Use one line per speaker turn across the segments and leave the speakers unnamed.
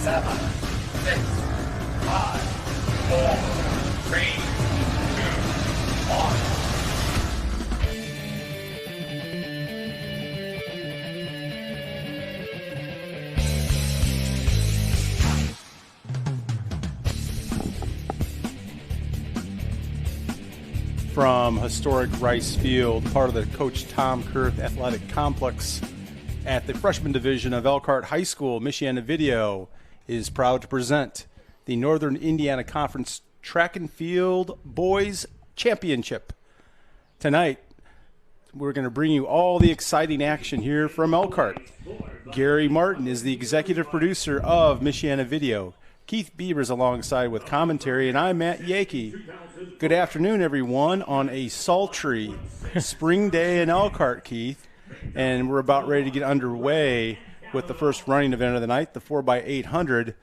7, 6, 5, 4, 3, 2, 1.
From historic Rice Field, part of the Coach Tom Kurth Athletic Complex at the freshman division of Elkhart High School, Michiana Video is proud to present the Northern Indiana Conference Track and Field Boys Championship. Tonight, we're going to bring you all the exciting action here from Elkhart. Gary Martin is the executive producer of Michiana Video. Keith Beber is alongside with commentary, and I'm Matt Yeakey. Good afternoon, everyone, on a sultry spring day in Elkhart, Keith. And we're about ready to get underway with the first running event of the night, the 4x800,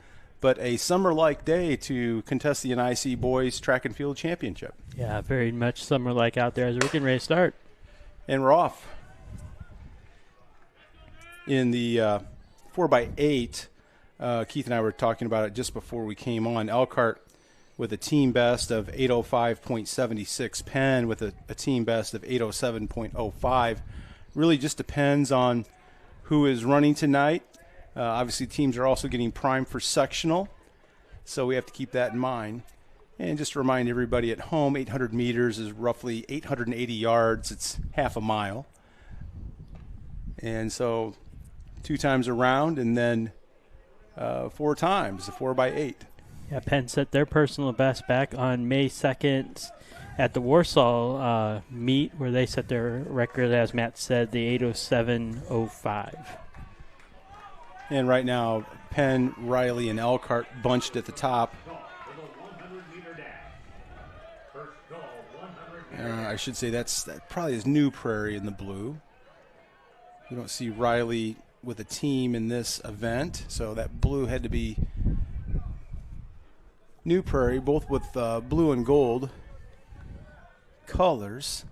but a summer-like day to contest the NIC Boys Track and Field Championship.
Yeah, very much summer-like out there as we're getting ready to start.
And we're off. In the 4x8, Keith and I were talking about it just before we came on. Elkhart with a team best of 805.76. Penn with a team best of 807.05. Really just depends on who is running tonight. Obviously, teams are also getting primed for sectional, so we have to keep that in mind. And just to remind everybody at home, 800 meters is roughly 880 yards. It's half a mile. And so 2 times around, and then 4 times, the 4x8.
Yeah, Penn set their personal best back on May 2nd at the Warsaw meet, where they set their record, as Matt said, the 807.05.
And right now, Penn, Riley, and Elkhart bunched at the top. I should say that probably is New Prairie in the blue. We don't see Riley with a team in this event, so that blue had to be New Prairie, both with blue and gold colors.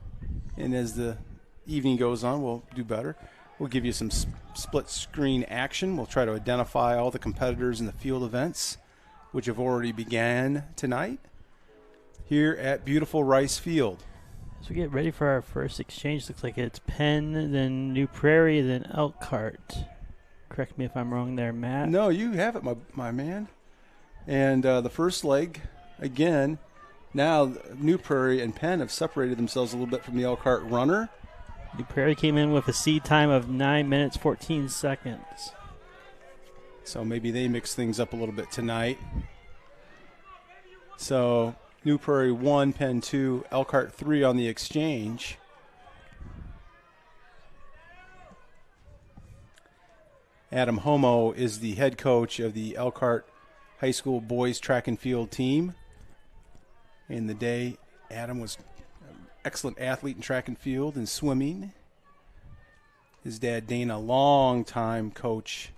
And as the evening goes on, we'll do better. We'll give you some split screen action. We'll try to identify all the competitors in the field events, which have already began tonight here at beautiful Rice Field.
As we get ready for our first exchange, looks like it's Penn, then New Prairie, then Elkhart. Correct me if I'm wrong there, Matt.
No, you have it, my man. And the first leg, again, now New Prairie and Penn have separated themselves a little bit from the Elkhart runner.
New Prairie came in with a seed time of 9 minutes, 14 seconds.
So maybe they mix things up a little bit tonight. So New Prairie 1, Penn 2, Elkhart 3 on the exchange. Adam Homo is the head coach of the Elkhart High School boys track and field team. In the day, Adam was an excellent athlete in track and field and swimming. His dad, Dana, long-time coach,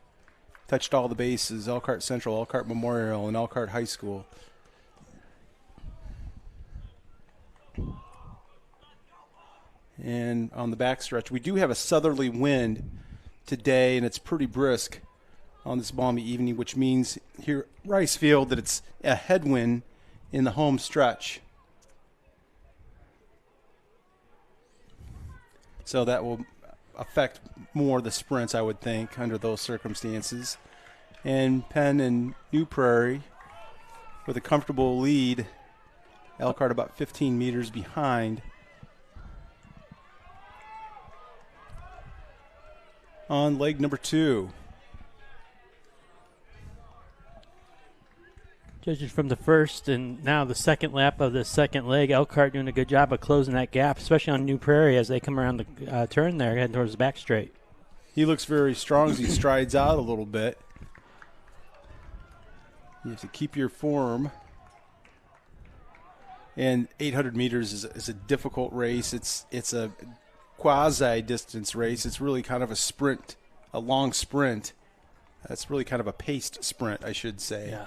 touched all the bases, Elkhart Central, Elkhart Memorial, and Elkhart High School. And on the backstretch, we do have a southerly wind today, and it's pretty brisk on this balmy evening, which means here at Rice Field that it's a headwind in the home stretch. So that will affect more the sprints, I would think, under those circumstances. And Penn and New Prairie with a comfortable lead. Elkhart about 15 meters behind. On leg number 2.
Judging from the first and now the second lap of the second leg, Elkhart doing a good job of closing that gap, especially on New Prairie as they come around the turn there, heading towards the back straight.
He looks very strong as he strides out a little bit. You have to keep your form. And 800 meters is a difficult race. It's a quasi-distance race. It's really kind of a sprint, a long sprint. That's really kind of a paced sprint, I should say.
Yeah.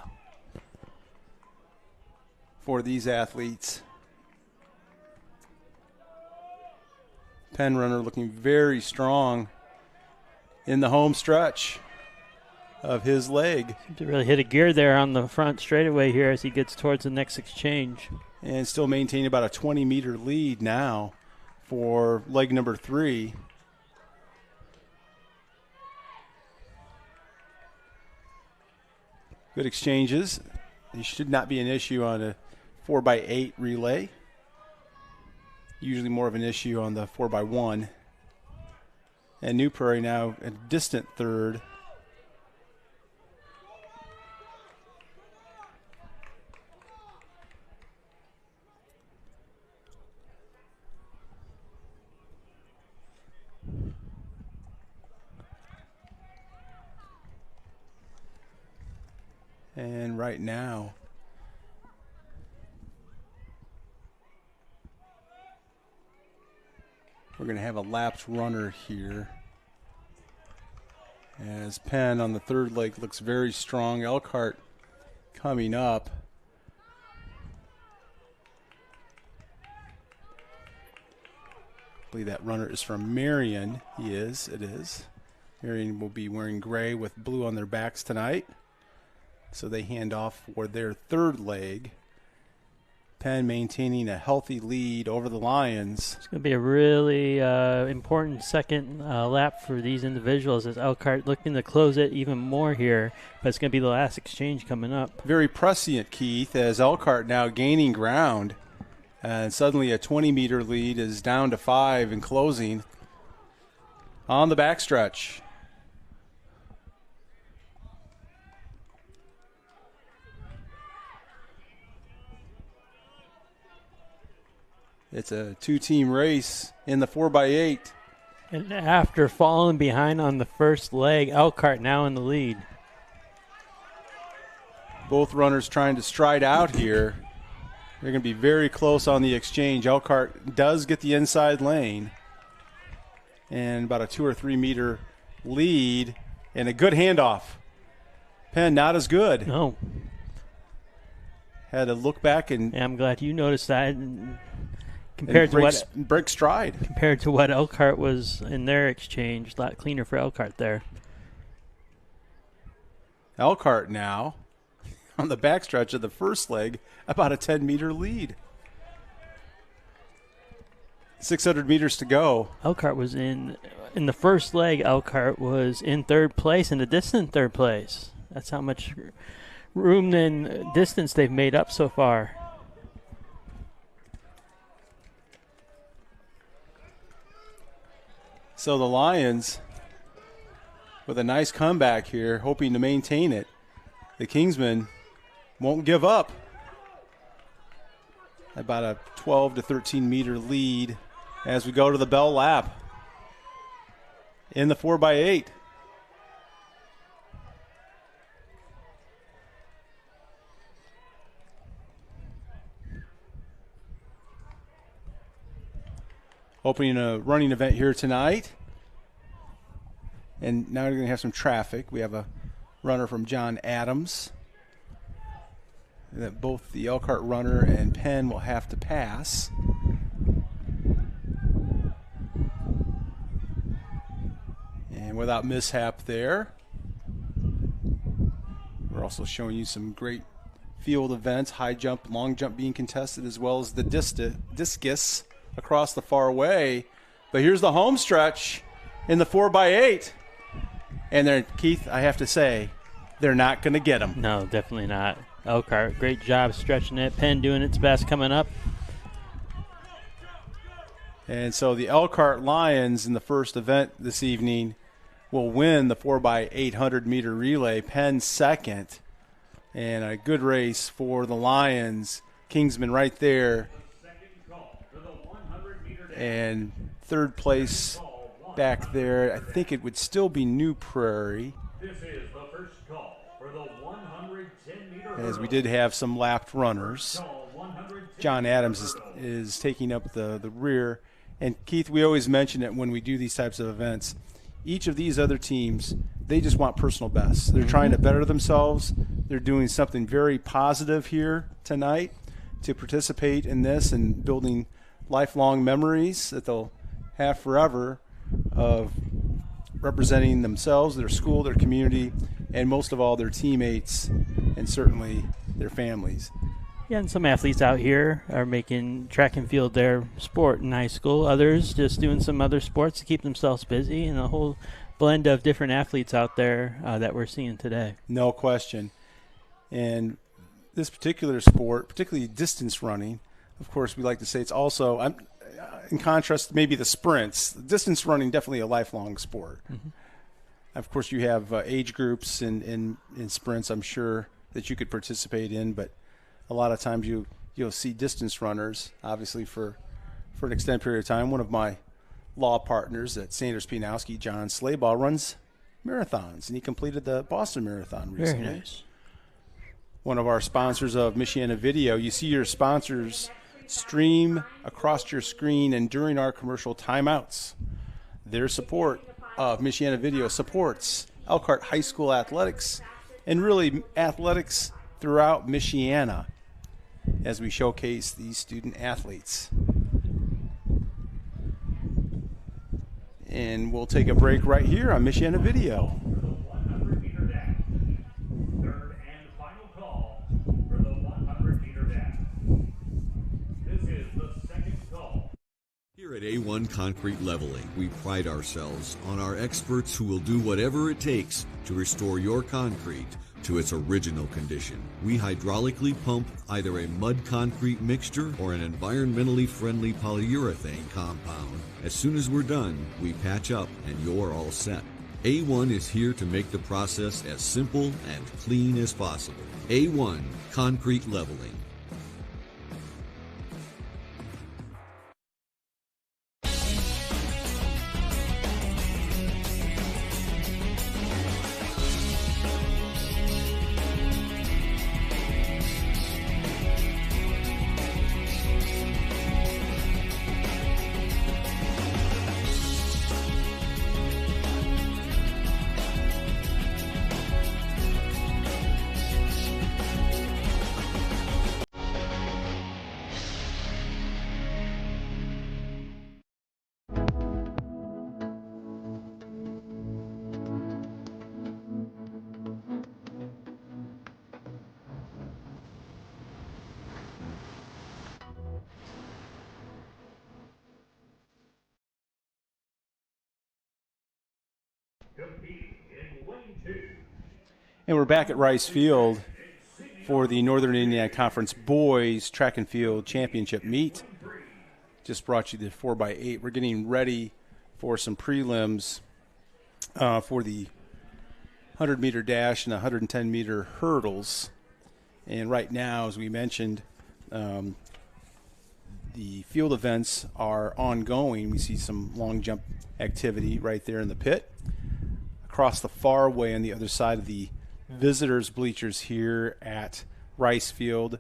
For these athletes. Penn runner looking very strong in the home stretch. of his leg.
To really hit a gear there on the front straightaway here as he gets towards the next exchange.
And still maintaining about a 20-meter lead now for leg number 3. Good exchanges. It should not be an issue on a 4x8 relay. Usually more of an issue on the 4x1. And New Prairie now a distant third. And right now, we're going to have a lapped runner here. As Penn on the third leg looks very strong. Elkhart coming up. I believe that runner is from Marion. It is. Marion will be wearing gray with blue on their backs tonight. So they hand off for their third leg. Penn maintaining a healthy lead over the Lions.
It's going to be a really important second lap for these individuals as Elkhart looking to close it even more here. But it's going to be the last exchange coming up.
Very prescient, Keith, as Elkhart now gaining ground. And suddenly a 20-meter lead is down to 5 and closing on the backstretch. It's a 2-team race in the 4x8.
And after falling behind on the first leg, Elkhart now in the lead.
Both runners trying to stride out here. They're going to be very close on the exchange. Elkhart does get the inside lane. And about a 2 or 3 meter lead. And a good handoff. Penn not as good.
No.
Had to look back and
yeah, I'm glad you noticed that. Compared to
break stride.
Compared to what Elkhart was in their exchange, a lot cleaner for Elkhart there.
Elkhart now on the backstretch of the first leg, about a 10-meter lead. 600 meters to go.
Elkhart was in the first leg. Elkhart was in third place, in a distant third place. That's how much room and distance they've made up so far.
So the Lions, with a nice comeback here, hoping to maintain it. The Kingsmen won't give up. About a 12 to 13 meter lead as we go to the bell lap in the 4x8. Opening a running event here tonight. And now we're going to have some traffic. We have a runner from John Adams that both the Elkhart runner and Penn will have to pass. And without mishap there. We're also showing you some great field events, high jump, long jump being contested, as well as the discus across the far way. But here's the home stretch in the 4x8. And there, Keith, I have to say, they're not going to get them.
No, definitely not. Elkhart, great job stretching it. Penn doing its best coming up.
And so the Elkhart Lions in the first event this evening will win the 4x800 meter relay. Penn second. And a good race for the Lions. Kingsman right there. And third place back there, I think it would still be New Prairie.
This is the first call for the 110-meter
as we did have some lapped runners. John Adams is taking up the rear. And, Keith, we always mention it when we do these types of events. Each of these other teams, they just want personal bests. They're trying to better themselves. They're doing something very positive here tonight to participate in this and building lifelong memories that they'll have forever of representing themselves, their school, their community, and most of all their teammates and certainly their families.
Yeah, and some athletes out here are making track and field their sport in high school. Others just doing some other sports to keep themselves busy, and a whole blend of different athletes out there that we're seeing today.
No question. And this particular sport, particularly distance running, of course, we like to say it's also, in contrast to maybe the sprints, distance running definitely a lifelong sport.
Mm-hmm.
Of course, you have age groups in sprints, I'm sure, that you could participate in, but a lot of times you'll see distance runners, obviously, for an extended period of time. One of my law partners at Sanders Pianowski, John Slayball, runs marathons, and he completed the Boston Marathon recently.
Very nice.
One of our sponsors of Michiana Video. You see your sponsors stream across your screen, and during our commercial timeouts, their support of Michiana Video supports Elkhart High School athletics and really athletics throughout Michiana as we showcase these student athletes. And we'll take a break right here on Michiana Video.
Here at A1 Concrete Leveling, we pride ourselves on our experts who will do whatever it takes to restore your concrete to its original condition. We hydraulically pump either a mud concrete mixture or an environmentally friendly polyurethane compound. As soon as we're done, we patch up and you're all set. A1 is here to make the process as simple and clean as possible. A1 Concrete Leveling.
And we're back at Rice Field for the Northern Indiana Conference Boys Track and Field Championship meet. Just brought you the 4x8. We're getting ready for some prelims for the 100-meter dash and 110-meter hurdles. And right now, as we mentioned, the field events are ongoing. We see some long jump activity right there in the pit. Across the far way on the other side of the visitors' bleachers here at Rice Field,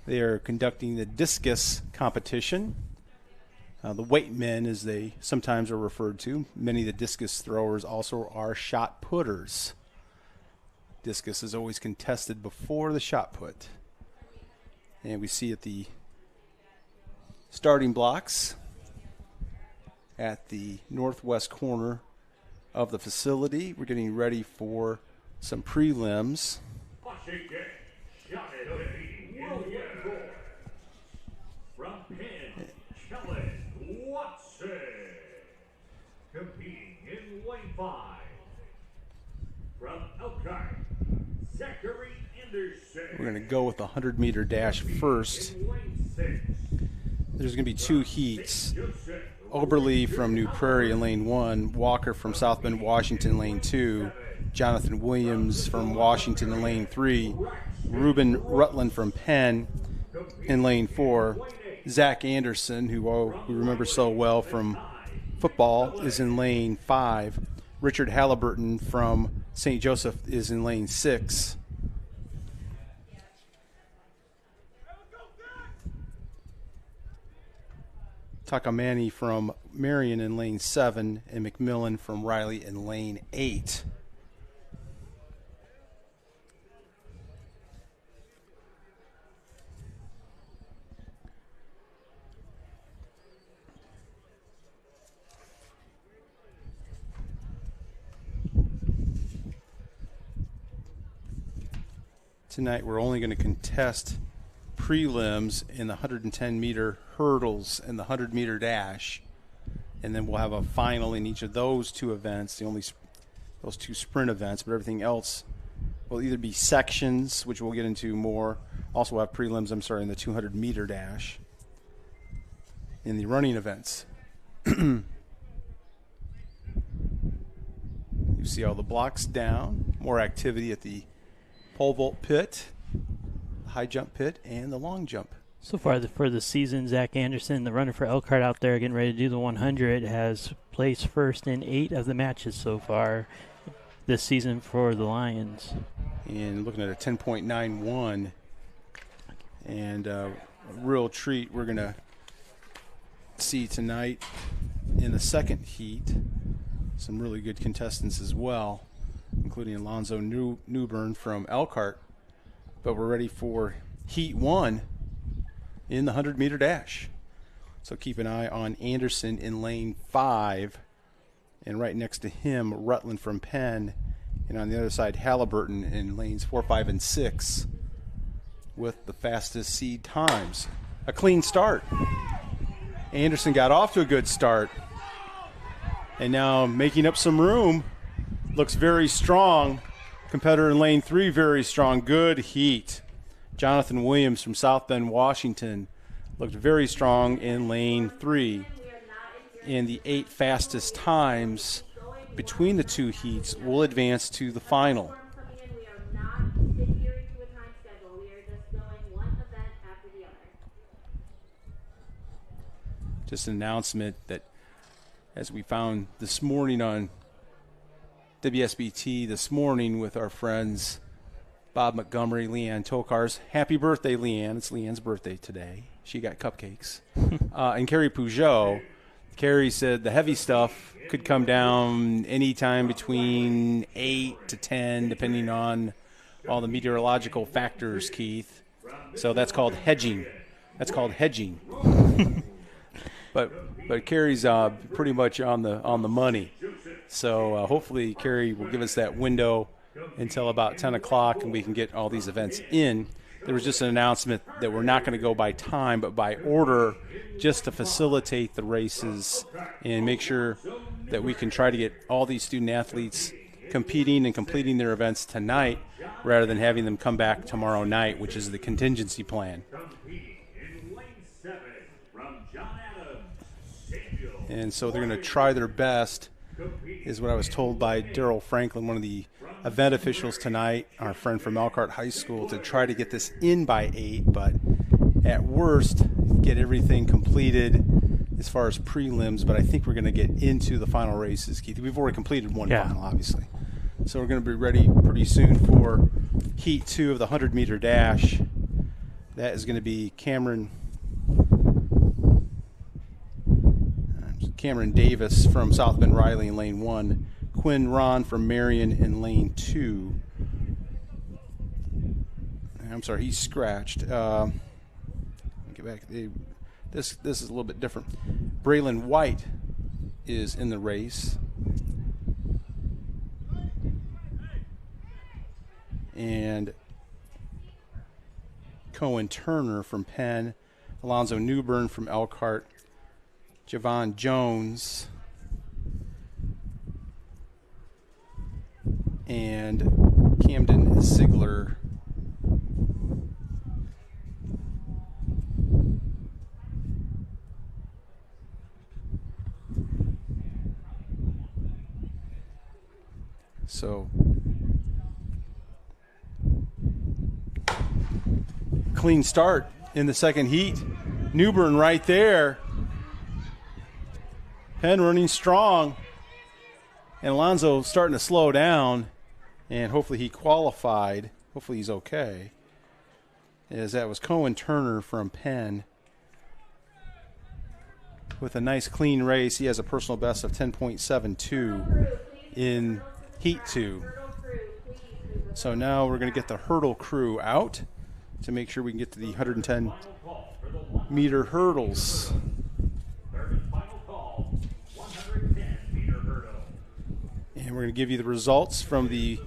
they are conducting the discus competition. The weight men, as they sometimes are referred to. Many of the discus throwers also are shot putters. Discus is always contested before the shot put. And we see at the starting blocks at the northwest corner of the facility, we're getting ready for some prelims.
From Penn, Kellen Watson, competing in lane 5. From Elkhart, Zachary Anderson.
We're going to go with the 100-meter dash first.
In lane 6.
There's going to be two heats. Oberly from New Prairie in lane 1, Walker from South Bend, Washington, lane 2, Jonathan Williams from Washington in lane 3, Ruben Rutland from Penn in lane 4, Zach Anderson, who we remember so well from football, is in lane 5, Richard Halliburton from St. Joseph is in lane 6. Takamani from Marion in lane 7, and McMillan from Riley in lane 8. Tonight we're only going to contest prelims in the 110-meter hurdles and the 100-meter dash. And then we'll have a final in each of those two events, those two sprint events, but everything else will either be sections, which we'll get into more. Also have prelims, in the 200-meter dash in the running events. You see all the blocks down, more activity at the pole vault pit, the high jump pit, and the long jump.
So far for the season, Zach Anderson, the runner for Elkhart out there getting ready to do the 100, has placed first in 8 of the matches so far this season for the Lions.
And looking at a 10.91, and a real treat we're going to see tonight in the second heat. Some really good contestants as well, including Alonzo Newbern from Elkhart. But we're ready for Heat 1 in the 100-meter dash. So keep an eye on Anderson in lane 5, and right next to him, Rutland from Penn, and on the other side, Halliburton in lanes 4, 5, and 6 with the fastest seed times. A clean start. Anderson got off to a good start, and now making up some room. Looks very strong. Competitor in lane 3, very strong. Good heat. Jonathan Williams from South Bend, Washington, looked very strong in lane 3. And the 8 fastest times between the two heats will advance to the final. Just an announcement that, as we found this morning on WSBT this morning with our friends Bob Montgomery, Leanne Tokars. Happy birthday, Leanne. It's Leanne's birthday today. She got cupcakes. And Carrie Peugeot. Carrie said the heavy stuff could come down anytime between 8 to 10, depending on all the meteorological factors, Keith. So that's called hedging. But Carrie's pretty much on the money. So hopefully Carrie will give us that window until about 10 o'clock, and we can get all these events in. There was just an announcement that we're not going to go by time, but by order, just to facilitate the races and make sure that we can try to get all these student athletes competing and completing their events tonight rather than having them come back tomorrow night, which is the contingency plan. And so they're going to try their best, is what I was told by Daryl Franklin, one of the event officials tonight, our friend from Elkhart High School, to try to get this in by 8, but at worst, get everything completed as far as prelims. But I think we're going to get into the final races, Keith. We've already completed one final, obviously. So we're going to be ready pretty soon for Heat 2 of the 100-meter dash. That is going to be Cameron Davis from South Bend Riley in lane 1, Quinn Ron from Marion in lane 2. I'm sorry, he's scratched. Get back. This is a little bit different. Braylon White is in the race. And Cohen Turner from Penn, Alonzo Newbern from Elkhart, Javon Jones, and Camden Ziegler. So clean start in the second heat. Newbern right there. Penn running strong. And Alonzo starting to slow down. And hopefully he qualified. Hopefully he's okay. As that was Cohen Turner from Penn. With a nice clean race. He has a personal best of 10.72 in Heat 2. So now we're going to get the hurdle crew out to make sure we can get to the 110-meter hurdles. And we're going to give you the results from the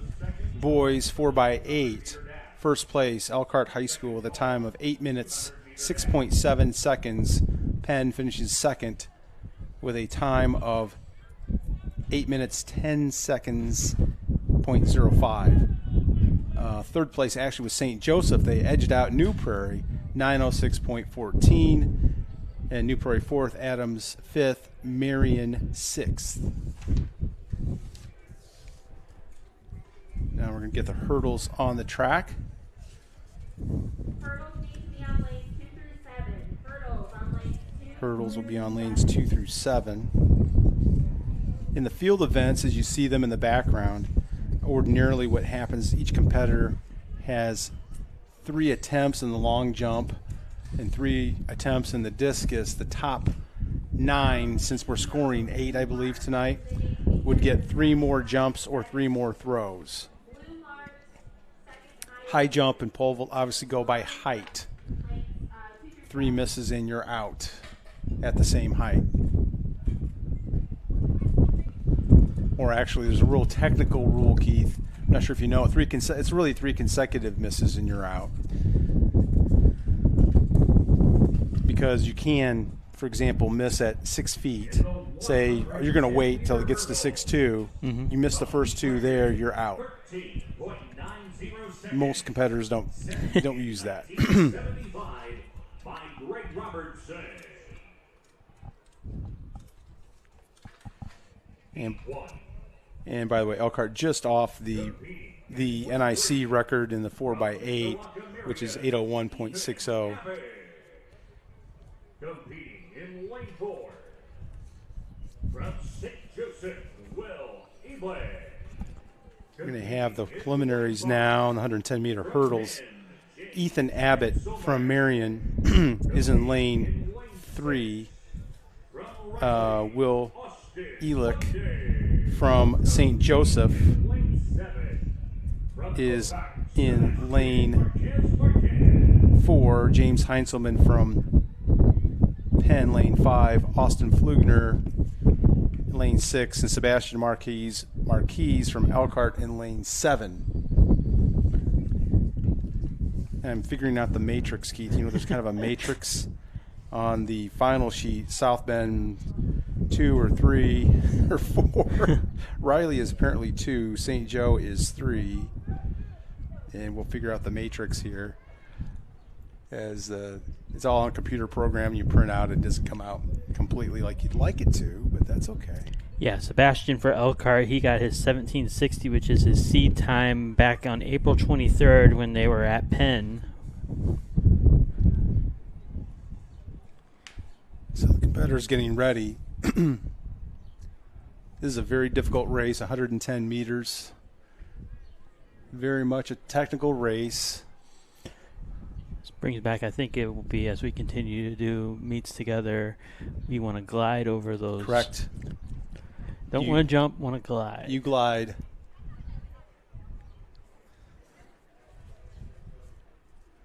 boys 4x8 First place, Elkhart High School with a time of 8 minutes, 6.7 seconds. Penn finishes second with a time of 8 minutes, 10 seconds, .05. Third place actually was St. Joseph. They edged out New Prairie, 9:06.14. And New Prairie fourth, Adams fifth, Marion sixth. Now we're going to get the hurdles on the track.
Hurdles need to be on lanes 2 through 7. Hurdles on lanes 2.
Hurdles will be on lanes 2 through 7. In the field events, as you see them in the background, ordinarily what happens, each competitor has 3 attempts in the long jump and 3 attempts in the discus. The top 9, since we're scoring 8, I believe, tonight, would get 3 more jumps or 3 more throws. High jump and pole will obviously go by height. 3 misses and you're out at the same height. Or actually, there's a real technical rule, Keith. I'm not sure if you know it. It's really 3 consecutive misses and you're out. Because you can, for example, miss at 6 feet. Say you're going to wait till it gets to 6'2". You miss the first 2 there, you're out. Most competitors don't use that. And by the way, Elkhart just off the NIC record in the 4x8, which is 801.60.
Competing in lane 4 from St. Joseph, Will Ebley.
We're going to have the preliminaries now on the 110-meter hurdles. Ethan Abbott from Marion is in lane 3. Will Elick from St. Joseph is in lane 4. James Heinzelman from Penn, lane 5. Austin Flugner, lane 6. And Sebastian Marquise from Elkhart in lane 7. And I'm figuring out the matrix, Keith. You know, there's kind of a matrix on the final sheet. South Bend 2 or 3 or 4. Riley is apparently 2. St. Joe is 3. And we'll figure out the matrix here. As it's all on a computer program, you print out, it doesn't come out completely like you'd like it to, but that's okay.
Yeah, Sebastian for Elkhart, he got his 1760, which is his seed time back on April 23rd when they were at Penn.
So the competitor's getting ready. This is a very difficult race, 110 meters. Very much a technical race.
This brings back, I think it will be, as we continue to do meets together, we want to glide over those.
Correct.
Don't want to jump, want to glide.
You glide.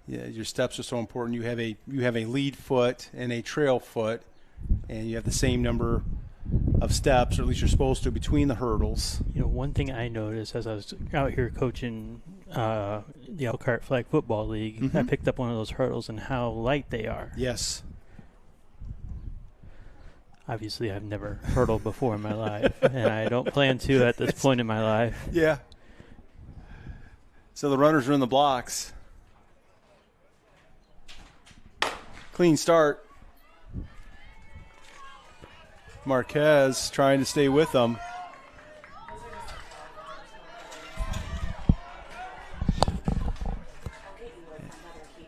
Yeah, your steps are so important. You have a lead foot and a trail foot, and you have the same number of steps, or at least you're supposed to, between the hurdles.
You know, one thing I noticed as I was out here coaching the Elkhart Flag Football League, I picked up one of those hurdles and how light they are.
Yes.
Obviously, I've never hurdled before in my life, and I don't plan to at this point in my life.
Yeah. So the runners are in the blocks. Clean start. Marquez trying to stay with them.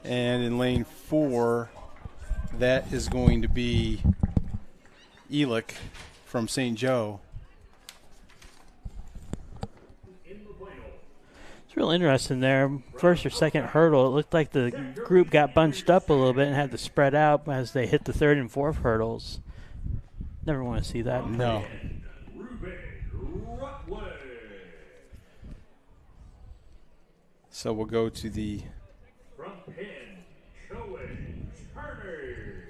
And in lane 4, that is going to be Elick from St. Joe.
It's real interesting there. First or second hurdle, it looked like the group got bunched up a little bit and had to spread out as they hit the third and fourth hurdles. Never want to see that.
No. So we'll go to the
From Penn, Cohen Turner.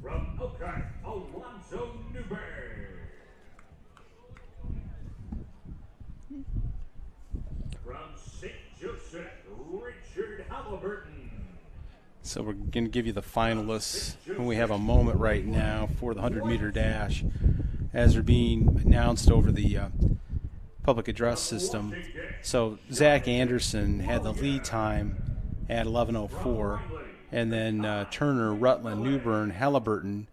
From Elkhart, Alonzo Newberg. From St. Joseph,
So we're going to give you the finalists when we have a moment right now for the 100-meter dash as they're being announced over the public address system. So Zach Anderson had the lead time at 11:04, and then Turner, Rutland, Newbern, Halliburton,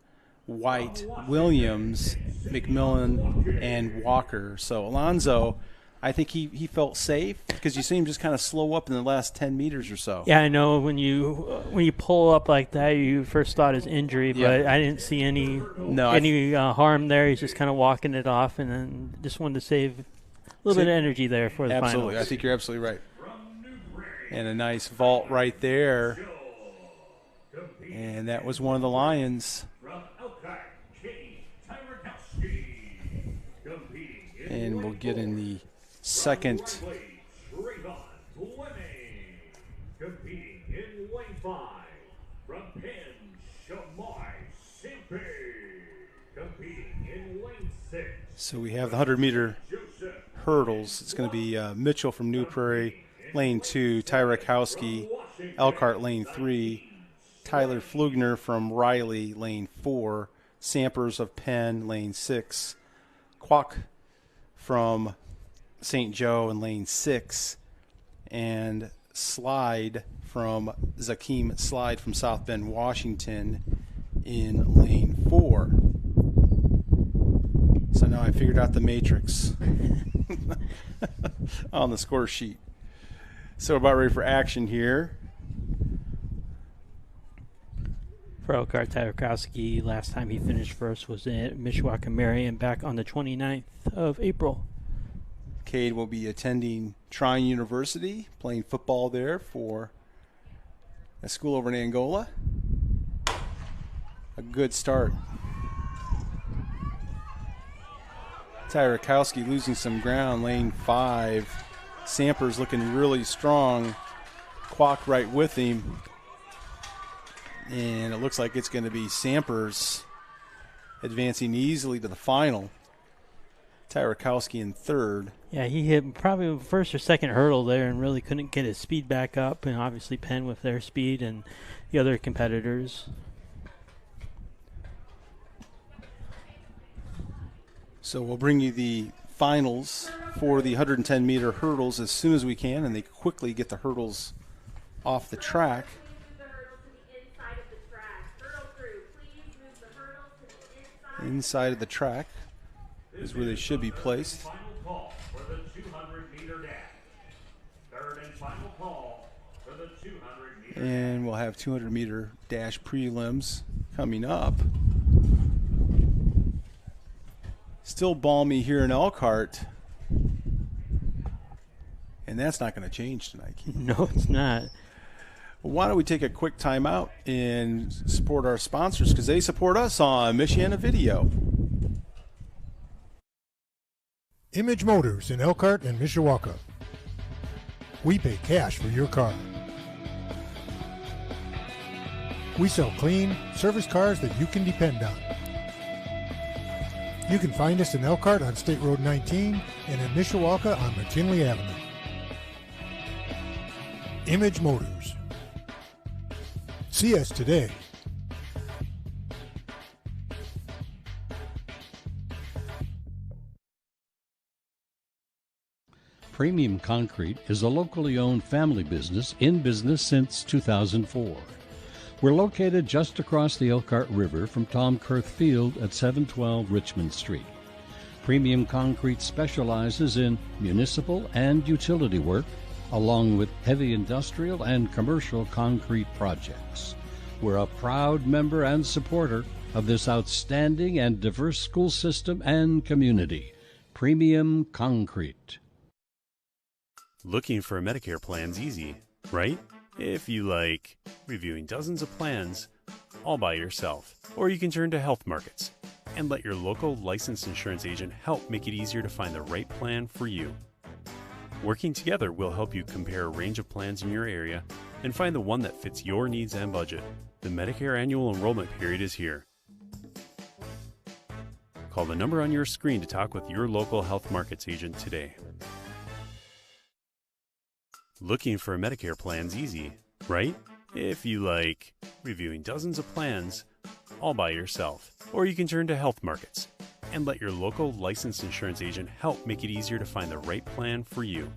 White, Williams, McMillan, and Walker. So Alonzo, I think he felt safe because you see him just kind of slow up in the last 10 meters or so.
Yeah, I know when you pull up like that, you first thought his injury, but I didn't see any harm there. He's just kind of walking it off, and then just wanted to save a little bit of energy there for the
Absolutely,
finals.
I think you're absolutely right. And a nice vault right there, and that was one of the Lions. And we'll get in the second.
Competing in lane 5 from Penn, Shamai Simpe. Competing in lane 6.
So we have the 100-meter hurdles. It's going to be Mitchell from New Prairie, lane 2, Ty Rakowski, Elkhart, lane 3, Tyler Flugner from Riley, lane 4, Sampers of Penn, lane 6, Kwok from St. Joe in lane 6, and Slide from Zakeem Slide from South Bend, Washington in lane 4. So now I figured out the matrix on the score sheet. So we're about ready for action here.
For Elkhart, Ty Rakowski, last time he finished first was at Mishawaka Marion back on the 29th of April.
Cade will be attending Trine University, playing football there for a school over in Angola. A good start. Ty Rakowski losing some ground, lane 5. Sampers looking really strong. Kwok right with him. And it looks like it's going to be Sampers advancing easily to the final. Ty Rakowski in third.
Yeah, he hit probably the first or second hurdle there and really couldn't get his speed back up. And obviously Penn with their speed and the other competitors.
So we'll bring you the finals for the 110-meter hurdles as soon as we can, and they quickly get the hurdles off the track. Inside of the track is where they should be placed.
Final call for the 200-meter dash. Third and final call for the 200-meter.
And we'll have 200-meter dash prelims coming up. Still balmy here in Elkhart. And that's not going to change tonight, Keith.
No, it's not.
Well, why don't we take a quick time out and support our sponsors, because they support us on Michiana Video.
Image Motors in Elkhart and Mishawaka. We pay cash for your car. We sell clean, service cars that you can depend on. You can find us in Elkhart on State Road 19 and in Mishawaka on McKinley Avenue. Image Motors. See us today.
Premium Concrete is a locally owned family business in business since 2004. We're located just across the Elkhart River from Tom Kurth Field at 712 Richmond Street. Premium Concrete specializes in municipal and utility work, along with heavy industrial and commercial concrete projects. We're a proud member and supporter of this outstanding and diverse school system and community. Premium Concrete.
Looking for a Medicare plan's easy, right? If you like reviewing dozens of plans all by yourself. Or you can turn to Health Markets and let your local licensed insurance agent help make it easier to find the right plan for you. Working together, we'll help you compare a range of plans in your area and find the one that fits your needs and budget. The Medicare annual enrollment period is here. Call the number on your screen to talk with your local Health Markets agent today. Looking for a Medicare plan's easy, right? if you like reviewing dozens of plans all by yourself. Or you can turn to health markets and let your local licensed insurance agent help make it easier to find the right plan for you.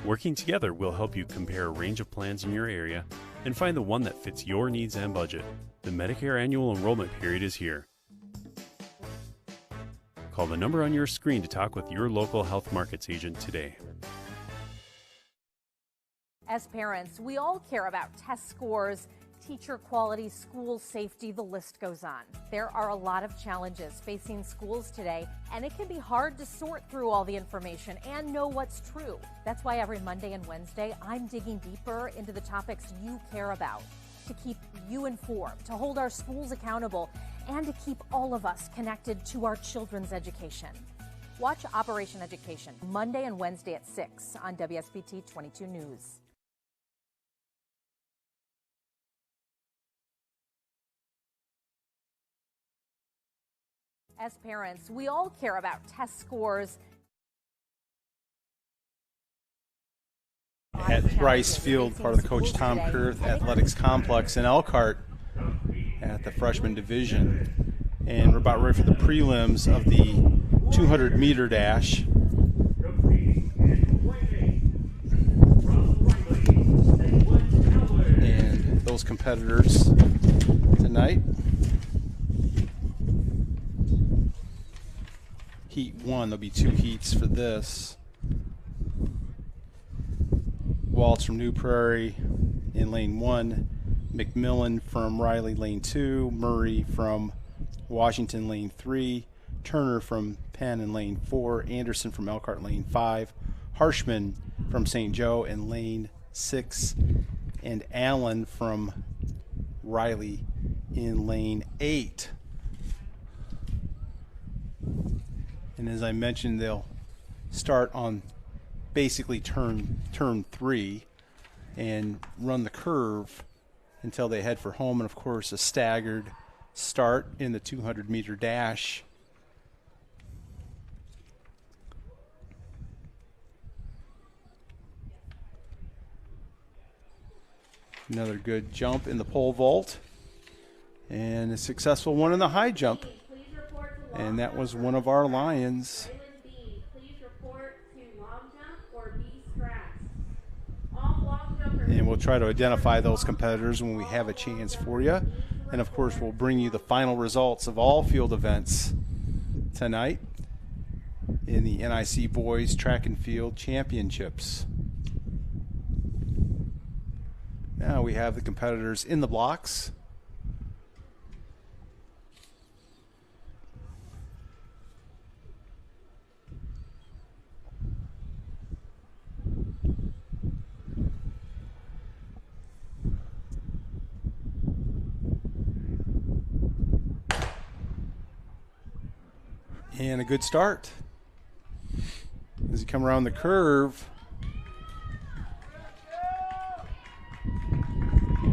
Working together will help you compare a range of plans in your area and find the one that fits your needs and budget. The Medicare annual enrollment period is here. Call the number on your screen to talk with your local health markets agent today.
As parents, we all care about test scores, teacher quality, school safety, the list goes on. There are a lot of challenges facing schools today, and it can be hard to sort through all the information and know what's true. That's why every Monday and Wednesday, I'm digging deeper into the topics you care about, to keep you informed, to hold our schools accountable, and to keep all of us connected to our children's education. Watch Operation Education Monday and Wednesday at 6 on WSBT 22 News. As parents, we all care about test scores.
At Rice Field, part of the Coach Tom Kurth Athletics Complex in Elkhart at the freshman division. And we're about ready for the prelims of the 200-meter dash. And those competitors tonight. Heat 1, there'll be 2 heats for this. Waltz from New Prairie in lane 1, McMillan from Riley lane 2, Murray from Washington lane 3, Turner from Penn in lane 4, Anderson from Elkhart lane 5, Harshman from St. Joe in lane 6, and Allen from Riley in lane 8. And as I mentioned, they'll start on basically turn 3 and run the curve until they head for home. And of course, a staggered start in the 200-meter dash. Another good jump in the pole vault, and a successful one in the high jump. And that was one of our Lions. And we'll try to identify those competitors when we have a chance for you. And of course, we'll bring you the final results of all field events tonight in the NIC Boys Track and Field Championships. Now we have the competitors in the blocks. And a good start. As you come around the curve,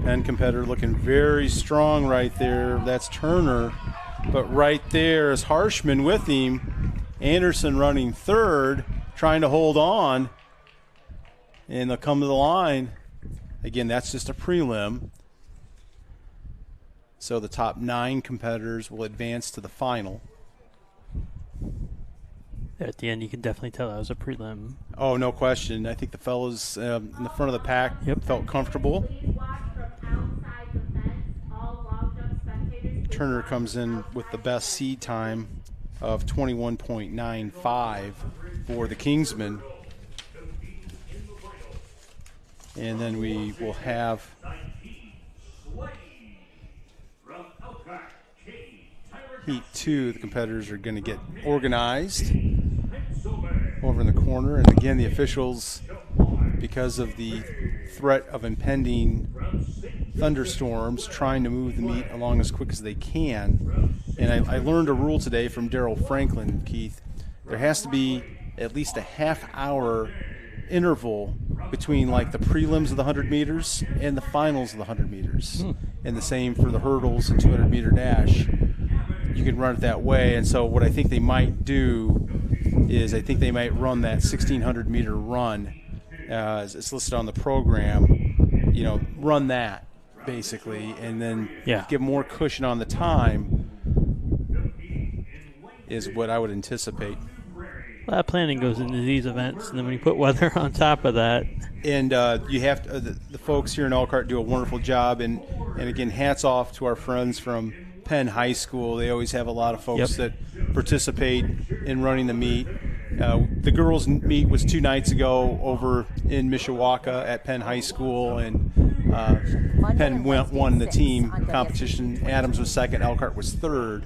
Penn competitor looking very strong right there. That's Turner. But right there is Harshman with him. Anderson running third, trying to hold on. And they'll come to the line. Again, that's just a prelim. So the top 9 competitors will advance to the final.
At the end, you can definitely tell that was a prelim.
Oh, no question. I think the fellows in the front of the pack felt comfortable. Turner comes in with the best seed time of 21.95 for the Kingsmen. And then we will have Heat 2. The competitors are going to get organized over in the corner. And again, the officials, because of the threat of impending thunderstorms, trying to move the meet along as quick as they can. And I learned a rule today from Daryl Franklin, Keith. There has to be at least a half-hour interval between like the prelims of the 100 meters and the finals of the 100 meters. And the same for the hurdles and 200-meter dash. You can run it that way. And so what I think they might do is I think they might run that 1,600-meter run as it's listed on the program. run that basically, and then
Yeah.
give more cushion on the time is what I would anticipate.
A lot of planning goes into these events, and then when you put weather on top of that.
And you have to, the folks here in Elkhart do a wonderful job, and again, hats off to our friends from Penn High School. They always have a lot of folks that participate in running the meet. The girls' meet was 2 nights ago over in Mishawaka at Penn High School, and Penn won the team competition. Adams was second, Elkhart was third.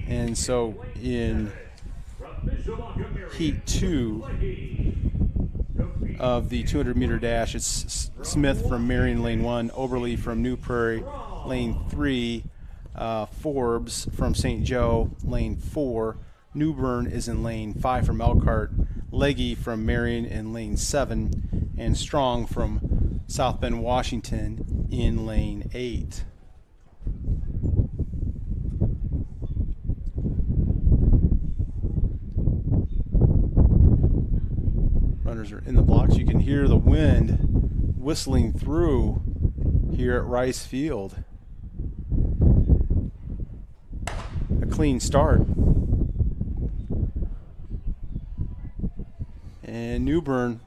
And so in Heat 2 of the 200-meter dash, it's Smith from Marion, lane 1, Oberle from New Prairie, lane 3, Forbes from St. Joe, lane 4, Newbern is in lane 5 from Elkhart, Legge from Marion in lane 7, and Strong from South Bend, Washington in lane 8. Runners are in the blocks. You can hear the wind whistling through here at Rice Field. A clean start. And Newbern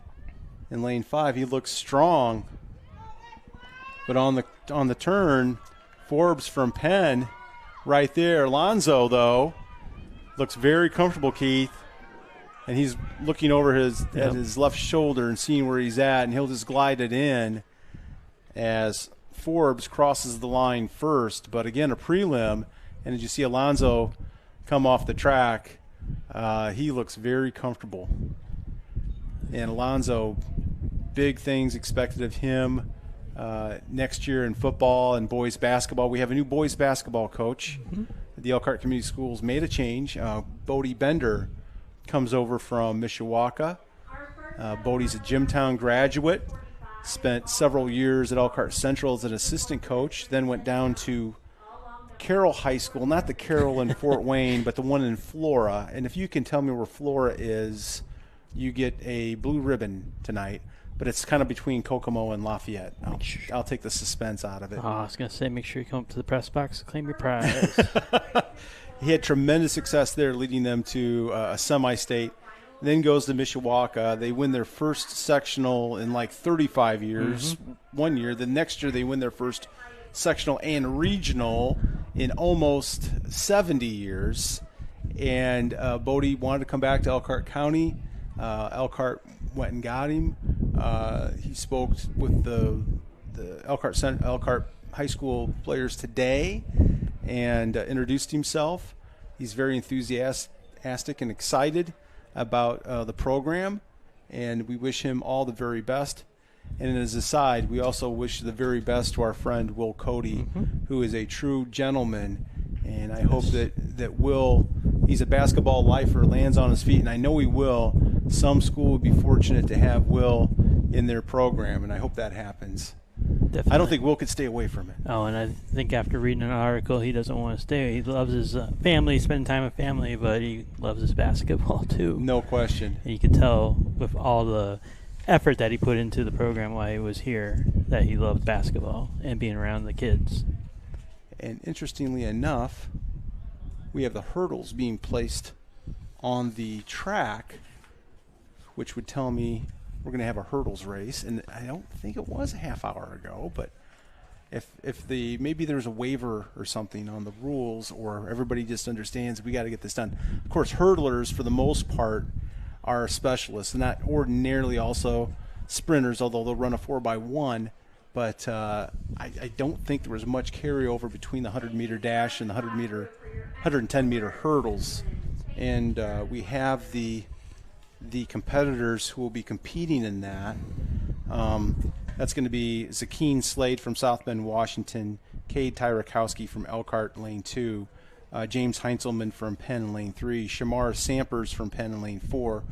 in lane 5, he looks strong. But on the turn, Forbes from Penn right there. Alonzo, though, looks very comfortable, Keith. And he's looking over at his left shoulder and seeing where he's at, and he'll just glide it in as Forbes crosses the line first. But again, a prelim, and as you see Alonzo come off the track, he looks very comfortable. And Alonzo, big things expected of him next year in football and boys basketball. We have a new boys basketball coach. Mm-hmm. The Elkhart Community Schools made a change. Bodie Bender comes over from Mishawaka. Bodie's a Jimtown graduate, spent several years at Elkhart Central as an assistant coach, then went down to Carroll High School, not the Carroll in Fort Wayne, but the one in Flora. And if you can tell me where Flora is, you get a blue ribbon tonight. But it's kind of between Kokomo and Lafayette. I'll take the suspense out of it.
Oh, I was going to say, make sure you come up to the press box to claim your prize.
He had tremendous success there, leading them to a semi-state. Then goes to Mishawaka. They win their first sectional in like 35 years, 1 year. The next year they win their first sectional and regional in almost 70 years. And Bodie wanted to come back to Elkhart County. Elkhart went and got him. He spoke with the Elkhart High School players today and introduced himself. He's very enthusiastic and excited about the program, and we wish him all the very best. And as a side, we also wish the very best to our friend Will Cody, who is a true gentleman. And I hope that Will, he's a basketball lifer, lands on his feet, and I know he will. Some school would be fortunate to have Will in their program, and I hope that happens.
Definitely.
I don't think Will could stay away from it.
Oh, and I think after reading an article, he doesn't want to stay. He loves his family, spending time with family, but he loves his basketball too.
No question.
And you could tell with all the effort that he put into the program while he was here that he loved basketball and being around the kids.
And interestingly enough, we have the hurdles being placed on the track, which would tell me we're going to have a hurdles race. And I don't think it was a half hour ago, but if maybe there's a waiver or something on the rules, or everybody just understands we got to get this done. Of course, hurdlers for the most part are specialists, and not ordinarily also sprinters, although they'll run a 4x1. But I don't think there was much carryover between the 100-meter dash and the 110-meter hurdles. And we have the competitors who will be competing in that. That's going to be Zakeen Slade from South Bend, Washington, Cade Tyrakowski from Elkhart, lane 2, James Heinzelman from Penn, lane 3, Shamar Sampers from Penn, lane 4,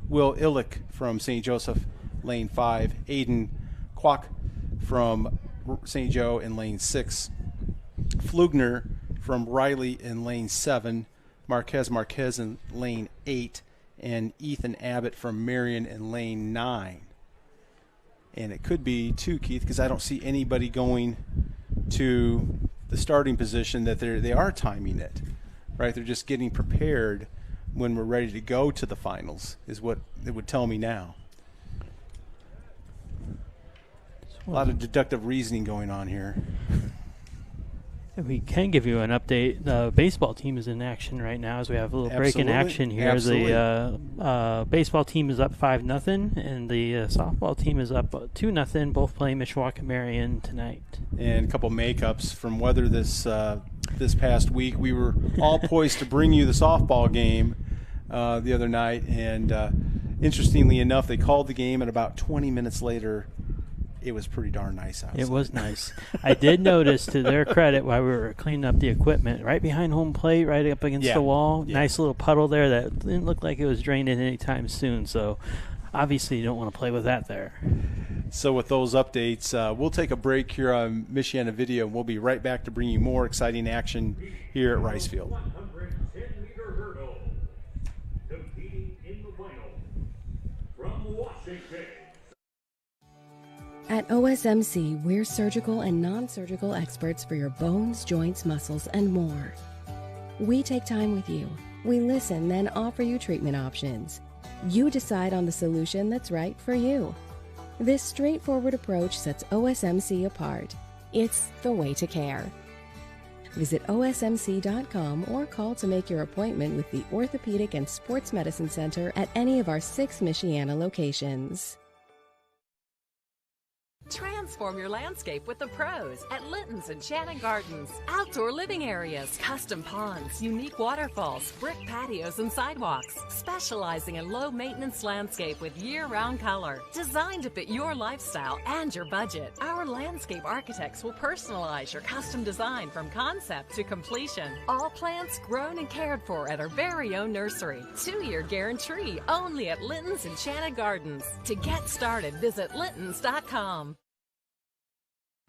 Will Illick from St. Joseph, lane 5, Aiden Kwok from St. Joe in lane 6, Flugner from Riley in lane 7, Marquez in lane 8, and Ethan Abbott from Marion in lane 9. And it could be, too, Keith, because I don't see anybody going to the starting position that they are timing it, right? They're just getting prepared when we're ready to go to the finals is what it would tell me now. A lot of deductive reasoning going on here.
We can give you an update. The baseball team is in action right now as we have a little break in action here.
Absolutely.
The baseball team is up 5-0, and the softball team is up 2-0, both playing Mishawaka Marion tonight.
And a couple makeups from weather this past week. We were all poised to bring you the softball game the other night, and interestingly enough, they called the game, and about 20 minutes later, it was pretty darn nice outside.
It was nice. I did notice, to their credit, while we were cleaning up the equipment, right behind home plate, right up against the wall, nice little puddle there that didn't look like it was draining anytime soon. So obviously you don't want to play with that there.
So with those updates, we'll take a break here on Michiana Video, and we'll be right back to bring you more exciting action here at Rice Field.
110-meter hurdle. Competing in the final from Washington.
At OSMC, we're surgical and non-surgical experts for your bones, joints, muscles, and more. We take time with you. We listen, then offer you treatment options. You decide on the solution that's right for you. This straightforward approach sets OSMC apart. It's the way to care. Visit osmc.com or call to make your appointment with the Orthopedic and Sports Medicine Center at any of our 6 Michiana locations.
Transform your landscape with the pros at Linton's Enchanted Gardens. Outdoor living areas, custom ponds, unique waterfalls, brick patios and sidewalks. Specializing in low-maintenance landscape with year-round color. Designed to fit your lifestyle and your budget. Our landscape architects will personalize your custom design from concept to completion. All plants grown and cared for at our very own nursery. 2-year guarantee only at Linton's Enchanted Gardens. To get started, visit lintons.com.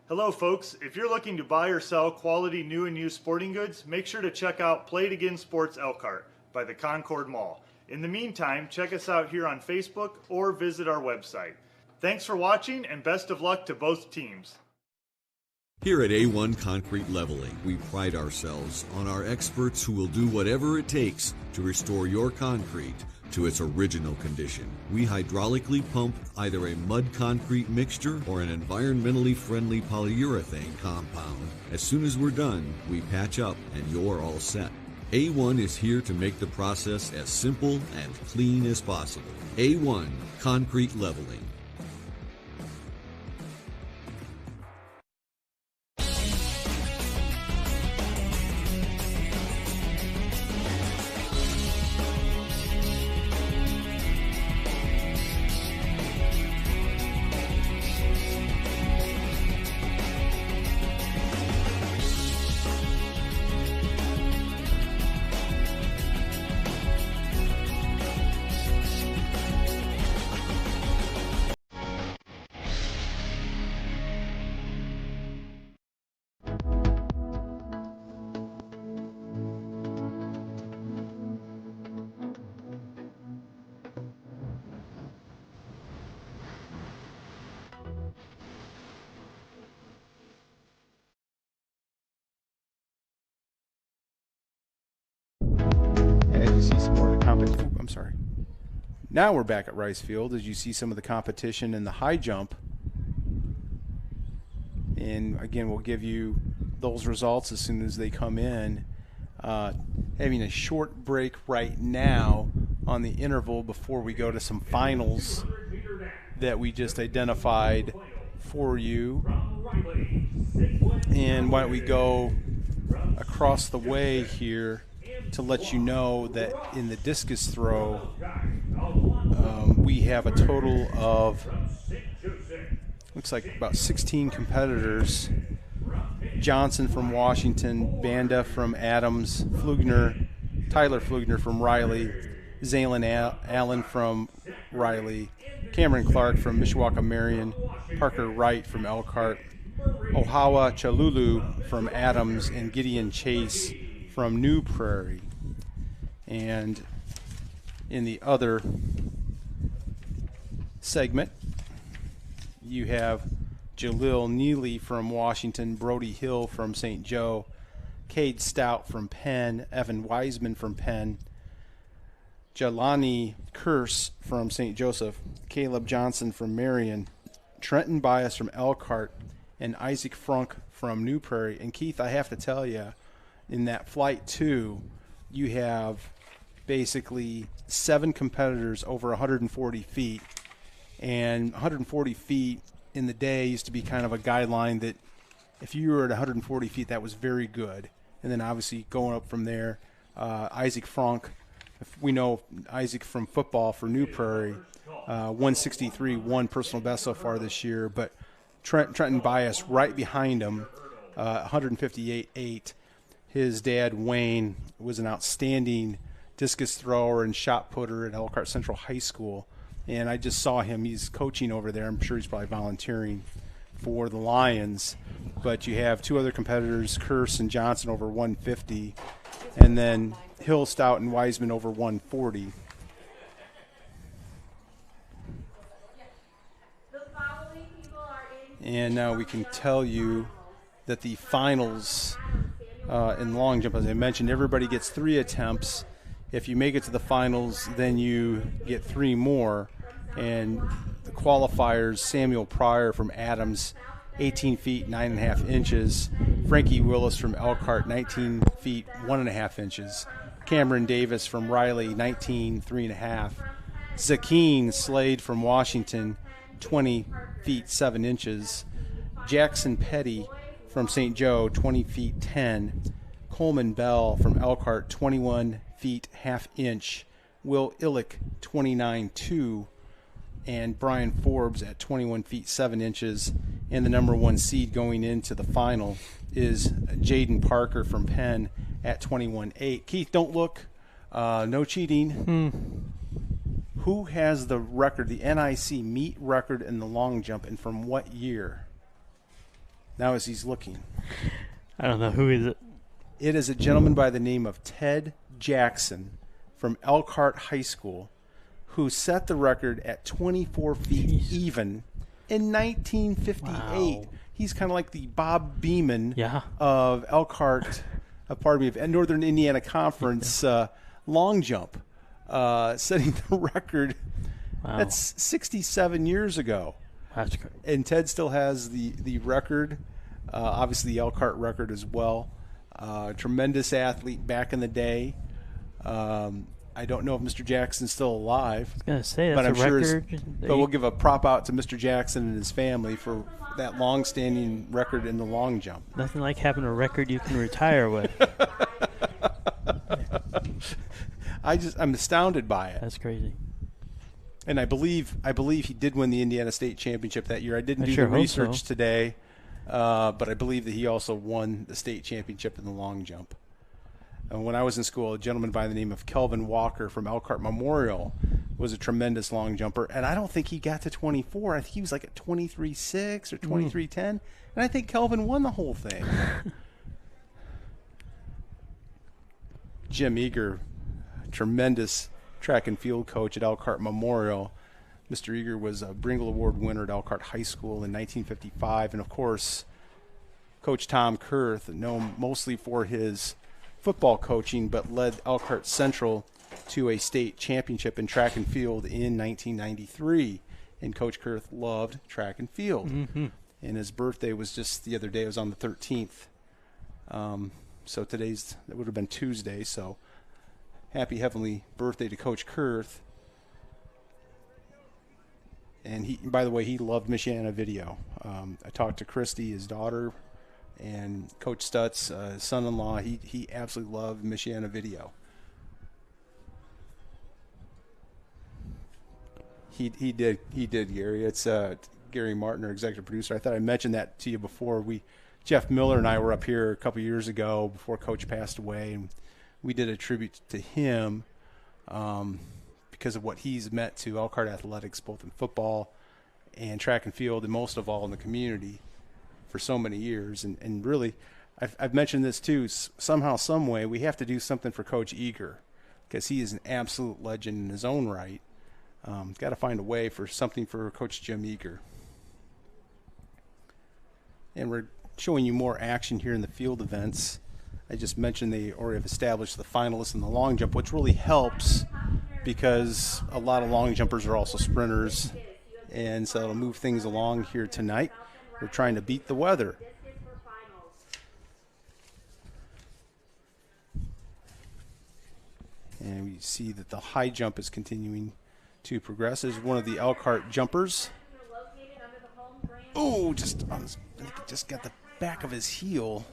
Hello folks, if you're looking to buy or sell quality new and used sporting goods, make sure to check out Play It Again Sports Elkhart by the Concord Mall. In the meantime, check us out here on Facebook or visit our website. Thanks for watching and best of luck to both teams.
Here at A1 Concrete Leveling, we pride ourselves on our experts who will do whatever it takes to restore your concrete to its original condition. We hydraulically pump either a mud concrete mixture or an environmentally friendly polyurethane compound. As soon as we're done, we patch up and you're all set. A1 is here to make the process as simple and clean as possible. A1 Concrete Leveling.
I'm sorry. Now we're back at Rice Field as you see some of the competition in the high jump. And again, we'll give you those results as soon as they come in. Having a short break right now on the interval before we go to some finals that we just identified for you. And why don't we go across the way here to let you know that in the discus throw, we have a total of, looks like about 16 competitors. Johnson from Washington, Banda from Adams, Tyler Flugner from Riley, Zaylin Allen from Riley, Cameron Clark from Mishawaka Marion, Parker Wright from Elkhart, Ohawa Chalulu from Adams, and Gideon Chase from New Prairie. And In the other segment, you have Jalil Neely from Washington, Brody Hill from St. Joe, Cade Stout from Penn, Evan Wiseman from Penn, Jelani Curse from St. Joseph, Caleb Johnson from Marion, Trenton Bias from Elkhart, and Isaac Frunk from New Prairie. And Keith, I have to tell you, in that flight 2, you have basically 7 competitors over 140 feet. And 140 feet in the day used to be kind of a guideline that if you were at 140 feet, that was very good. And then obviously going up from there, Isaac Frank, if we know Isaac from football for New Prairie, 163, one personal best so far this year. But Trenton Bias right behind him, 158.8. His dad, Wayne, was an outstanding discus thrower and shot putter at Elkhart Central High School. And I just saw him. He's coaching over there. I'm sure he's probably volunteering for the Lions. But you have 2 other competitors, Curse and Johnson, over 150. And then Hill, Stout, and Wiseman over 140. And now we can tell you that the finals in long jump, as I mentioned, everybody gets 3 attempts. If you make it to the finals, then you get 3 more. And the qualifiers, Samuel Pryor from Adams, 18 feet, 9.5 inches. Frankie Willis from Elkhart, 19 feet, 1.5 inches. Cameron Davis from Riley, 19, 3.5. Zakeen Slade from Washington, 20 feet, 7 inches. Jackson Petty from St. Joe, 20 feet, 10. Coleman Bell from Elkhart, 21 feet, half inch. Will Illick, 29.2. And Brian Forbes at 21 feet, 7 inches. And the number 1 seed going into the final is Jaden Parker from Penn at 21.8. Keith, don't look. No cheating. Who has the record, the NIC meet record in the long jump, and from what year? Now as he's looking.
I don't know. Who is it?
It is a gentleman by the name of Ted Jackson from Elkhart High School, who set the record at 24 feet even in 1958. Wow. He's kind of like the Bob Beeman of Elkhart, of Northern Indiana Conference long jump, setting the record. Wow. That's 67 years ago.
That's great.
And Ted still has the record, obviously the Elkhart record as well. Tremendous athlete back in the day. I don't know if Mr. Jackson's still alive.
I was going to say, that's
but I'm
a
sure
record.
But we'll give a prop out to Mr. Jackson and his family for that long-standing record in the long jump.
Nothing like having a record you can retire with.
I'm astounded by it.
That's crazy.
And I believe he did win the Indiana State Championship that year. I didn't do the research today, but I believe that he also won the state championship in the long jump. When I was in school, a gentleman by the name of Kelvin Walker from Elkhart Memorial was a tremendous long jumper, and I don't think he got to 24. I think he was like at 23.6 or 23.10, and I think Kelvin won the whole thing. Jim Eager, tremendous track and field coach at Elkhart Memorial. Mr. Eager was a Bringle Award winner at Elkhart High School in 1955, and of course, Coach Tom Kurth, known mostly for his football coaching, but led Elkhart Central to a state championship in track and field in 1993. And Coach Kurth loved track and field. Mm-hmm. And his birthday was just the other day. It was on the 13th. So that would have been Tuesday. So happy heavenly birthday to Coach Kurth. And by the way, he loved Michiana video. I talked to Christy, his daughter, and Coach Stutz, son-in-law. He absolutely loved Michiana video. He did, Gary. It's Gary Martin, our executive producer. I thought I mentioned that to you before. Jeff Miller and I were up here a couple years ago before Coach passed away, and we did a tribute to him because of what he's meant to Elkhart athletics, both in football and track and field, and most of all in the community for so many years. And really, I've mentioned this too, somehow, some way, we have to do something for Coach Eager. because he is an absolute legend in his own right. Got to find a way for something for Coach Jim Eager. And we're showing you more action here in the field events. I just mentioned they already have established the finalists in the long jump, which really helps because a lot of long jumpers are also sprinters. And so it'll move things along here tonight. We're trying to beat the weather. And we see that the high jump is continuing to progress. As one of the Elkhart jumpers. Oh, just got the back of his heel.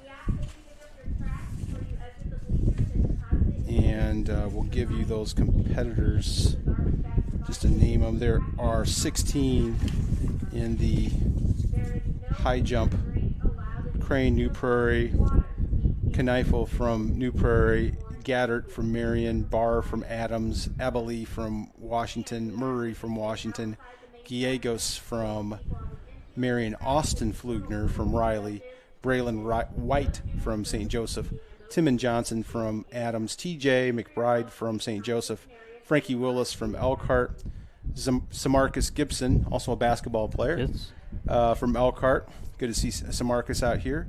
And we'll give you those competitors just to name them. There are 16 in the high jump. Crane, New Prairie, Kneifel from New Prairie, Gaddert from Marion, Barr from Adams, Abilene from Washington, Murray from Washington, Gallegos from Marion, Austin Flugner from Riley, Braylon White from St. Joseph, Timon Johnson from Adams, TJ McBride from St. Joseph, Frankie Willis from Elkhart, Samarcus Gibson, also a basketball player, from Elkhart. Good to see Samarcus out here.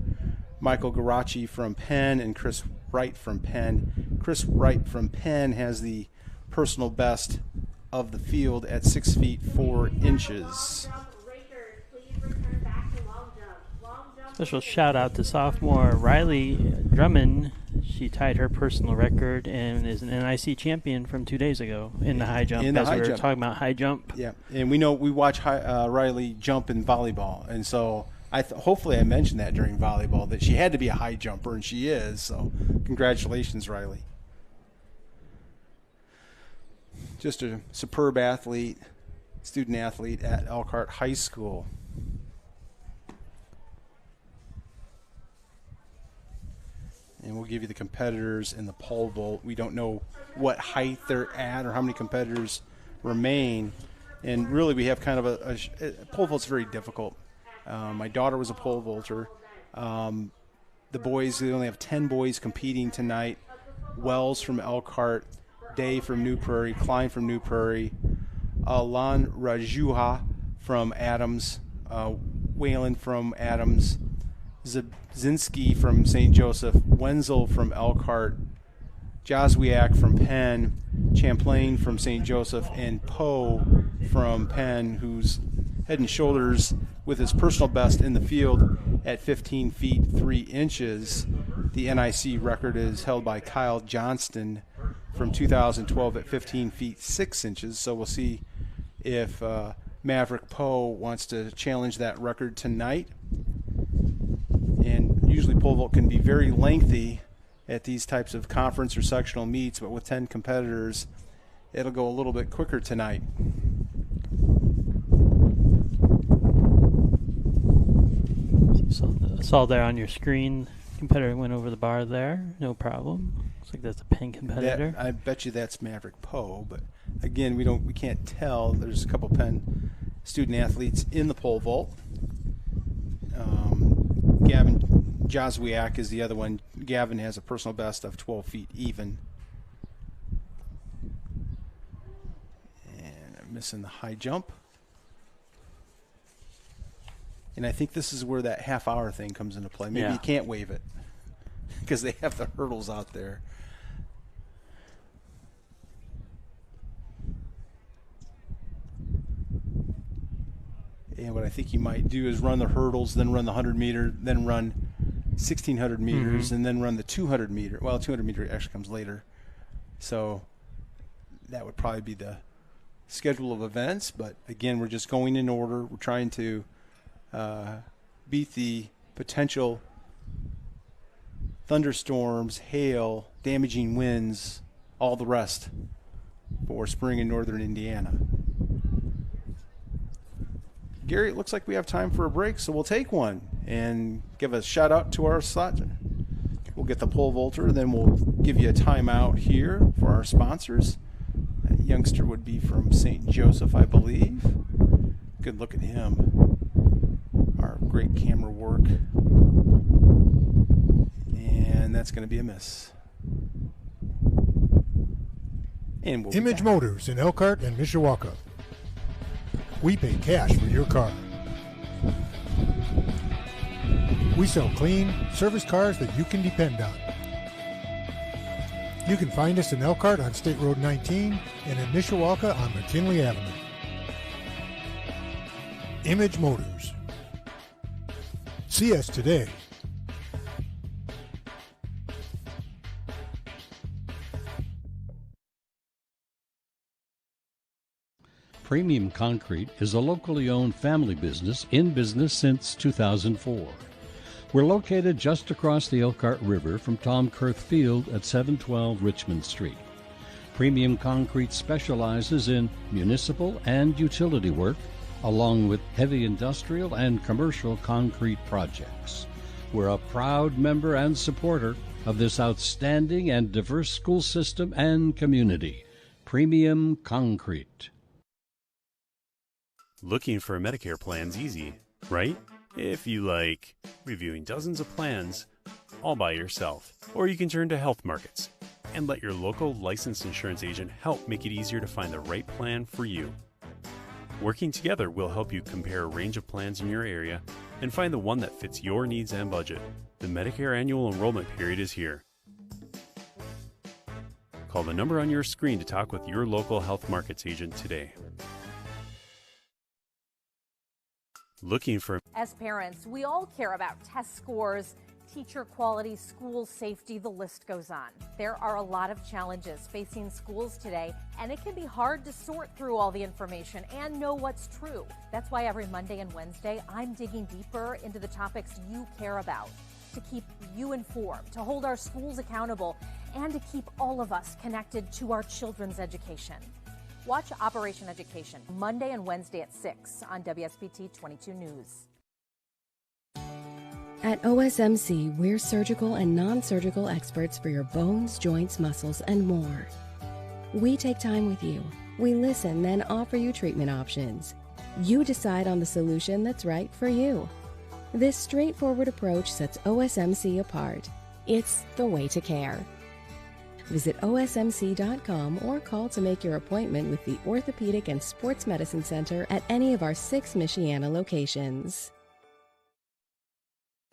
Michael Garacci from Penn and Chris Wright from Penn. Chris Wright from Penn has the personal best of the field at 6 feet 4 inches.
Special shout out to sophomore Riley Drummond. She tied her personal record and is an NIC champion from 2 days ago in the high jump. As we were talking about high jump.
Yeah, and we know we watch Riley jump in volleyball, and so hopefully I mentioned that during volleyball that she had to be a high jumper, and she is. So congratulations, Riley. Just a superb athlete, student athlete at Elkhart High School. And we'll give you the competitors in the pole vault. We don't know what height they're at or how many competitors remain. And really we have kind of a pole vault's very difficult. My daughter was a pole vaulter. The boys, they only have 10 boys competing tonight. Wells from Elkhart, Day from New Prairie, Klein from New Prairie, Alan Rajuha from Adams, Whalen from Adams, Zinski from St. Joseph, Wenzel from Elkhart, Joswiak from Penn, Champlain from St. Joseph, and Poe from Penn, who's head and shoulders with his personal best in the field at 15 feet 3 inches. The NIC record is held by Kyle Johnston from 2012 at 15 feet 6 inches. So we'll see if Maverick Poe wants to challenge that record tonight. And usually pole vault can be very lengthy at these types of conference or sectional meets, but with 10 competitors, it'll go a little bit quicker tonight.
Saw there on your screen, competitor went over the bar there, no problem. Looks like that's a Penn competitor.
I bet you that's Maverick Poe, but again, we can't tell. There's a couple Penn student athletes in the pole vault. Gavin Joswiak is the other one. Gavin has a personal best of 12 feet even. And I'm missing the high jump. And I think this is where that half-hour thing comes into play. Maybe you can't waive it because they have the hurdles out there. And what I think you might do is run the hurdles, then run the 100-meter, then run 1,600 meters, and then run the 200-meter. Well, 200-meter actually comes later. So that would probably be the schedule of events. But, again, we're just going in order. We're trying to beat the potential thunderstorms, hail, damaging winds, all the rest for spring in northern Indiana. Gary, it looks like we have time for a break, so we'll take one and give a shout out to our slot. We'll get the pole vaulter, then we'll give you a timeout here for our sponsors. That youngster would be from St. Joseph, I believe. Good look at him. Our great camera work. And that's going to be a miss. And we'll
Image Motors in Elkhart and Mishawaka. We pay cash for your car. We sell clean, service cars that you can depend on. You can find us in Elkhart on State Road 19 and in Mishawaka on McKinley Avenue. Image Motors. See us today.
Premium Concrete is a locally owned family business in business since 2004. We're located just across the Elkhart River from Tom Kurth Field at 712 Richmond Street. Premium Concrete specializes in municipal and utility work, along with heavy industrial and commercial concrete projects. We're a proud member and supporter of this outstanding and diverse school system and community. Premium Concrete.
Looking for a Medicare plan's easy, right? If you like reviewing dozens of plans all by yourself. Or you can turn to health markets and let your local licensed insurance agent help make it easier to find the right plan for you. Working together, we'll help you compare a range of plans in your area and find the one that fits your needs and budget. The Medicare annual enrollment period is here. Call the number on your screen to talk with your local health markets agent today. Looking for...
As parents, we all care about test scores, teacher quality, school safety, the list goes on. There are a lot of challenges facing schools today, and it can be hard to sort through all the information and know what's true. That's why every Monday and Wednesday, I'm digging deeper into the topics you care about, to keep you informed, to hold our schools accountable, and to keep all of us connected to our children's education. Watch Operation Education Monday and Wednesday at 6 on WSBT-22 News.
At OSMC, we're surgical and non-surgical experts for your bones, joints, muscles, and more. We take time with you. We listen, then offer you treatment options. You decide on the solution that's right for you. This straightforward approach sets OSMC apart. It's the way to care. Visit osmc.com or call to make your appointment with the Orthopedic and Sports Medicine Center at any of our 6 Michiana locations.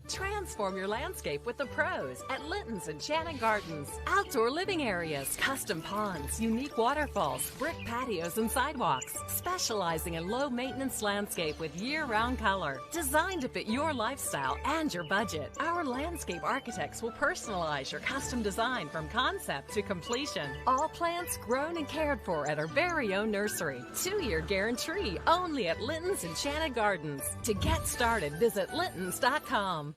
Transform your landscape with the pros at Linton's Enchanted Gardens. Outdoor living areas, custom ponds, unique waterfalls, brick patios and sidewalks. Specializing in low-maintenance landscape with year-round color. Designed to fit your lifestyle and your budget. Our landscape architects will personalize your custom design from concept to completion. All plants grown and cared for at our very own nursery. 2-year guarantee only at Linton's Enchanted Gardens. To get started, visit lintons.com.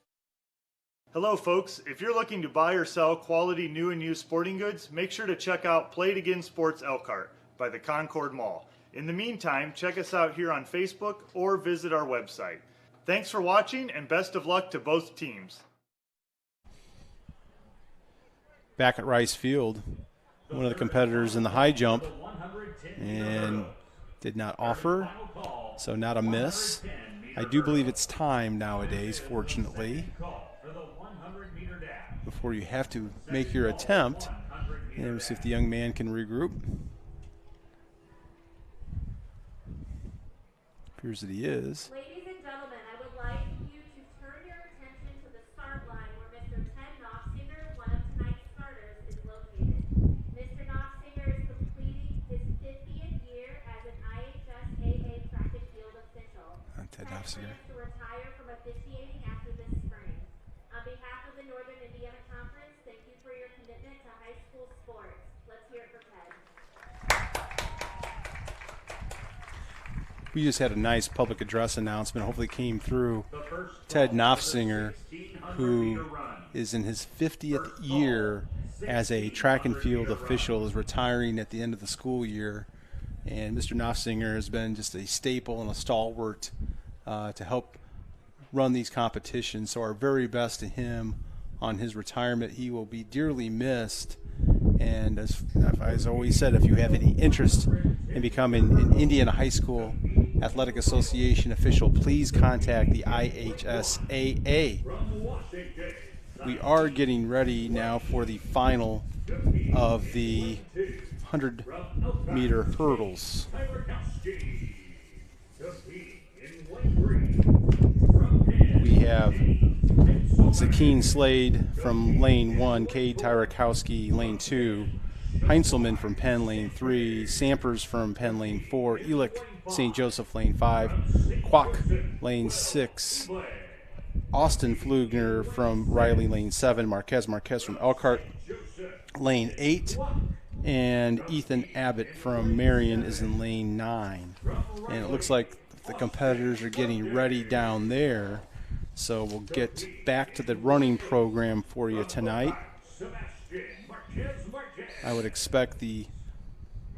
Hello folks, if you're looking to buy or sell quality new and used sporting goods, make sure to check out Play It Again Sports Elkhart by the Concord Mall. In the meantime, check us out here on Facebook or visit our website. Thanks for watching and best of luck to both teams.
Back at Rice Field, one of the competitors in the high jump, and did not offer, so not a miss. I do believe it's time nowadays, fortunately, before you have to make your attempt. And we'll see if the young man can regroup. Appears that he is.
Ladies and gentlemen, I would like you to turn your attention to the start line where Mr. Ted Knopfsinger, one of tonight's starters, is located. Mr. Knopfsinger is completing his 50th year as an IHSAA track and field official.
Ted Knopfsinger.
To retire from officiating after this spring. On behalf of the Northern Indiana Conference, thank you for your commitment to high school sports. Let's hear it for Ted.
We just had a nice public address announcement, hopefully came through. Ted Knopfsinger, who is in his 50th year as a track and field official, is retiring at the end of the school year. And Mr. Knopfsinger has been just a staple and a stalwart to help run these competitions. So our very best to him on his retirement. He will be dearly missed. And as always said, if you have any interest in becoming an Indiana High School Athletic Association official, please contact the IHSAA. We are getting ready now for the final of the 100-meter hurdles. We have Zakeen Slade from lane 1, Cade Tyrakowski lane 2, Heinzelman from Penn lane 3, Sampers from Penn lane 4, Elick St. Joseph lane 5, Kwok lane 6, Austin Flugner from Riley lane 7, Marquez from Elkhart lane 8, and Ethan Abbott from Marion is in lane 9. And it looks like the competitors are getting ready down there. So we'll get back to the running program for you tonight. I would expect the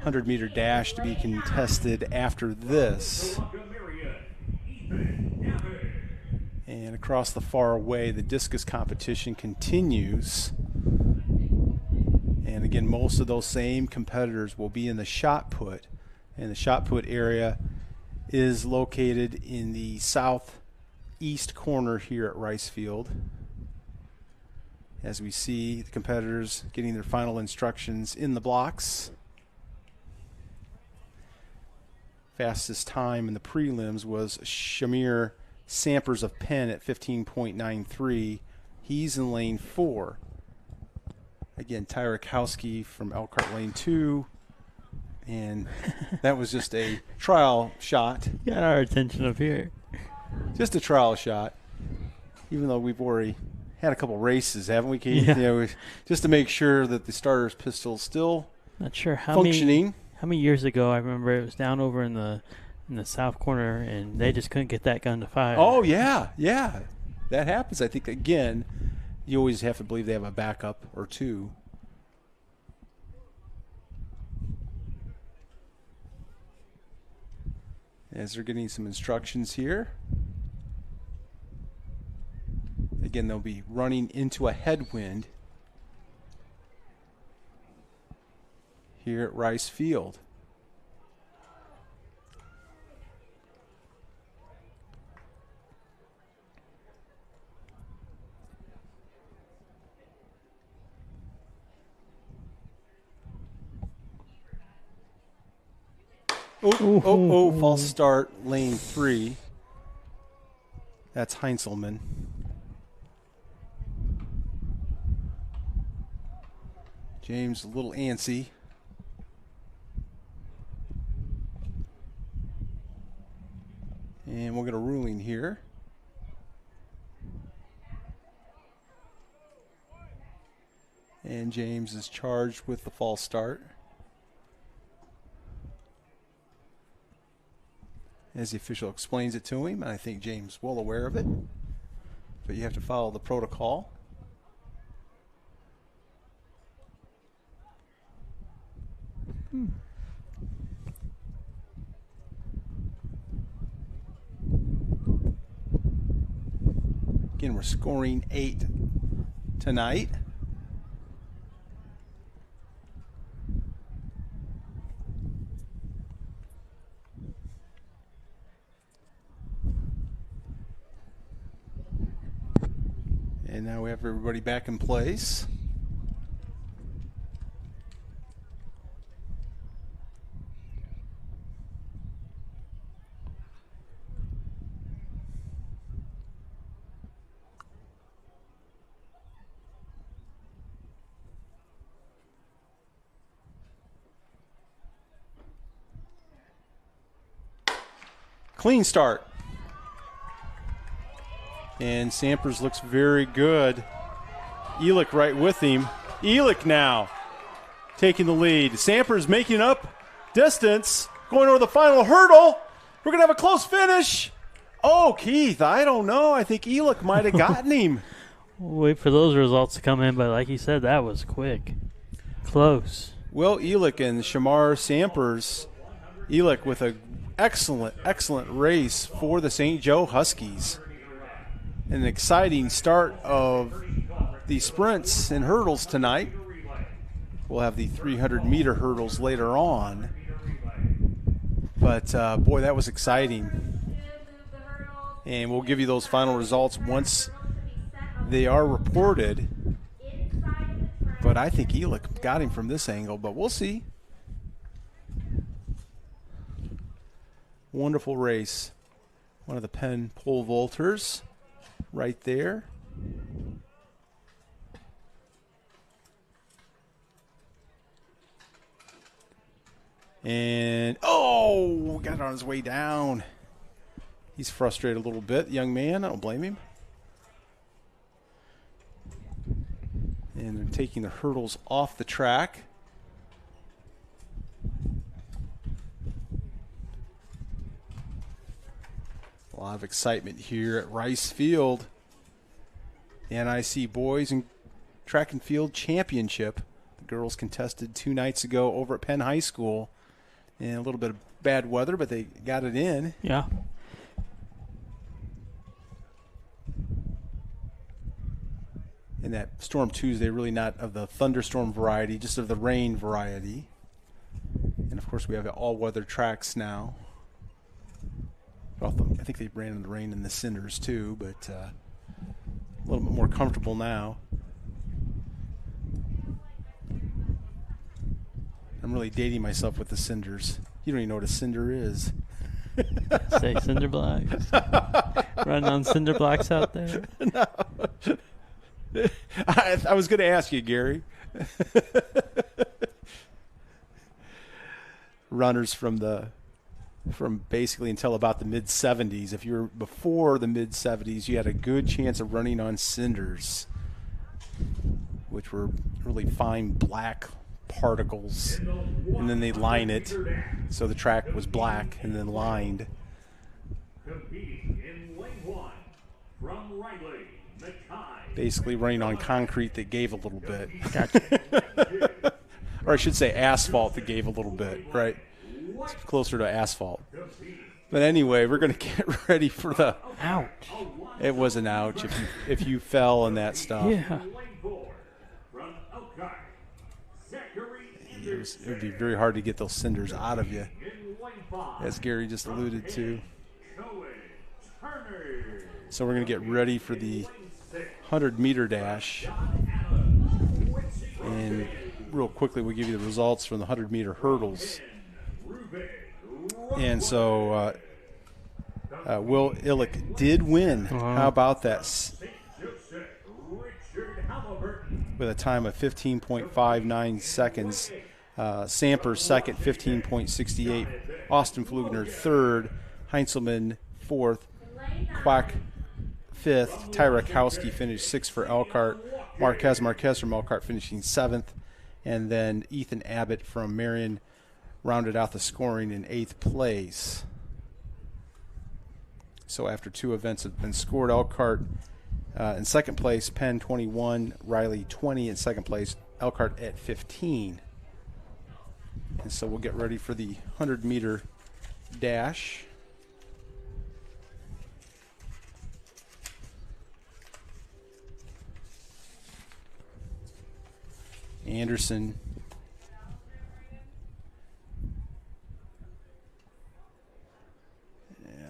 100-meter dash to be contested after this. And across the far away, the discus competition continues. And again, most of those same competitors will be in the shot put. And the shot put area is located in the southeast corner here at Rice Field. As we see the competitors getting their final instructions in the blocks. Fastest time in the prelims was Shamir Sampers of Penn at 15.93. He's in lane 4. Again, Tyrakowski from Elkhart lane 2. And that was just a trial shot.
Got our attention up here.
Just a trial shot. Even though we've already had a couple races, haven't we, Keith?
Yeah.
Just to make sure that the starter's pistol's still
not sure how
functioning.
How many years ago I remember it was down over in the south corner and they just couldn't get that gun to fire.
Oh, yeah. That happens. I think, again, you always have to believe they have a backup or two. As they're getting some instructions here. Again, they'll be running into a headwind here at Rice Field. False start, lane 3. That's Heinzelman. James a little antsy. And we'll get a ruling here. And James is charged with the false start. As the official explains it to him, and I think James is well aware of it. But you have to follow the protocol. Again, we're scoring 8 tonight. And now we have everybody back in place. Clean start. And Sampers looks very good. Elick right with him. Elick now taking the lead. Sampers making up distance. Going over the final hurdle. We're going to have a close finish. Oh, Keith, I don't know. I think Elick might have gotten him.
We'll wait for those results to come in, but like you said, that was quick. Close.
Will Elick and Shamar Sampers. Elick with an excellent race for the St. Joe Huskies. An exciting start of the sprints and hurdles tonight. We'll have the 300-meter hurdles later on. But, boy, that was exciting. And we'll give you those final results once they are reported. But I think Elick got him from this angle, but we'll see. Wonderful race. One of the Penn pole vaulters right there. And, got it on his way down. He's frustrated a little bit, young man. I don't blame him. And they're taking the hurdles off the track. A lot of excitement here at Rice Field. The NIC Boys and Track and Field Championship. The girls contested 2 nights ago over at Penn High School. And a little bit of bad weather, but they got it in.
Yeah.
And that Storm Tuesday, really not of the thunderstorm variety, just of the rain variety. And, of course, we have all-weather tracks now. I think they ran in the rain and the cinders, too, but a little bit more comfortable now. I'm really dating myself with the cinders. You don't even know what a cinder is.
Say cinder blocks. Running on cinder blocks out there.
No. I was going to ask you, Gary. Runners from basically until about the mid-70s. If you were before the mid-70s, you had a good chance of running on cinders, which were really fine black particles, and then they line it so the track was black and then lined.
Competing in lane 1 from Riley,
basically running on concrete that gave a little bit. Or I should say asphalt that gave a little bit, right? It's closer to asphalt. But anyway, we're going to get ready for the...
Ouch.
It was an ouch if you fell in that stuff.
Yeah.
It would be very hard to get those cinders out of you, as Gary just alluded to. So we're going to get ready for the 100-meter dash. And real quickly, we'll give you the results from the 100-meter hurdles. And so Will Illick did win. How about that? With a time of 15.59 seconds. Samper second, 15.68. Austin Flugner third. Heinzelman fourth. Quack fifth. Tyrakowski finished sixth for Elkhart. Marquez from Elkhart finishing seventh. And then Ethan Abbott from Marion rounded out the scoring in eighth place. So after 2 events have been scored, Elkhart in second place, Penn 21, Riley 20 in second place, Elkhart at 15. And so we'll get ready for the 100-meter dash. Anderson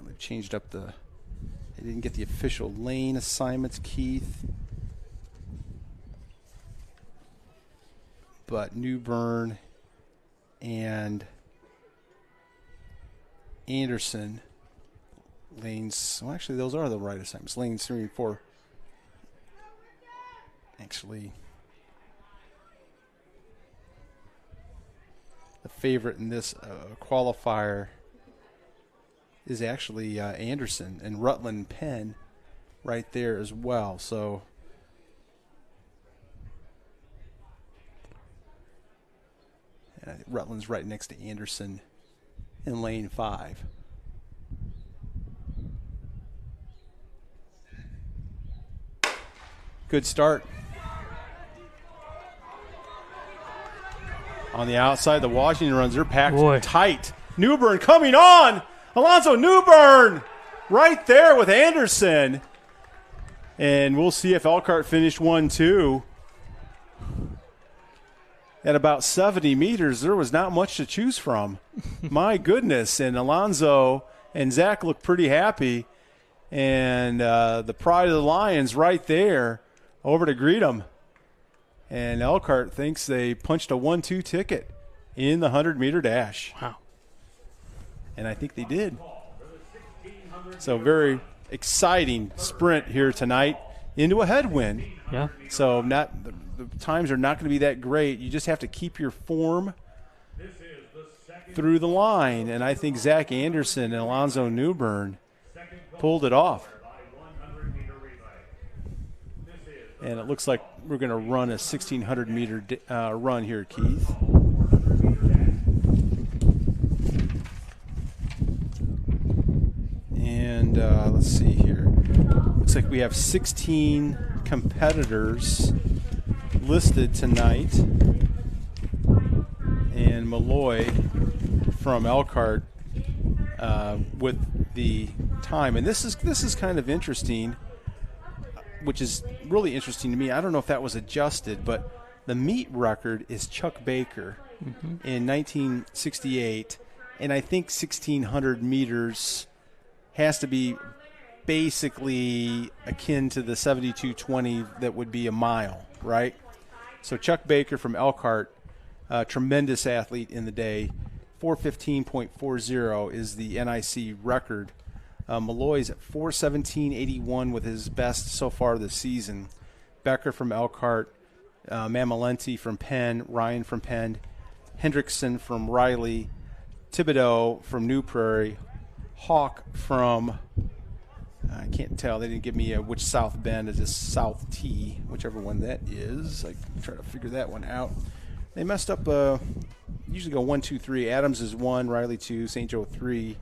they've changed up they didn't get the official lane assignments, Keith. But Newburn and Anderson lanes, well, actually those are the right assignments. Lanes 3 and 4 actually the favorite in this qualifier is actually Anderson, and Rutland Penn right there as well. So Rutland's right next to Anderson in lane 5. Good start. On the outside, the Washington runs, they're packed tight. Newburn coming on. Alonzo Newburn right there with Anderson. And we'll see if Elkhart finished 1-2. At about 70 meters, there was not much to choose from. My goodness. And Alonzo and Zach look pretty happy. And the pride of the Lions right there over to greet them. And Elkhart thinks they punched a 1-2 ticket in the 100-meter dash.
Wow.
And I think they did. So very exciting sprint here tonight into a headwind.
Yeah.
So the times are not going to be that great. You just have to keep your form through the line. And I think Zach Anderson and Alonzo Newbern pulled it off. And it looks like we're going to run a 1,600-meter run here, Keith. And let's see here. Looks like we have 16 competitors listed tonight. And Malloy from Elkhart with the time. And this is kind of interesting, which is really interesting to me. I don't know if that was adjusted, but the meet record is Chuck Baker in 1968. And I think 1,600 meters has to be basically akin to the 72:20 that would be a mile, right? So Chuck Baker from Elkhart, tremendous athlete in the day. 4:15.40 is the NIC record. Malloy's at 4:17.81 with his best so far this season. Becker from Elkhart, Mamalenti from Penn, Ryan from Penn, Hendrickson from Riley, Thibodeau from New Prairie, Hawk from, I can't tell, they didn't give me which South Bend is this South T, whichever one that is. I try to figure that one out. They messed up, usually go 1, 2, 3. Adams is 1, Riley 2, St. Joe 3,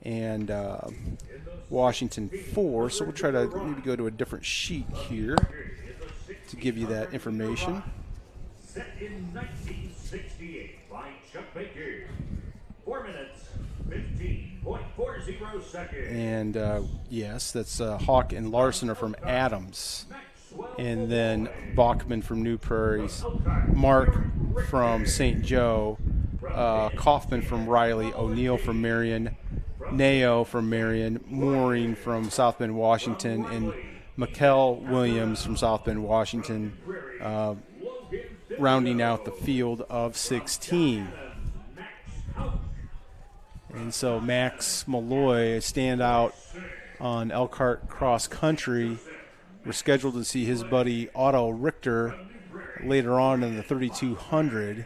and Washington 4. So we'll try to maybe go to a different sheet here to give you that information.
Set in 1968 by Chuck Baker. 4 minutes, 15.40 seconds.
And yes, that's Hawk and Larson are from Adams. And then Bachman from New Prairies, Mark from St. Joe, Kaufman from Riley, O'Neill from Marion, Nao from Marion, Mooring from South Bend, Washington, and Mikkel Williams from South Bend, Washington, rounding out the field of 16. And so Max Malloy, standout on Elkhart Cross Country. We're scheduled to see his buddy Otto Richter later on in the 3,200.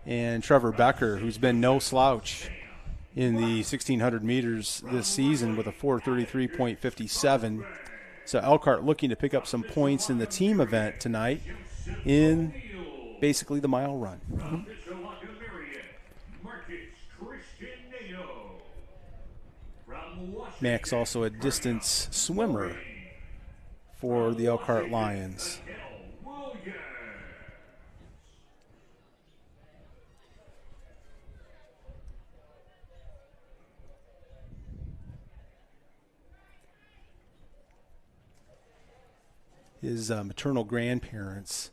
And Trevor Becker, who's been no slouch in the 1,600 meters this season with a 4:33.57. So Elkhart looking to pick up some points in the team event tonight in basically the mile run. Max also a distance swimmer for the Elkhart Lions. His maternal grandparents,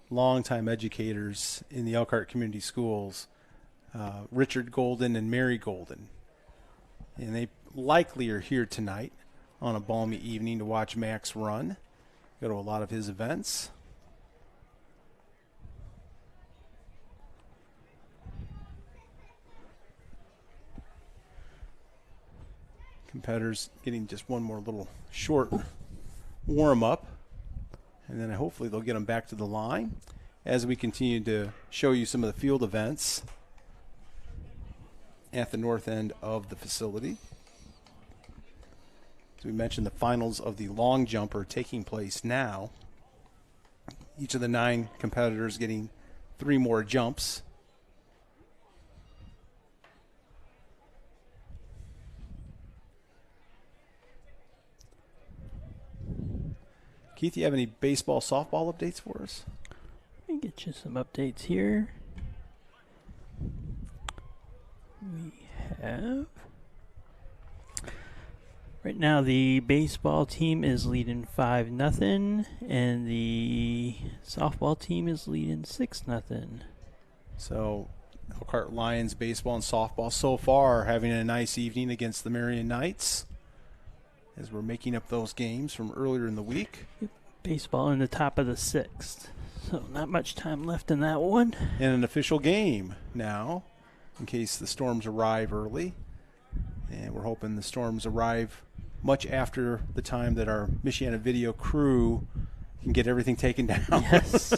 longtime educators in the Elkhart Community Schools, Richard Golden and Mary Golden. And they likely are here tonight on a balmy evening to watch Max run. Go to a lot of his events. Competitors getting just one more little short warm-up, and then hopefully they'll get them back to the line as we continue to show you some of the field events at the north end of the facility. As we mentioned, the finals of the long jump are taking place now. Each of the 9 competitors getting 3 more jumps. Keith, do you have any baseball, softball updates for us?
Let me get you some updates here. We have... Right now, the baseball team is leading 5-0, and the softball team is leading 6-0.
So, Elkhart Lions baseball and softball so far having a nice evening against the Marion Knights as we're making up those games from earlier in the week.
Baseball in the top of the 6th, so not much time left in that one.
And an official game now, in case the Storms arrive early. And we're hoping the storms arrive much after the time that our Michiana video crew can get everything taken down.
Yes.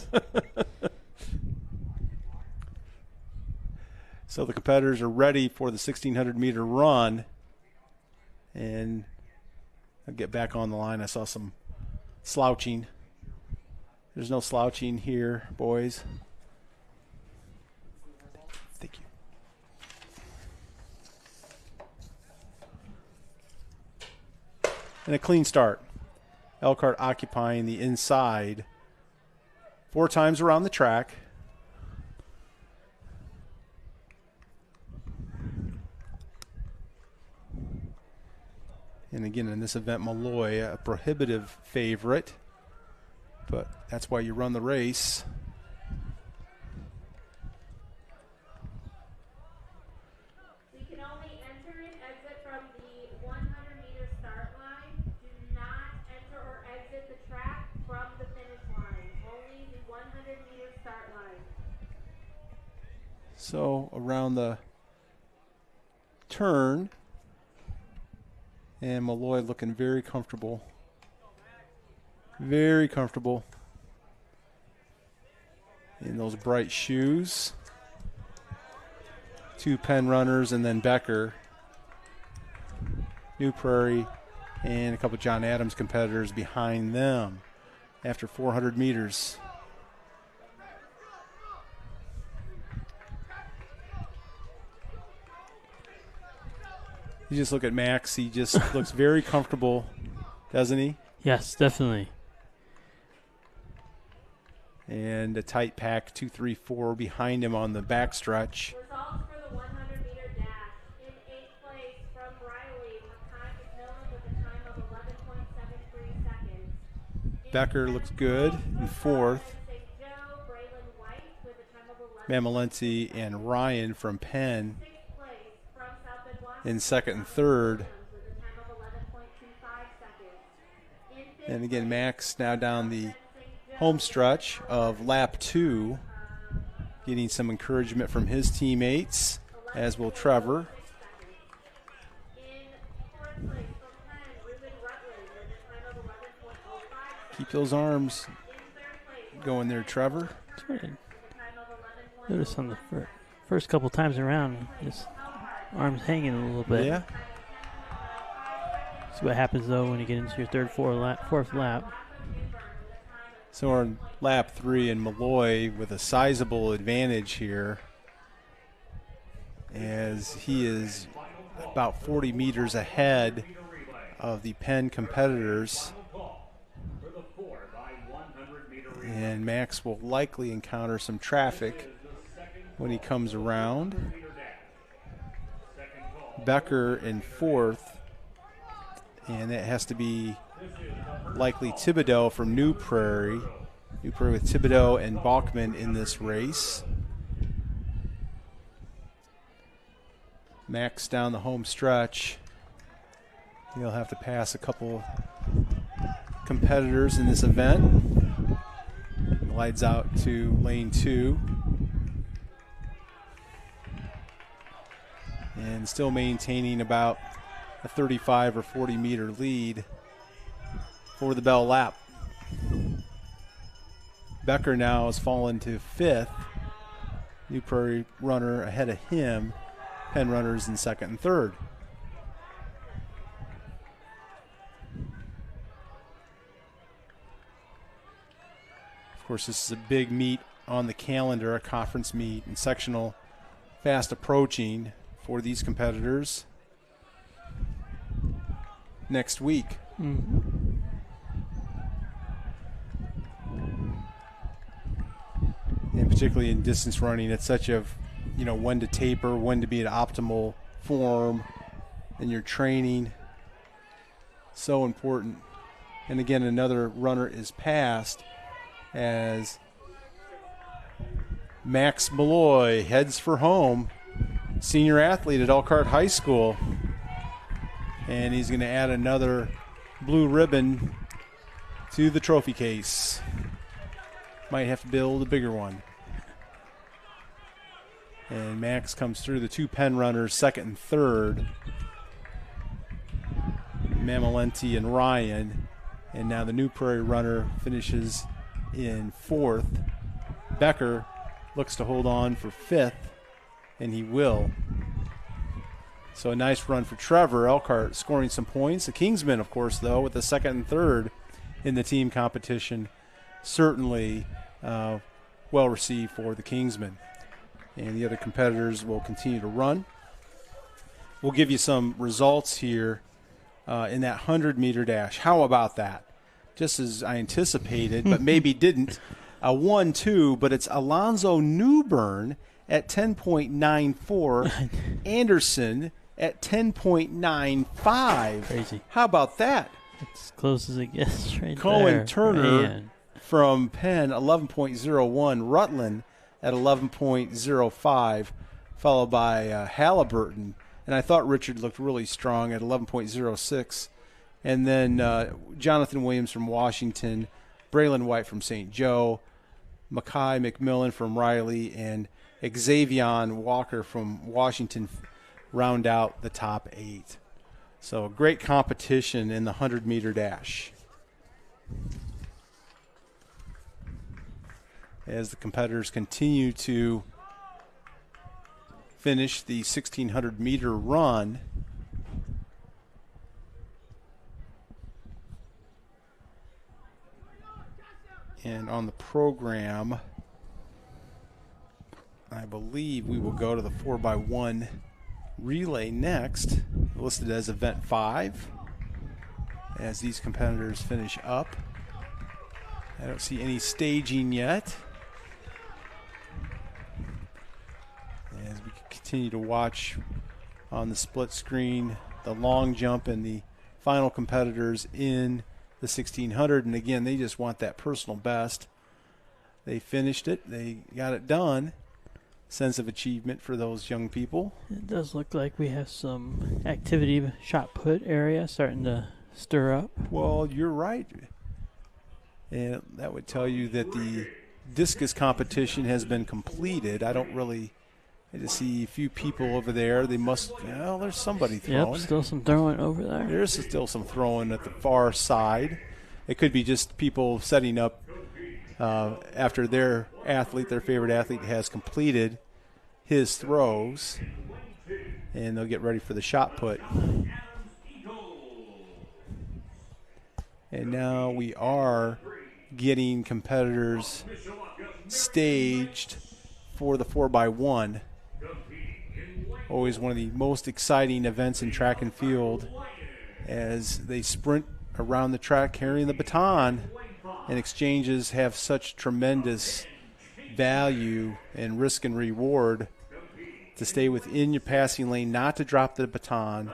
So the competitors are ready for the 1,600-meter run. And I'll get back on the line. I saw some slouching. There's no slouching here, boys. Thank you. And a clean start. Elkhart occupying the inside 4 times around the track. And again, in this event, Malloy, a prohibitive favorite, but that's why you run the race.
We can only enter and exit from the 100-meter start line. Do not enter or exit the track from the finish line. Only the 100-meter start line.
So around the turn, and Malloy looking very comfortable. Very comfortable in those bright shoes. 2 Penn runners and then Becker. New Prairie and a couple John Adams competitors behind them after 400 meters. You just look at Max. He just looks very comfortable, doesn't he?
Yes, definitely.
And a tight pack, 2-3-4 behind him on the backstretch.
Results for the 100-meter dash. In 8th place from Riley, Makai McMillan with a time of 11.73 seconds.
Becker looks good in 4th.
St. Joe, Braylon White with a time of
Mamalensi and Ryan from Penn
6th place from South Bend, Washington.
in 2nd and 3rd.
With a time of 11.25 seconds. In 5th
And again, Max now down the home stretch of lap 2, getting some encouragement from his teammates, as will Trevor.
In 4th place from Penn, Ruben Rutland with a time of 11.05
Keep those arms
In 3rd place,
going there, Trevor.
That's right.
with a time of 11.05
Notice on the first couple times around, his arms hanging a little bit.
Yeah.
See what happens though when you get into your fourth lap.
So we're on lap 3, and Malloy with a sizable advantage here, as he is about 40 meters ahead of the Penn competitors. And Max will likely encounter some traffic when he comes around. Becker in 4th, and that has to be likely Thibodeau from New Prairie. New Prairie with Thibodeau and Bachman in this race. Max down the home stretch. He'll have to pass a couple competitors in this event. Glides out to lane 2. And still maintaining about a 35 or 40 meter lead for the bell lap. Becker now has fallen to 5th. New Prairie runner ahead of him. Penn runners in 2nd and 3rd. Of course, this is a big meet on the calendar, a conference meet and sectional fast approaching for these competitors next week.
Mm-hmm.
And particularly in distance running, it's such a, when to taper, when to be at optimal form in your training. So important. And again, another runner is passed as Max Malloy heads for home, senior athlete at Elkhart High School. And he's going to add another blue ribbon to the trophy case. Might have to build a bigger one. And Max comes through the 2 Penn runners, 2nd and 3rd. Mamalenti and Ryan. And now the New Prairie runner finishes in 4th. Becker looks to hold on for 5th, and he will. So a nice run for Trevor. Elkhart scoring some points. The Kingsmen, of course, though, with the 2nd and 3rd in the team competition, certainly well received for the Kingsmen. And the other competitors will continue to run. We'll give you some results here in that 100-meter dash. How about that? Just as I anticipated, but maybe didn't. A 1-2, but it's Alonzo Newbern at 10.94. Anderson at 10.95.
Crazy.
How about that?
It's as close as it gets right
Cohen
there.
Turner
Man.
from Penn, 11.01. Rutland at 11.05, followed by Halliburton. And I thought Richard looked really strong at 11.06. And then Jonathan Williams from Washington, Braylon White from St. Joe, Mackay McMillan from Riley, and Xavion Walker from Washington round out the top 8. So a great competition in the 100-meter dash. As the competitors continue to finish the 1,600-meter run. And on the program, I believe we will go to the 4x1 relay next, listed as event 5, as these competitors finish up. I don't see any staging yet. As we continue to watch on the split screen the long jump and the final competitors in the 1,600, and again, they just want that personal best. They finished it. They got it done. Sense of achievement for those young people.
It does look like we have some activity shot put area starting to stir up.
Well, you're right. And that would tell you that the discus competition has been completed. I just see a few people over there. They must, well, there's somebody throwing.
Yep, still some throwing over there.
There's still some throwing at the far side. It could be just people setting up after their favorite athlete has completed his throws, and they'll get ready for the shot put. And now we are getting competitors staged for the 4x1. Always one of the most exciting events in track and field as they sprint around the track carrying the baton, and exchanges have such tremendous value and risk and reward to stay within your passing lane, not to drop the baton,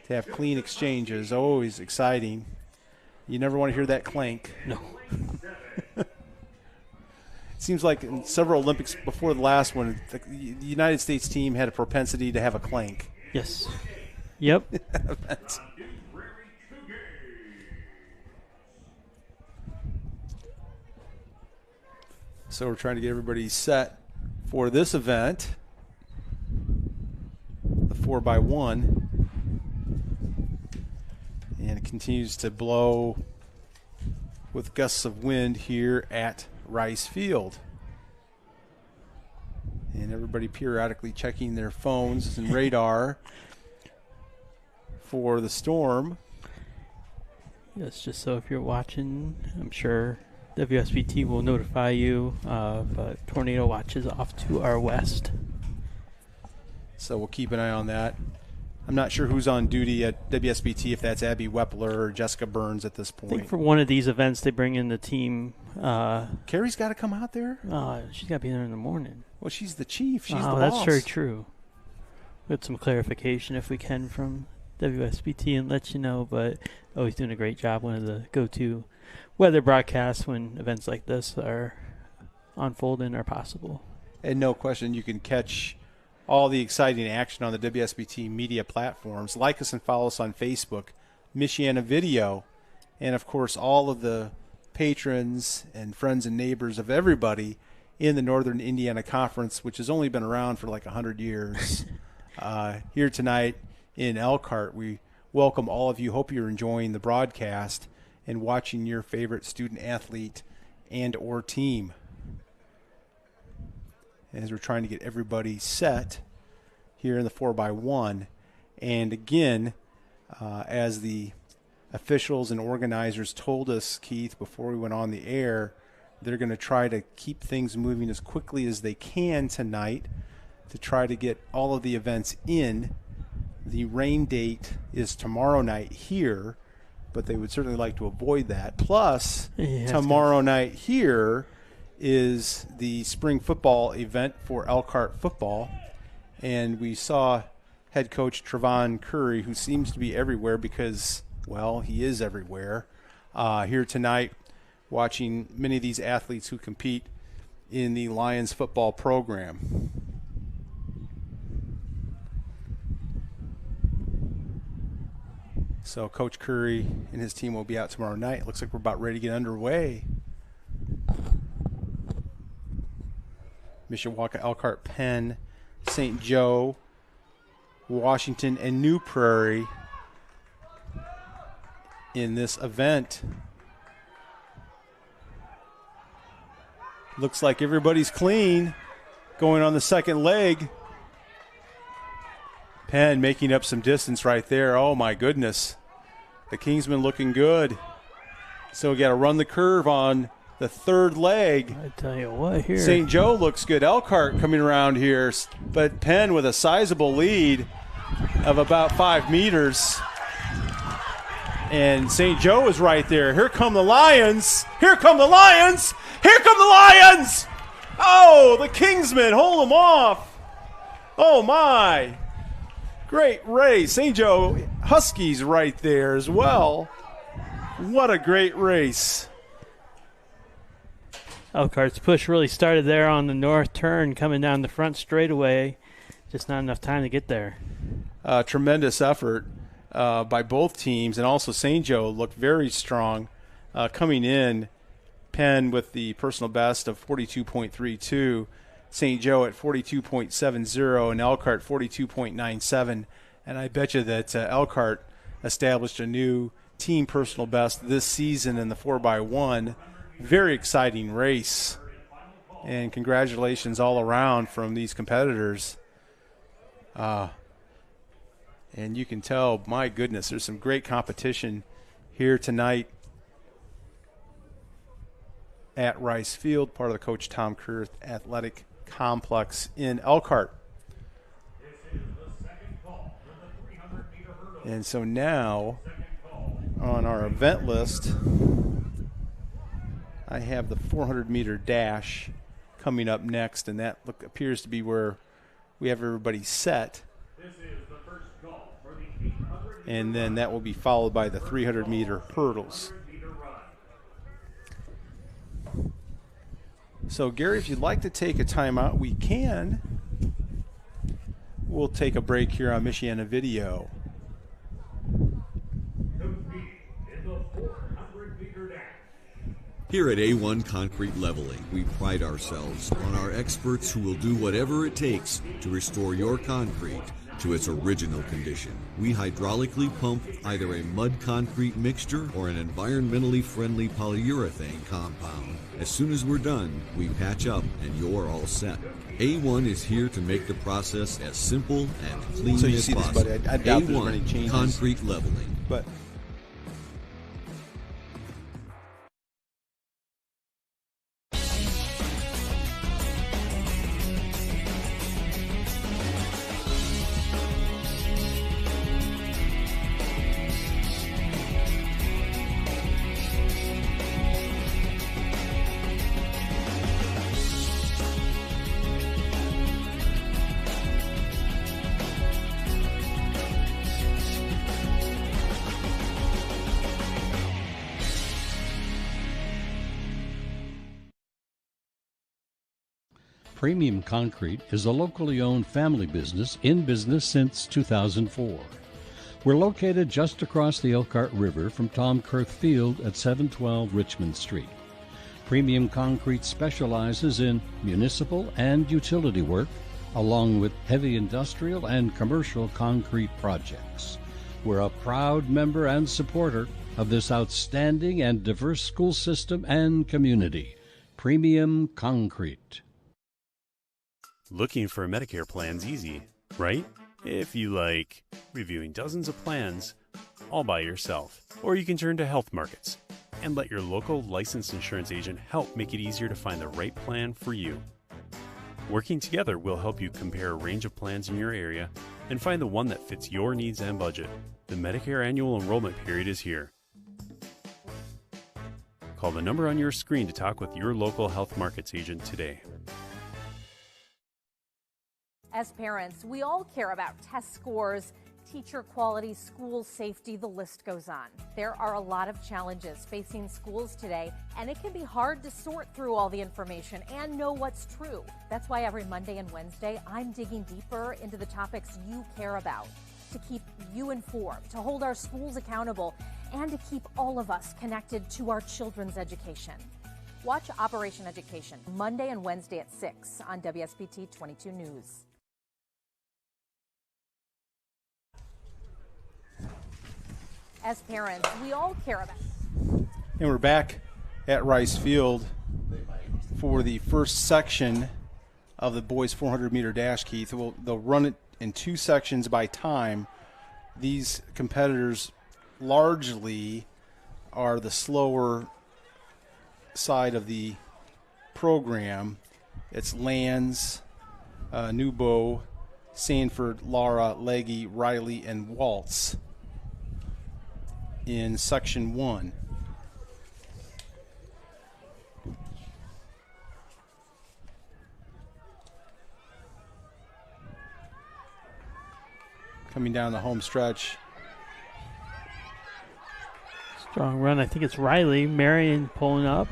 to have clean exchanges. Always exciting. You never want to hear that clank.
No.
It seems like in several Olympics before the last one, the United States team had a propensity to have a clank.
Yes. Yep.
So we're trying to get everybody set for this event, the 4x1. And it continues to blow with gusts of wind here at Rice Field. And everybody periodically checking their phones and radar for the storm.
Yes, just so if you're watching, I'm sure WSBT will notify you of tornado watches off to our west.
So we'll keep an eye on that. I'm not sure who's on duty at WSBT, if that's Abby Wepler or Jessica Burns at this point.
I think for one of these events, they bring in the team.
Carrie's got to come out there?
She's got to be there in the morning.
Well, she's the chief. She's the boss.
That's very true. Get some clarification if we can from WSBT and let you know, but always doing a great job. One of the go-to weather broadcasts when events like this are unfolding are possible.
And no question, you can catch all the exciting action on the WSBT media platforms. Like us and follow us on Facebook, Michiana Video, and of course all of the patrons and friends and neighbors of everybody in the Northern Indiana Conference, which has only been around for like 100 years. Here tonight in Elkhart, we welcome all of you. Hope you're enjoying the broadcast and watching your favorite student athlete and or team as we're trying to get everybody set here in the 4x1. And again, as the officials and organizers told us, Keith, before we went on the air, they're going to try to keep things moving as quickly as they can tonight to try to get all of the events in. The rain date is tomorrow night here, but they would certainly like to avoid that. Plus, tomorrow night here is the spring football event for Elkhart football. And we saw head coach Trevon Curry, who seems to be everywhere because, well, he is everywhere, here tonight watching many of these athletes who compete in the Lions football program. So Coach Curry and his team will be out tomorrow night. It looks like we're about ready to get underway. Mishawaka, Elkhart, Penn, St. Joe, Washington, and New Prairie in this event. Looks like everybody's clean going on the second leg. Penn making up some distance right there. Oh, my goodness. The Kingsmen looking good. So we got to run the curve on the third leg.
I tell you what here.
St. Joe looks good. Elkhart coming around here, but Penn with a sizable lead of about 5 meters. And St. Joe is right there. Here come the Lions. Here come the Lions. Here come the Lions. Oh, the Kingsmen hold them off. Oh, my. Great race. St. Joe Huskies right there as well. What a great race.
Elkhart's push really started there on the north turn coming down the front straightaway. Just not enough time to get there.
Tremendous effort by both teams, and also St. Joe looked very strong coming in. Penn with the personal best of 42.32. St. Joe at 42.70 and Elkhart 42.97. And I bet you that Elkhart established a new team personal best this season in the 4x1. Very exciting race. And congratulations all around from these competitors. And you can tell, my goodness, there's some great competition here tonight at Rice Field, part of the Coach Tom Kurth Athletic Complex in Elkhart. And so now on our event list, I have the 400-meter dash coming up next, and that appears to be where we have everybody set. And then that will be followed by the 300-meter hurdles. So, Gary, if you'd like to take a timeout, we can. We'll take a break here on Michiana Video.
Here at A1 Concrete Leveling, we pride ourselves on our experts who will do whatever it takes to restore your concrete to its original condition. We hydraulically pump either a mud concrete mixture or an environmentally friendly polyurethane compound. As soon as we're done, we patch up and you're all set. A1 is here to make the process as simple and clean
so you
as
see
possible.
This, buddy. I doubt there's many
A1
changes.
Concrete Leveling.
But
Premium Concrete is a locally owned family business in business since 2004. We're located just across the Elkhart River from Tom Kurth Field at 712 Richmond Street. Premium Concrete specializes in municipal and utility work, along with heavy industrial and commercial concrete projects. We're a proud member and supporter of this outstanding and diverse school system and community. Premium Concrete.
Looking for a Medicare plan's easy, right? If you like reviewing dozens of plans all by yourself. Or you can turn to health markets and let your local licensed insurance agent help make it easier to find the right plan for you. Working together will help you compare a range of plans in your area and find the one that fits your needs and budget. The Medicare annual enrollment period is here. Call the number on your screen to talk with your local health markets agent today.
As parents, we all care about test scores, teacher quality, school safety, the list goes on. There are a lot of challenges facing schools today, and it can be hard to sort through all the information and know what's true. That's why every Monday and Wednesday, I'm digging deeper into the topics you care about, to keep you informed, to hold our schools accountable, and to keep all of us connected to our children's education. Watch Operation Education Monday and Wednesday at 6 on WSBT 22 News. As parents, we all care about.
And we're back at Rice Field for the first section of the boys 400-meter dash, Keith. They'll run it in two sections by time. These competitors largely are the slower side of the program. It's Lands, Newbo, Sanford, Lara, Leggy, Riley, and Waltz in section 1. Coming down the home stretch.
Strong run. I think it's Riley. Marion pulling up.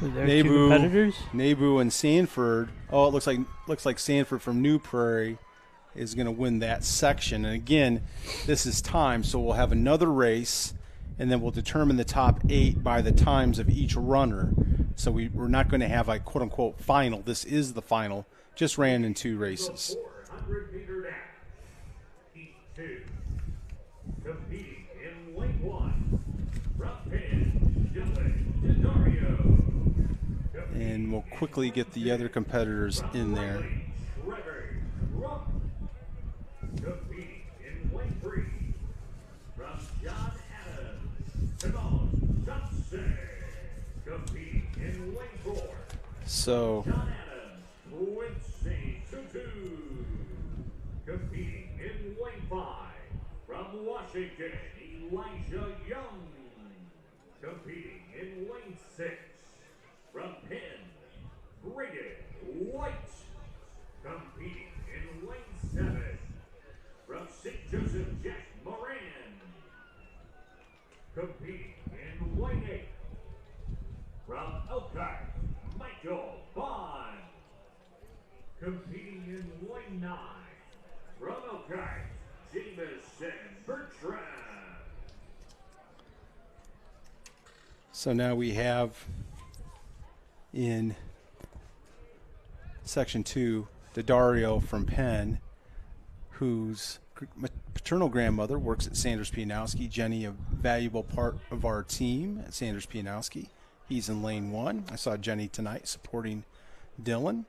Their two competitors.
Nabu and Sanford. Oh, it looks like Sanford from New Prairie is going to win that section. And again, this is time, so we'll have another race, and then we'll determine the top 8 by the times of each runner. So we're not going to have a quote-unquote final. This is the final. Just ran in 2 races.
400-meter dash. Heat 2. Competing in lane 1. From Penn, Dylan Dario.
And we'll quickly get the other competitors in there.
Competing in lane 3. From John Adams, Timon Johnson. Competing in lane 4.
So
John Adams, Quincy Tutu. Competing in lane 5. From Washington, Elijah Young. Competing in lane 6. From Penn, Braden White. Competing in lane 7. From St. Joseph, Jack Moran. Competing in lane 8. From Elkhart, Michael Bond. Competing in lane 9. From Elkhart, Jameson Bertram.
So now we have in section 2 Dario from Penn, whose paternal grandmother works at Sanders Pianowski. Jenny, a valuable part of our team at Sanders Pianowski. He's in lane 1. I saw Jenny tonight supporting Dylan.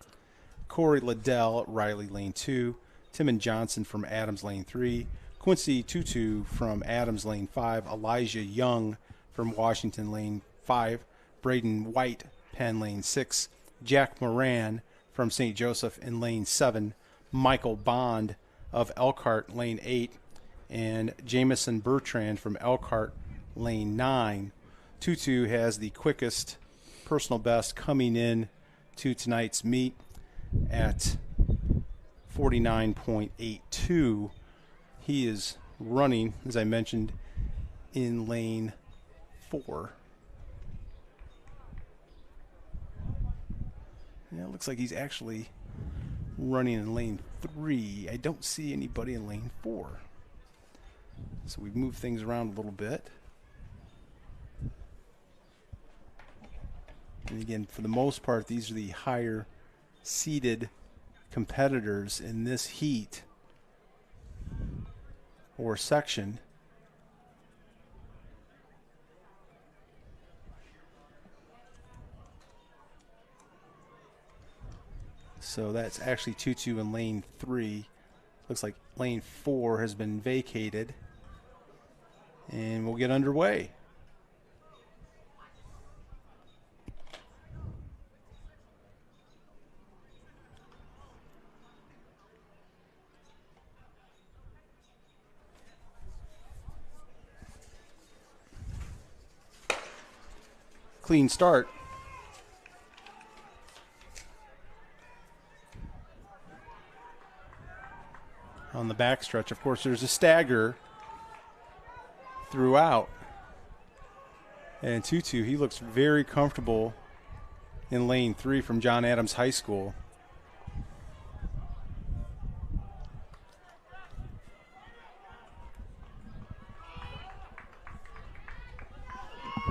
Corey Liddell at Riley, lane 2. Timon Johnson from Adams, lane 3. Quincy Tutu from Adams, lane 5. Elijah Young from Washington, lane 5. Braden White, Penn, lane 6. Jack Moran from St. Joseph in lane 7. Michael Bond of Elkhart, lane 8. And Jameson Bertrand from Elkhart, lane 9. Tutu has the quickest personal best coming in to tonight's meet at 49.82. He is running, as I mentioned, in lane 4. Yeah, it looks like he's actually running in lane 3. I don't see anybody in lane 4. So we've moved things around a little bit. And again, for the most part, these are the higher seeded competitors in this heat. or section. So that's actually 2-2 in lane 3. Looks like lane 4 has been vacated. And we'll get underway. Clean start. On the backstretch, of course, there's a stagger throughout. And 2-2, he looks very comfortable in lane 3 from John Adams High School.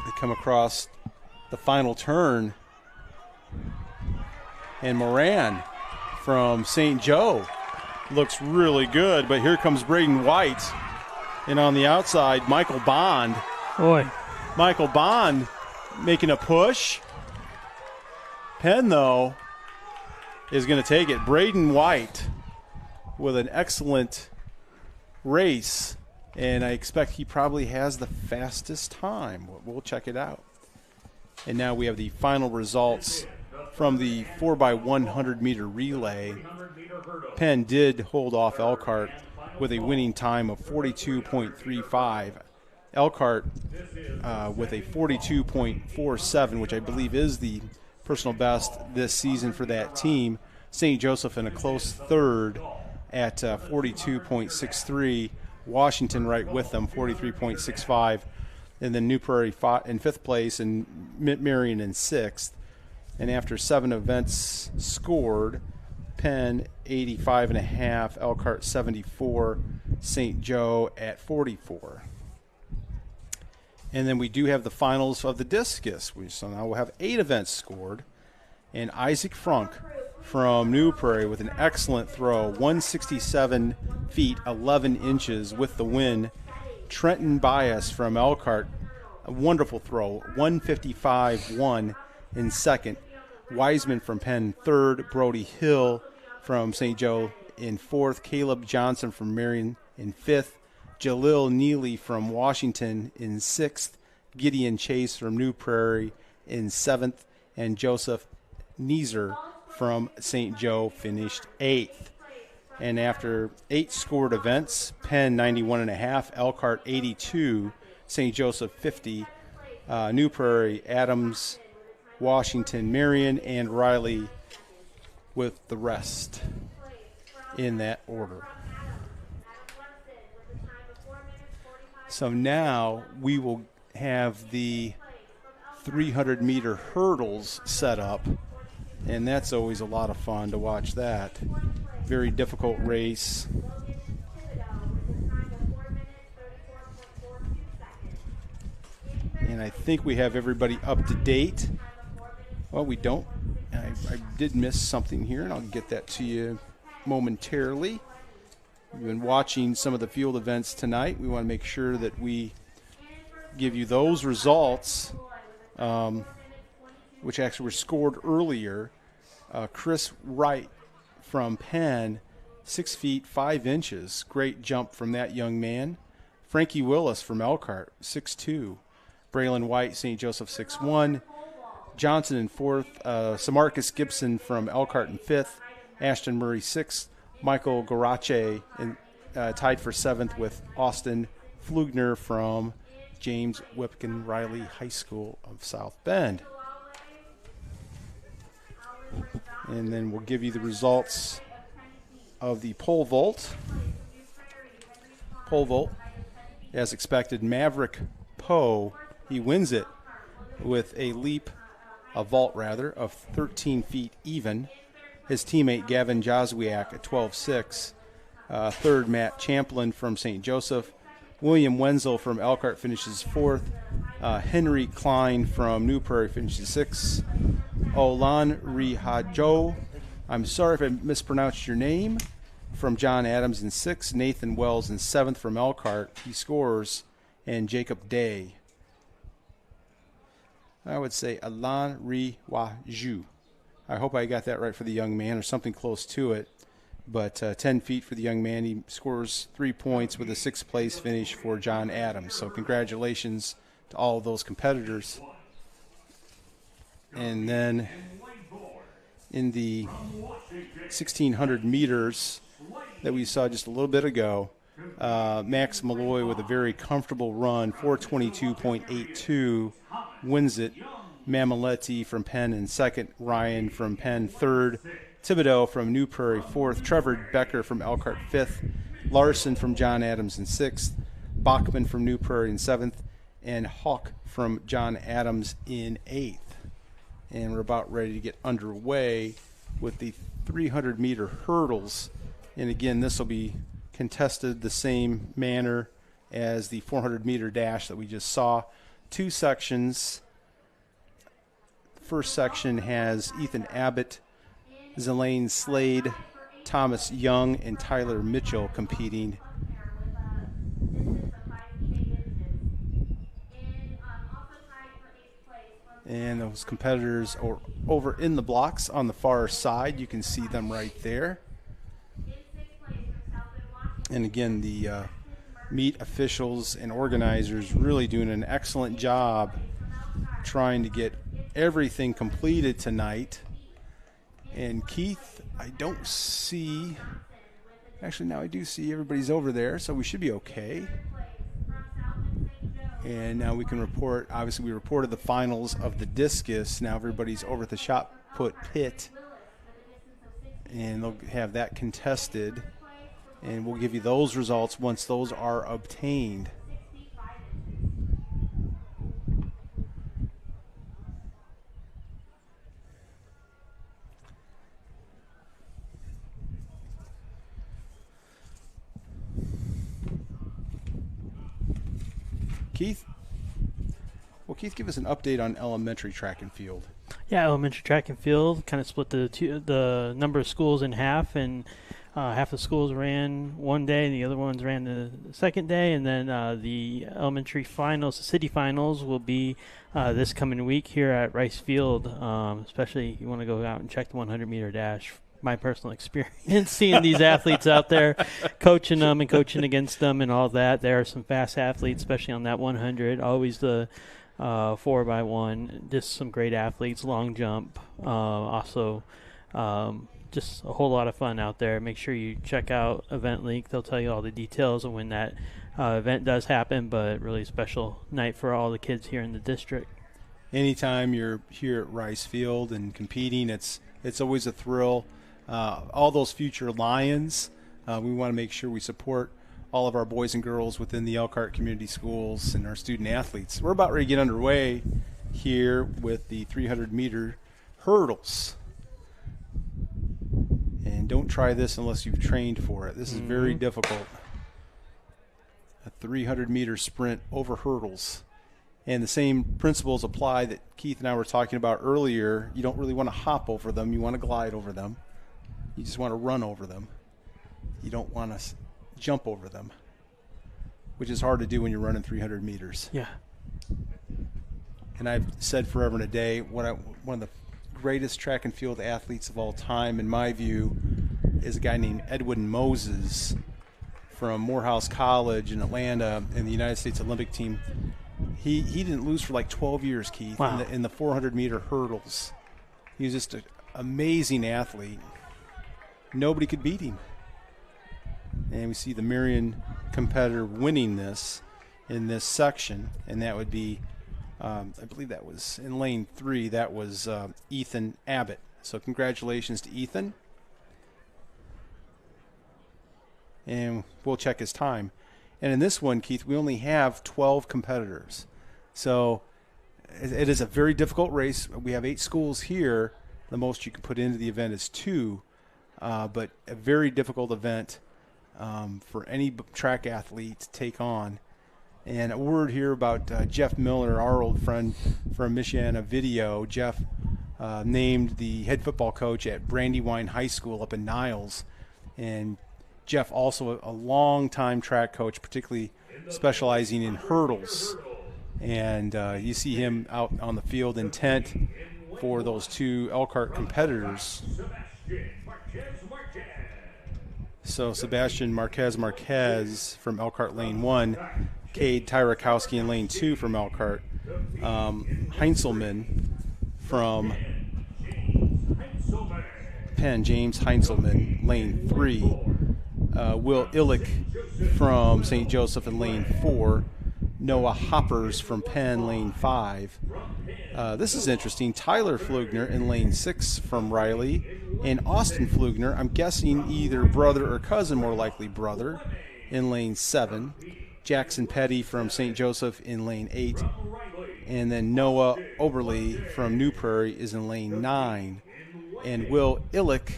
They come across the final turn, and Moran from St. Joe looks really good, but here comes Braden White, and on the outside, Michael Bond.
Boy.
Michael Bond making a push. Penn, though, is going to take it. Braden White with an excellent race, and I expect he probably has the fastest time. We'll check it out. And now we have the final results from the 4x100 meter relay. Penn did hold off Elkhart with a winning time of 42.35. Elkhart with a 42.47, which I believe is the personal best this season for that team. St. Joseph in a close third at 42.63. Washington right with them, 43.65. And then New Prairie in 5th place and Marion in 6th. And after 7 events scored, Penn 85.5, Elkhart 74, St. Joe at 44. And then we do have the finals of the discus. So now we'll have 8 events scored. And Isaac Frunk from New Prairie with an excellent throw, 167 feet, 11 inches with the win. Trenton Bias from Elkhart, a wonderful throw, 155.1 in 2nd. Wiseman from Penn 3rd. Brody Hill from St. Joe in 4th. Caleb Johnson from Marion in 5th. Jalil Neely from Washington in 6th. Gideon Chase from New Prairie in 7th. And Joseph Neeser from St. Joe finished 8th. And after 8 scored events, Penn 91.5, Elkhart 82, St. Joseph 50, New Prairie, Adams, Washington, Marion, and Riley with the rest in that order. So now we will have the 300-meter hurdles set up, and that's always a lot of fun to watch that. Very difficult race. And I think we have everybody up to date. Well, we don't. I did miss something here, and I'll get that to you momentarily. We've been watching some of the field events tonight. We want to make sure that we give you those results, which actually were scored earlier. Chris Wright from Penn, 6 feet 5 inches. Great jump from that young man. Frankie Willis from Elkhart, 6'2". Braylon White, St. Joseph, 6'1". Johnson in 4th. Samarcus Gibson from Elkhart in 5th. Ashton Murray, 6th. Michael Garache tied for 7th with Austin Flugner from James Whipkin Riley High School of South Bend. And then we'll give you the results of the pole vault. Pole vault, as expected, Maverick Poe, he wins it with a vault of 13 feet even. His teammate Gavin Joswiak at 12.6. Third, Matt Champlin from St. Joseph. William Wenzel from Elkhart finishes 4th. Henry Klein from New Prairie finishes 6th. Olan Rihajo, I'm sorry if I mispronounced your name. from John Adams in 6th, Nathan Wells in 7th from Elkhart. He scores, and Jacob Day. I would say Alan Riwaju. I hope I got that right for the young man, or something close to it. But 10 feet for the young man. He scores 3 points with a 6th place finish for John Adams. So congratulations to all of those competitors. And then in the 1,600 meters that we saw just a little bit ago, Max Malloy with a very comfortable run, 422.82, wins it. Mamaletti from Penn in 2nd, Ryan from Penn 3rd, Thibodeau from New Prairie 4th, Trevor Becker from Elkhart 5th, Larson from John Adams in 6th, Bachman from New Prairie in 7th, and Hawk from John Adams in 8th. And we're about ready to get underway with the 300-meter hurdles. And again, this will be contested the same manner as the 400-meter dash that we just saw. 2 sections. First section has Ethan Abbott, Zelaine Slade, Thomas Young, and Tyler Mitchell competing. And those competitors are over in the blocks on the far side. You can see them right there. And again, the meet officials and organizers really doing an excellent job trying to get everything completed tonight. And Keith, I don't see, actually now I do see everybody's over there, so we should be okay. And now we can report, obviously we reported the finals of the discus. Now everybody's over at the shot put pit, and they'll have that contested. And we'll give you those results once those are obtained. Keith? Well, Keith, give us an update on elementary track and field.
Yeah, elementary track and field kind of split the number of schools in half, and half the schools ran one day and the other ones ran the second day. And then the elementary finals, the city finals, will be this coming week here at Rice Field. Especially if you want to go out and check the 100-meter dash. My personal experience seeing these athletes out there, coaching them and coaching against them and all that. There are some fast athletes, especially on that 100. Always the 4x1. Just some great athletes. Long jump. Also, just a whole lot of fun out there. Make sure you check out Event Link. They'll tell you all the details of when that event does happen. But really special night for all the kids here in the district.
Anytime you're here at Rice Field and competing, it's always a thrill. All those future Lions, we want to make sure we support all of our boys and girls within the Elkhart Community Schools and our student athletes. We're about ready to get underway here with the 300-meter hurdles. And don't try this unless you've trained for it. This is very difficult. A 300-meter sprint over hurdles. And the same principles apply that Keith and I were talking about earlier. You don't really want to hop over them. You want to glide over them. You just want to run over them. You don't want to jump over them, which is hard to do when you're running 300 meters.
Yeah.
And I've said forever and a day, one of the greatest track and field athletes of all time, in my view, is a guy named Edwin Moses from Morehouse College in Atlanta in the United States Olympic team. He didn't lose for like 12 years, Keith, in the 400-meter hurdles. He was just an amazing athlete. Nobody could beat him. And we see the Marion competitor winning this in this section, and that would be, I believe that was in lane 3, that was Ethan Abbott. So congratulations to Ethan. And we'll check his time. And in this one, Keith, we only have 12 competitors. So it is a very difficult race. We have 8 schools here. The most you can put into the event is 2. But a very difficult event for any track athlete to take on. And a word here about Jeff Miller, our old friend from Michiana Video. Jeff named the head football coach at Brandywine High School up in Niles. And Jeff, also a long-time track coach, particularly specializing in hurdles. And you see him out on the field intent for those two Elkhart competitors. So Sebastian Marquez from Elkhart Lane 1, Cade Tyrakowski in Lane 2 from Elkhart, Heinzelman from Penn, James Heinzelman, Lane 3, Will Illick from St. Joseph in Lane 4, Noah Hoppers from Penn, Lane 5. This is interesting. Tyler Flugner in Lane 6 from Riley, and Austin Flugner, I'm guessing either brother or cousin, more likely brother, in Lane 7. Jackson Petty from St. Joseph in Lane 8. And then Noah Oberly from New Prairie is in Lane 9. And Will Illick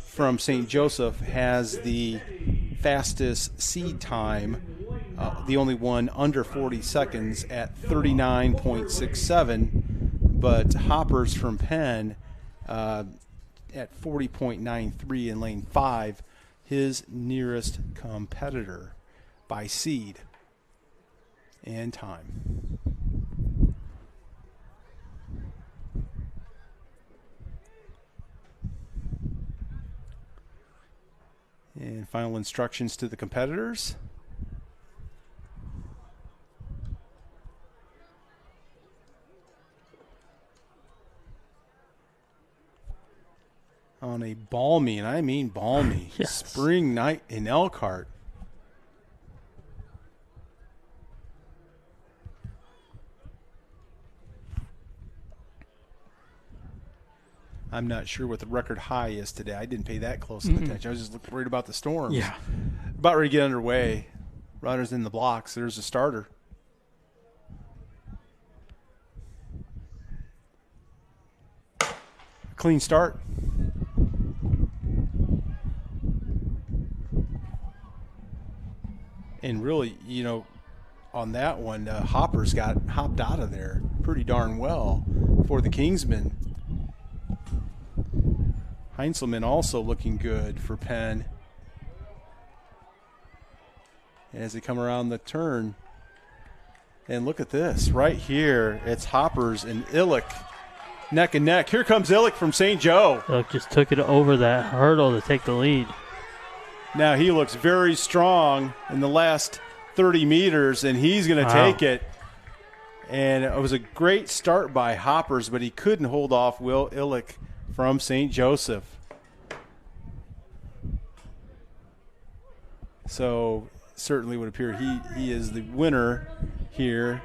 from St. Joseph has the fastest seed time, the only one under 40 seconds at 39.67, but Hoppers from Penn at 40.93 in Lane 5, his nearest competitor by seed and time. And final instructions to the competitors. On a balmy, and I mean balmy, spring night in Elkhart. I'm not sure what the record high is today. I didn't pay that close of attention. I was just worried about the storms.
Yeah.
About ready to get underway. Runners in the blocks. There's a starter. Clean start. And really, you know, on that one, Hoppers got hopped out of there pretty darn well for the Kingsmen. Heinzelman also looking good for Penn as they come around the turn. And look at this right here. It's Hoppers and Illick neck and neck. Here comes Illick from St. Joe.
Illick just took it over that hurdle to take the lead.
Now he looks very strong in the last 30 meters, and he's going to take it. And it was a great start by Hoppers, but he couldn't hold off Will Illick from St. Joseph. So certainly would appear he is the winner here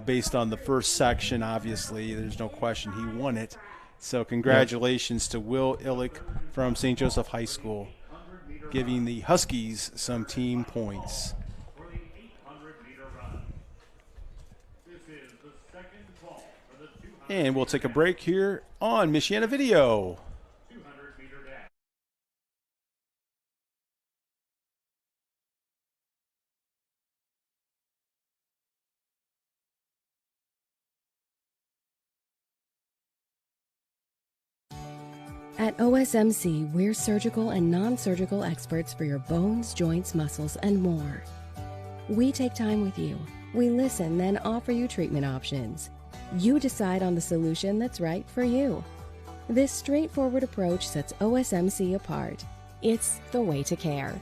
based on the first section. Obviously, there's no question he won it. So congratulations to Will Illick from St. Joseph High School, giving the Huskies some team points. And we'll take a break here on Michiana Video.
At OSMC, we're surgical and non-surgical experts for your bones, joints, muscles, and more. We take time with you. We listen, then offer you treatment options. You decide on the solution that's right for you. This straightforward approach sets OSMC apart. It's the way to care.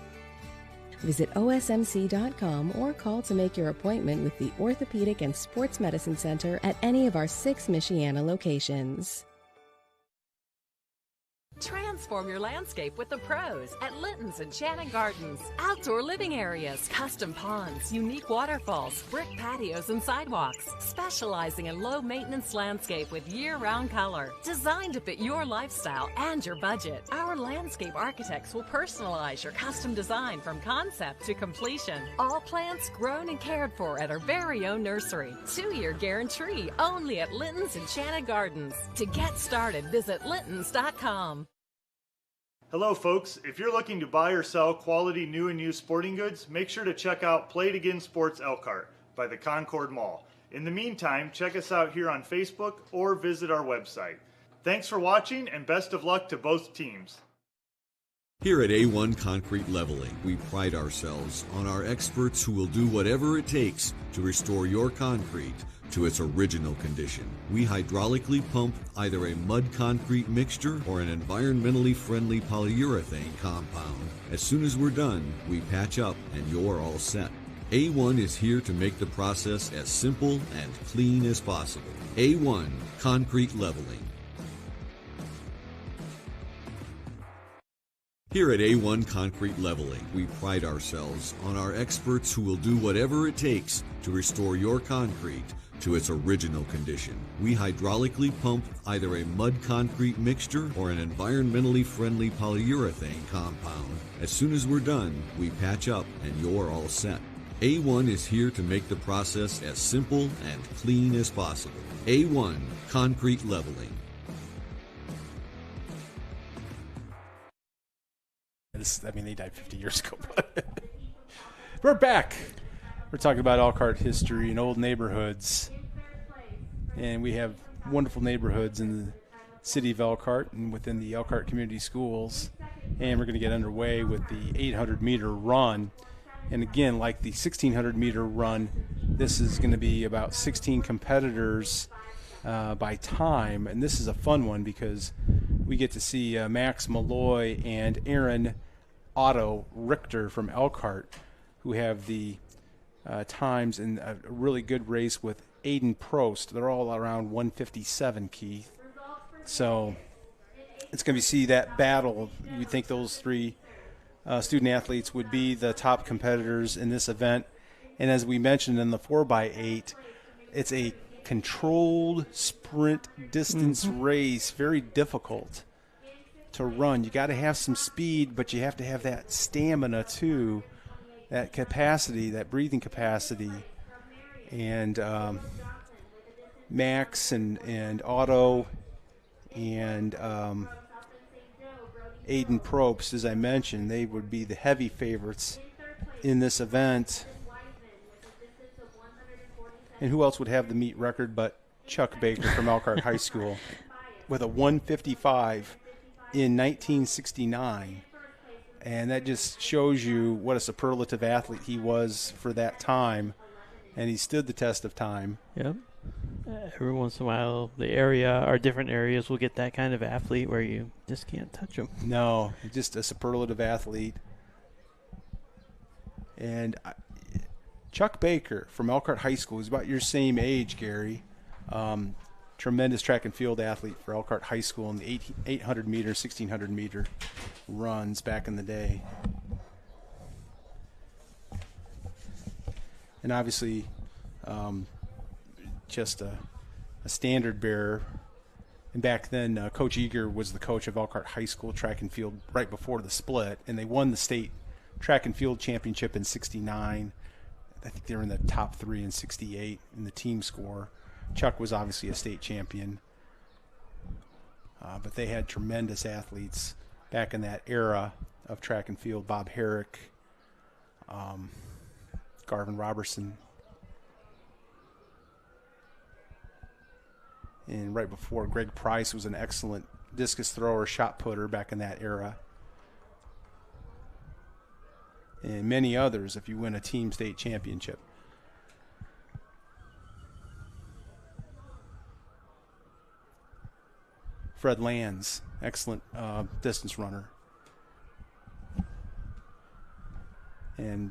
Visit osmc.com or call to make your appointment with the Orthopedic and Sports Medicine Center at any of our 6 Michiana locations.
Transform your landscape with the pros at Linton's Enchanted Gardens. Outdoor living areas, custom ponds, unique waterfalls, brick patios and sidewalks. Specializing in low-maintenance landscape with year-round color. Designed to fit your lifestyle and your budget. Our landscape architects will personalize your custom design from concept to completion. All plants grown and cared for at our very own nursery. 2-year guarantee only at Linton's Enchanted Gardens. To get started, visit Lintons.com.
Hello folks, if you're looking to buy or sell quality new and used sporting goods, make sure to check out Play It Again Sports Elkhart by the Concord Mall. In the meantime, check us out here on Facebook or visit our website. Thanks for watching and best of luck to both teams.
Here at A1 Concrete Leveling, we pride ourselves on our experts who will do whatever it takes to restore your concrete to its original condition. We hydraulically pump either a mud concrete mixture or an environmentally friendly polyurethane compound. As soon as we're done, we patch up and you're all set. A1 is here to make the process as simple and clean as possible. A1 Concrete Leveling. Here at A1 Concrete Leveling, we pride ourselves on our experts who will do whatever it takes to restore your concrete to its original condition. We hydraulically pump either a mud concrete mixture or an environmentally friendly polyurethane compound. As soon as we're done, we patch up and you're all set. A1 is here to make the process as simple and clean as possible. A1 Concrete Leveling.
They died 50 years ago. But we're back. We're talking about Elkhart history and old neighborhoods. And we have wonderful neighborhoods in the city of Elkhart and within the Elkhart Community Schools. And we're going to get underway with the 800-meter run. And again, like the 1,600-meter run, this is going to be about 16 competitors by time. And this is a fun one because we get to see Max Malloy and Aaron Otto Richter from Elkhart, who have the times in a really good race with Aiden Prost. They're all around 157, Keith. So it's going to see that battle. You'd think those three student athletes would be the top competitors in this event. And as we mentioned in the 4x8, it's a controlled sprint distance race, very difficult to run. You got to have some speed, but you have to have that stamina too, that capacity, that breathing capacity. And Max and Otto and Aiden Probst, as I mentioned, they would be the heavy favorites in this event. And who else would have the meet record but Chuck Baker from Elkhart High School with a 155 in 1969. And that just shows you what a superlative athlete he was for that time. And he stood the test of time.
Yep. Every once in a while, the area or different areas will get that kind of athlete where you just can't touch them.
No, just a superlative athlete. And Chuck Baker from Elkhart High School is about your same age, Gary. Tremendous track and field athlete for Elkhart High School in the 800-meter, 1,600-meter runs back in the day. And obviously just a standard bearer. And back then, Coach Eager was the coach of Elkhart High School track and field right before the split, and they won the state track and field championship in 69. I think they were in the top 3 in 68 in the team score. Chuck was obviously a state champion. But they had tremendous athletes back in that era of track and field. Bob Herrick, Garvin Robertson. And right before, Greg Price was an excellent discus thrower, shot putter back in that era. And many others if you win a team state championship. Fred Lands, excellent distance runner. And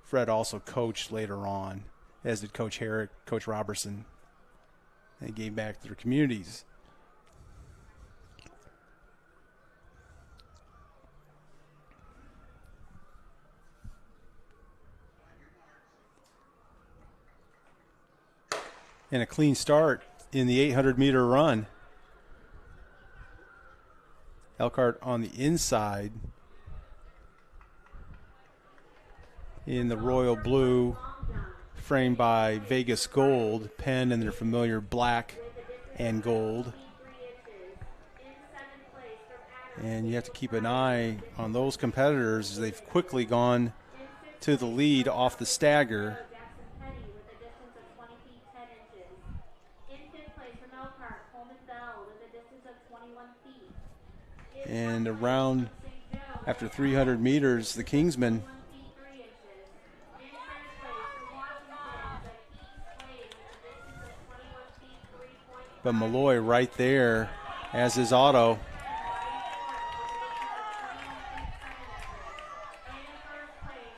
Fred also coached later on, as did Coach Herrick, Coach Robertson. They gave back to their communities. And a clean start in the 800-meter run. Elkhart on the inside in the royal blue, framed by Vegas gold, Penn in their familiar black and gold. And you have to keep an eye on those competitors as they've quickly gone to the lead off the stagger. And around After 300 meters, the Kingsmen but Malloy right there, as is Otto.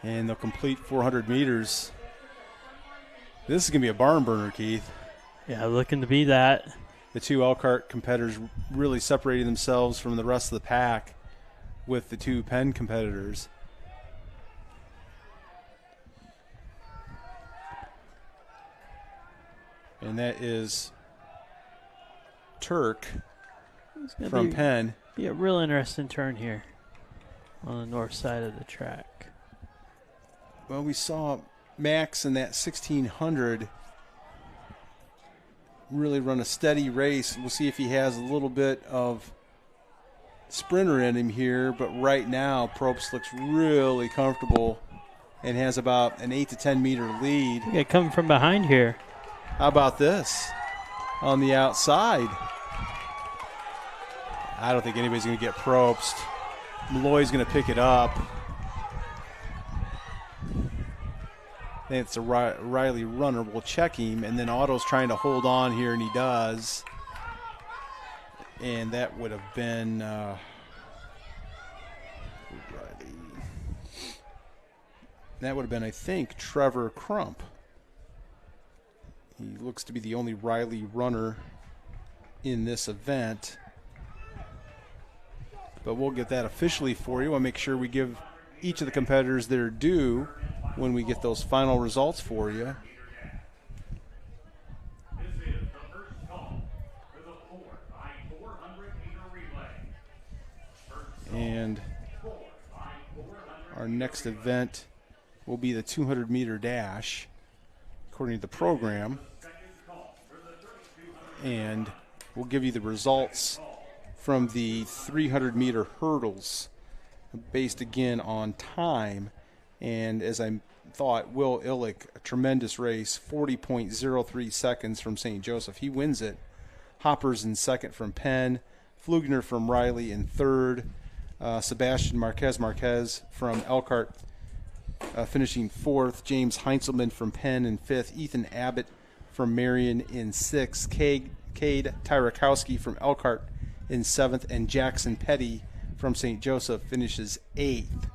And they'll complete 400 meters. This is going to be a barn burner, Keith.
Yeah, looking to be that.
The two Elkhart competitors really separating themselves from the rest of the pack with the two Penn competitors. And that is Turk from Penn.
Be a real interesting turn here on the north side of the track.
Well, we saw Max in that 1600 really run a steady race. We'll see if he has a little bit of sprinter in him here, but right now Probst looks really comfortable and has about an 8 to 10 meter lead.
Yeah, coming from behind here.
How about this on the outside? I don't think anybody's going to get Probst. Malloy's going to pick it up. I think it's a Riley runner. We'll check him, and then Otto's trying to hold on here, and he does. And that would have been I think, Trevor Crump. He looks to be the only Riley runner in this event. But we'll get that officially for you. I'll make sure we give each of the competitors their due when we get those final results for you. And our next event will be the 200-meter dash, according to the program. And we'll give you the results from the 300-meter hurdles, based again on time. And as I thought, Will Illick, a tremendous race, 40.03 seconds from St. Joseph. He wins it. Hoppers in second from Penn. Flugner from Riley in third. Sebastian Marquez from Elkhart finishing fourth. James Heinzelman from Penn in fifth. Ethan Abbott from Marion in sixth. Cade Tyrakowski from Elkhart in seventh. And Jackson Petty from St. Joseph finishes eighth.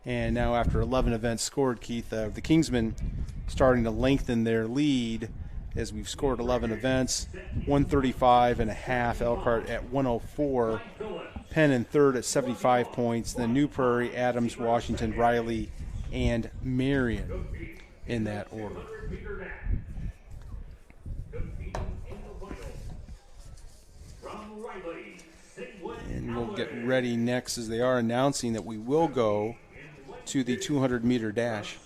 And now after 11 events scored, Keith, the Kingsmen starting to lengthen their lead as we've scored 11 events. 135.5, Elkhart at 104. Penn in third at 75 points. Then New Prairie, Adams, Washington, Riley, and Marion in that order. And we'll get ready next as they are announcing that we will go to the 200-meter dash.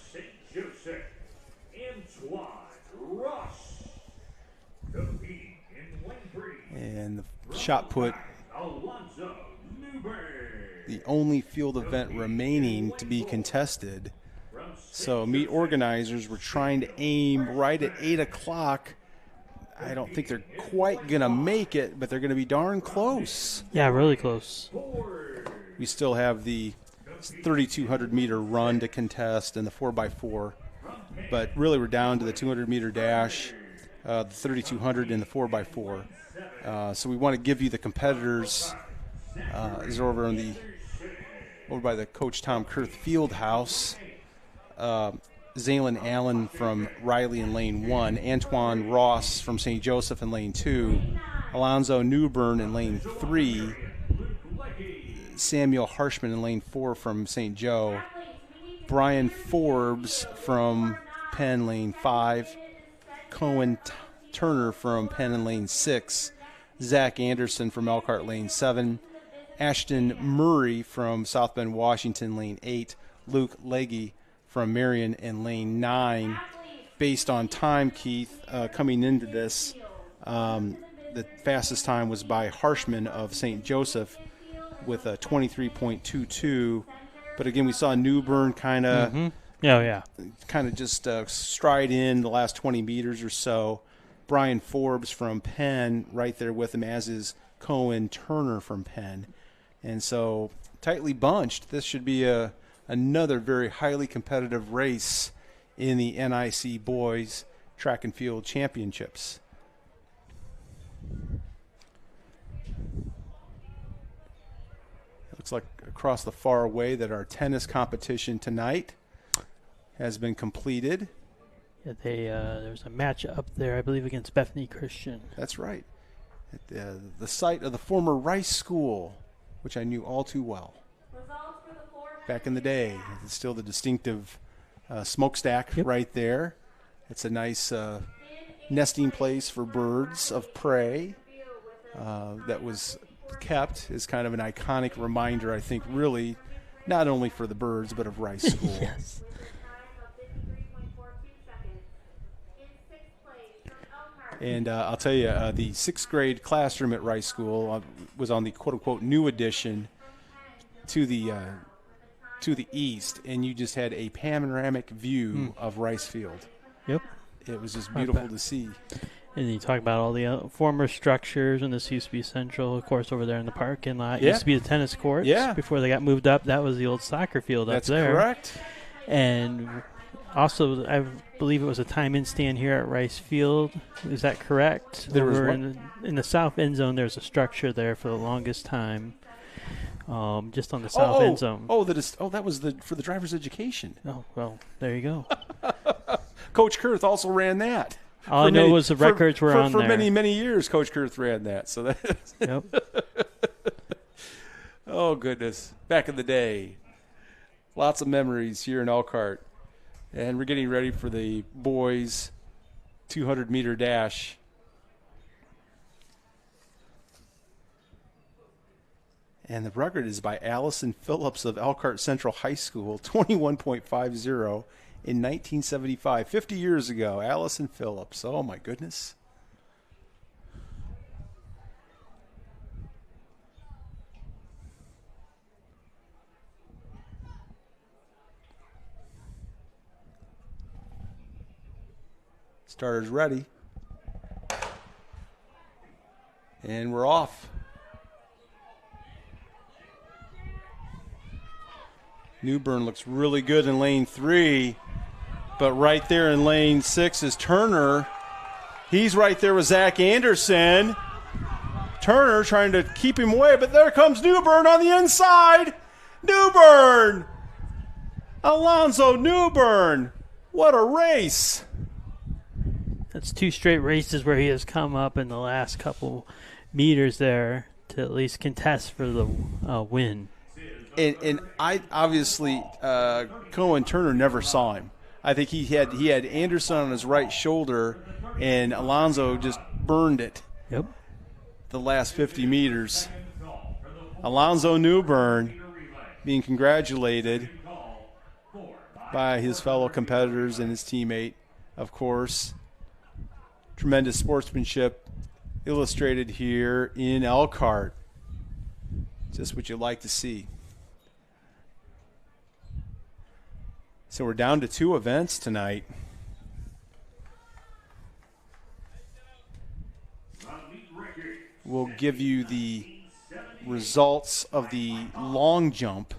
And the shot put, the only field event remaining to be contested. So meet organizers were trying to aim right at 8 o'clock. I don't think they're quite going to make it, but they're going to be darn close.
Yeah, really close.
We still have the 3,200-meter run to contest and the 4x4. But really we're down to the 200-meter dash, the 3,200 and the 4x4. So we want to give you the competitors. Is over by the Coach Tom Kurth Field House. Zaylin Allen from Riley in lane 1, Antoine Ross from St. Joseph in lane 2, Alonzo Newbern in lane 3, Samuel Harshman in lane 4 from St. Joe, Brian Forbes from Penn lane 5, Cohen Turner from Penn in lane 6, Zach Anderson from Elkhart lane 7, Ashton Murray from South Bend, Washington lane 8, Luke Legge from Marion in lane 9. Based on time, Keith, coming into this, the fastest time was by Harshman of St. Joseph with a 23.22. But again, we saw Newbern kind of just stride in the last 20 meters or so. Brian Forbes from Penn right there with him, as is Cohen Turner from Penn. And so tightly bunched, this should be another very highly competitive race in the NIC Boys Track and Field Championships. Looks like across the far away that our tennis competition tonight has been completed.
Yeah, there's a match up there, I believe, against Bethany Christian.
That's right. At the site of the former Rice School, which I knew all too well. Back in the day, it's still the distinctive smokestack right there. It's a nice nesting place for birds of prey that was kept as kind of an iconic reminder, I think, really, not only for the birds, but of Rice School.
Yes.
And I'll tell you, the 6th grade classroom at Rice School was on the quote-unquote new addition to the east, and you just had a panoramic view of Rice Field.
Yep.
It was just beautiful to see.
And you talk about all the former structures, and this used to be Central, of course, over there in the parking lot. Used to be the tennis courts.
Yeah.
Before they got moved up, that was the old soccer field up there.
That's correct.
And also, I believe it was a time-in stand here at Rice Field. Is that correct?
There was
in the south end zone, there's a structure there for the longest time. Just on the south end zone.
That was for the driver's education.
Oh, well, there you go.
Coach Kurth also ran that.
All I know was the records were on
there. For
there.
many years, Coach Kurth ran that. So
Yep.
Oh, goodness. Back in the day. Lots of memories here in Elkhart. And we're getting ready for the boys' 200-meter dash. And the record is by Allison Phillips of Elkhart Central High School, 21.50 in 1975, 50 years ago. Allison Phillips. Oh, my goodness. Starters ready. And we're off. Newbern looks really good in lane 3, but right there in lane 6 is Turner. He's right there with Zach Anderson. Turner trying to keep him away, but there comes Newbern on the inside. Newbern! Alonzo Newbern. What a race.
That's 2 straight races where he has come up in the last couple meters there to at least contest for the win.
And I obviously Cohen Turner never saw him. I think he had Anderson on his right shoulder, and Alonzo just burned it.
Yep.
The last 50 meters. Alonzo Newbern being congratulated by his fellow competitors and his teammate, of course. Tremendous sportsmanship illustrated here in Elkhart. Just what you like to see. So we're down to 2 events tonight. We'll give you the results of the long jump.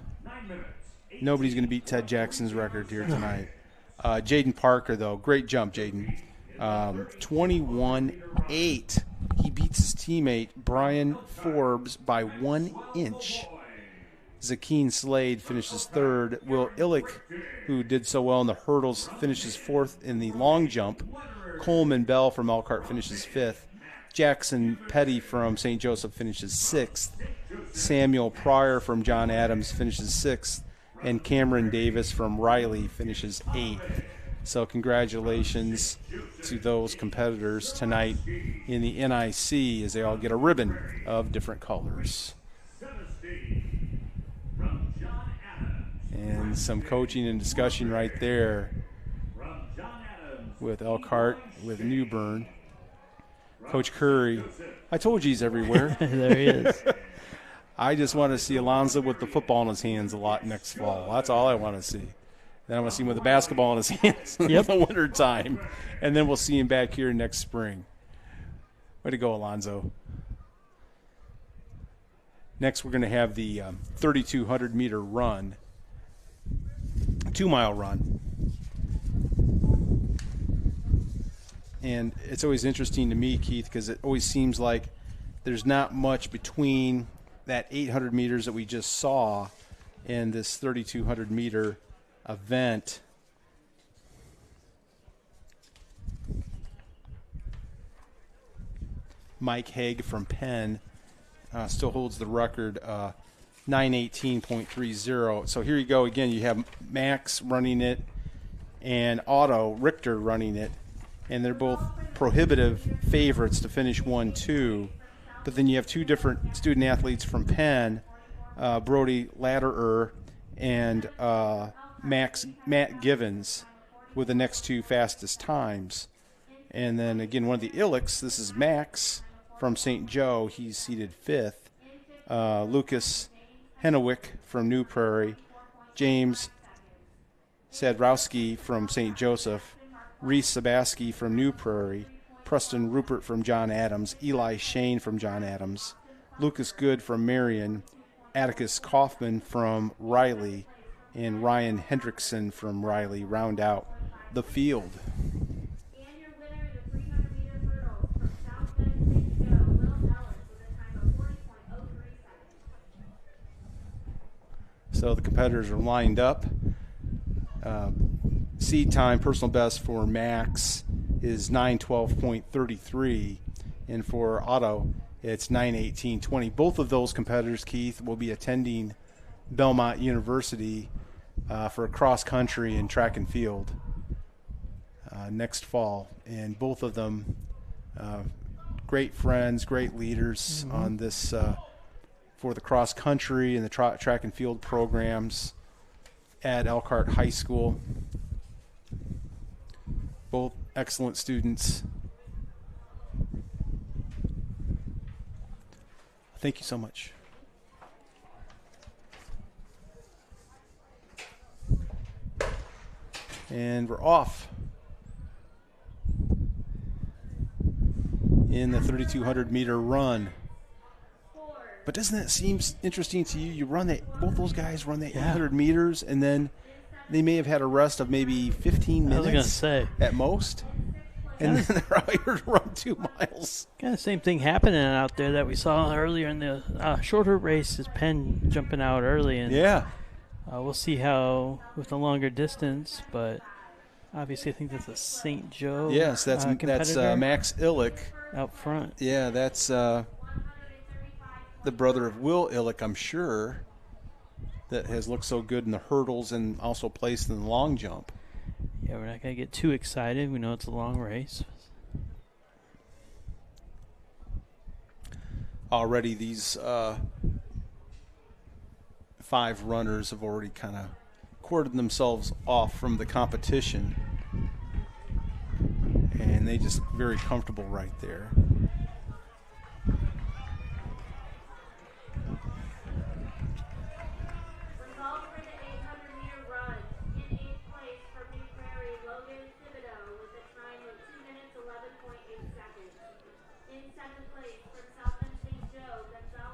Nobody's going to beat Ted Jackson's record here tonight. Jaden Parker, though, great jump, Jaden. 21.8. He beats his teammate Brian Forbes by 1 inch. Zakeen Slade finishes 3rd. Will Illick, who did so well in the hurdles, finishes 4th in the long jump. Coleman Bell from Elkhart finishes 5th. Jackson Petty from St. Joseph finishes 6th. Samuel Pryor from John Adams finishes 6th. And Cameron Davis from Riley finishes 8th. So congratulations to those competitors tonight in the NIC as they all get a ribbon of different colors. And some coaching and discussion right there with Elkhart, with Newbern. Coach Curry, I told you he's everywhere.
There he is.
I just want to see Alonzo with the football in his hands a lot next fall. That's all I want to see. Then I want to see him with the basketball in his hands in the winter time. And then we'll see him back here next spring. Way to go, Alonzo. Next, we're going to have the 3,200-meter run, 2-mile run. And it's always interesting to me, Keith, because it always seems like there's not much between that 800 meters that we just saw and this 3,200-meter event. Mike Haig from Penn still holds the record, 9:18.30. So here you go again. You have Max running it and Otto Richter running it, and they're both prohibitive favorites to finish 1-2. But then you have two different student athletes from Penn, Brody Latterer and Matt Givens, with the next two fastest times. And then again, one of the Illicks, this is Max from St. Joe. He's seated 5th. Lucas Hennewick from New Prairie. James Sadrowski from St. Joseph. Reese Sabaski from New Prairie. Preston Rupert from John Adams. Eli Shane from John Adams. Lucas Good from Marion. Atticus Kaufman from Riley. And Ryan Hendrickson from Riley round out the field. So the competitors are lined up. Seed time, personal best for Max is 9:12.33, and for Otto, it's 9:18.20. Both of those competitors, Keith, will be attending Belmont University for cross country and track and field next fall, and both of them great friends, great leaders on this. For the cross country and the track and field programs at Elkhart High School. Both excellent students. Thank you so much. And we're off in the 3,200-meter run. But doesn't that seem interesting to you? You run that, both those guys run that 800 meters, and then they may have had a rest of maybe 15 minutes.
I was going to say.
At most. And then they're out here to run 2 miles.
Kind of same thing happening out there that we saw earlier in the shorter race is Penn jumping out early. And we'll see how with the longer distance, but obviously I think that's a St. Joe.
Yes, that's Max Illick.
Out front.
Yeah, that's the brother of Will Illick, I'm sure, that has looked so good in the hurdles and also placed in the long jump.
Yeah, we're not going to get too excited. We know it's a long race.
Already these 5 runners have already kind of cordoned themselves off from the competition. And they just very comfortable right there.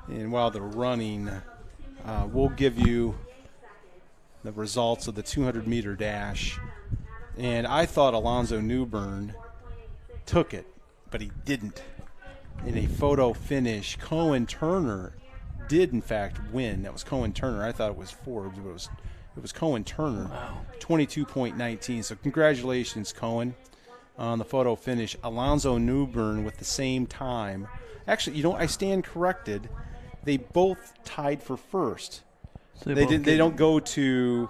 And while they're running, we'll give you the results of the 200-meter dash. And I thought Alonzo Newbern took it, but he didn't. In a photo finish, Cohen Turner did, in fact, win. That was Cohen Turner. I thought it was Forbes, but it was Cohen Turner.
Wow.
22.19. So congratulations, Cohen, on the photo finish. Alonzo Newbern with the same time. Actually, I stand corrected. They both tied for first. So they don't go to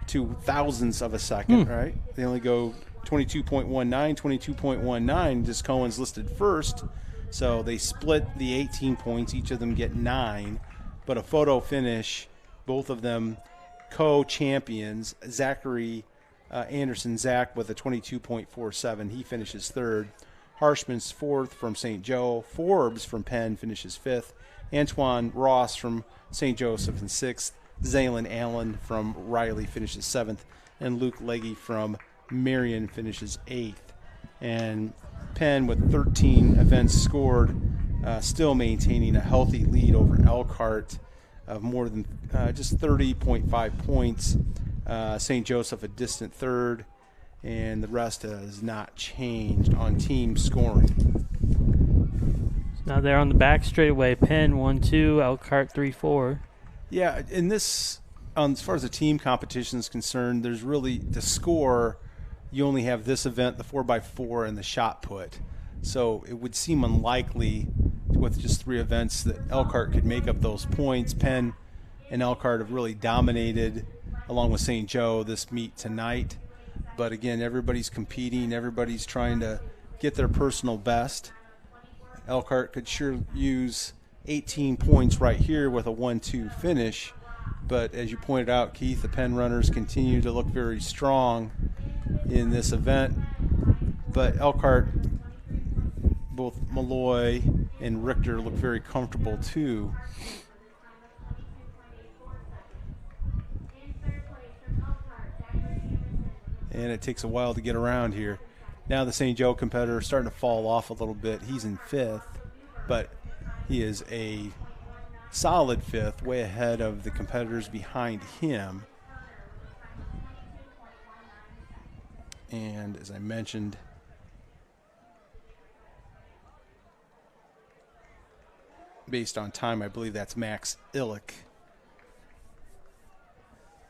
thousandths of a second, right? They only go 22.19, 22.19. Just Cohen's listed first. So they split the 18 points. Each of them get 9. But a photo finish, both of them co-champions. Zachary Anderson, Zach, with a 22.47. He finishes 3rd. Harshman's 4th from St. Joe. Forbes from Penn finishes 5th. Antoine Ross from St. Joseph in 6th. Zaylen Allen from Riley finishes 7th. And Luke Legge from Marion finishes 8th. And Penn, with 13 events scored, still maintaining a healthy lead over Elkhart of more than just 30.5 points. St. Joseph a distant third, and the rest has not changed on team scoring.
Now they're on the back straightaway. Penn 1-2, Elkhart 3-4.
Yeah, in this, as far as the team competition is concerned, there's really, to score, you only have this event, the 4x4, and the shot put. So it would seem unlikely with just 3 events that Elkhart could make up those points. Penn and Elkhart have really dominated, along with St. Joe, this meet tonight. But again, everybody's competing. Everybody's trying to get their personal best. Elkhart could sure use 18 points right here with a 1-2 finish. But as you pointed out, Keith, the Penn runners continue to look very strong in this event. But Elkhart, both Malloy and Richter look very comfortable too. And it takes a while to get around here. Now the St. Joe competitor is starting to fall off a little bit. He's in 5th, but he is a solid 5th, way ahead of the competitors behind him. And as I mentioned, based on time, I believe that's Max Illick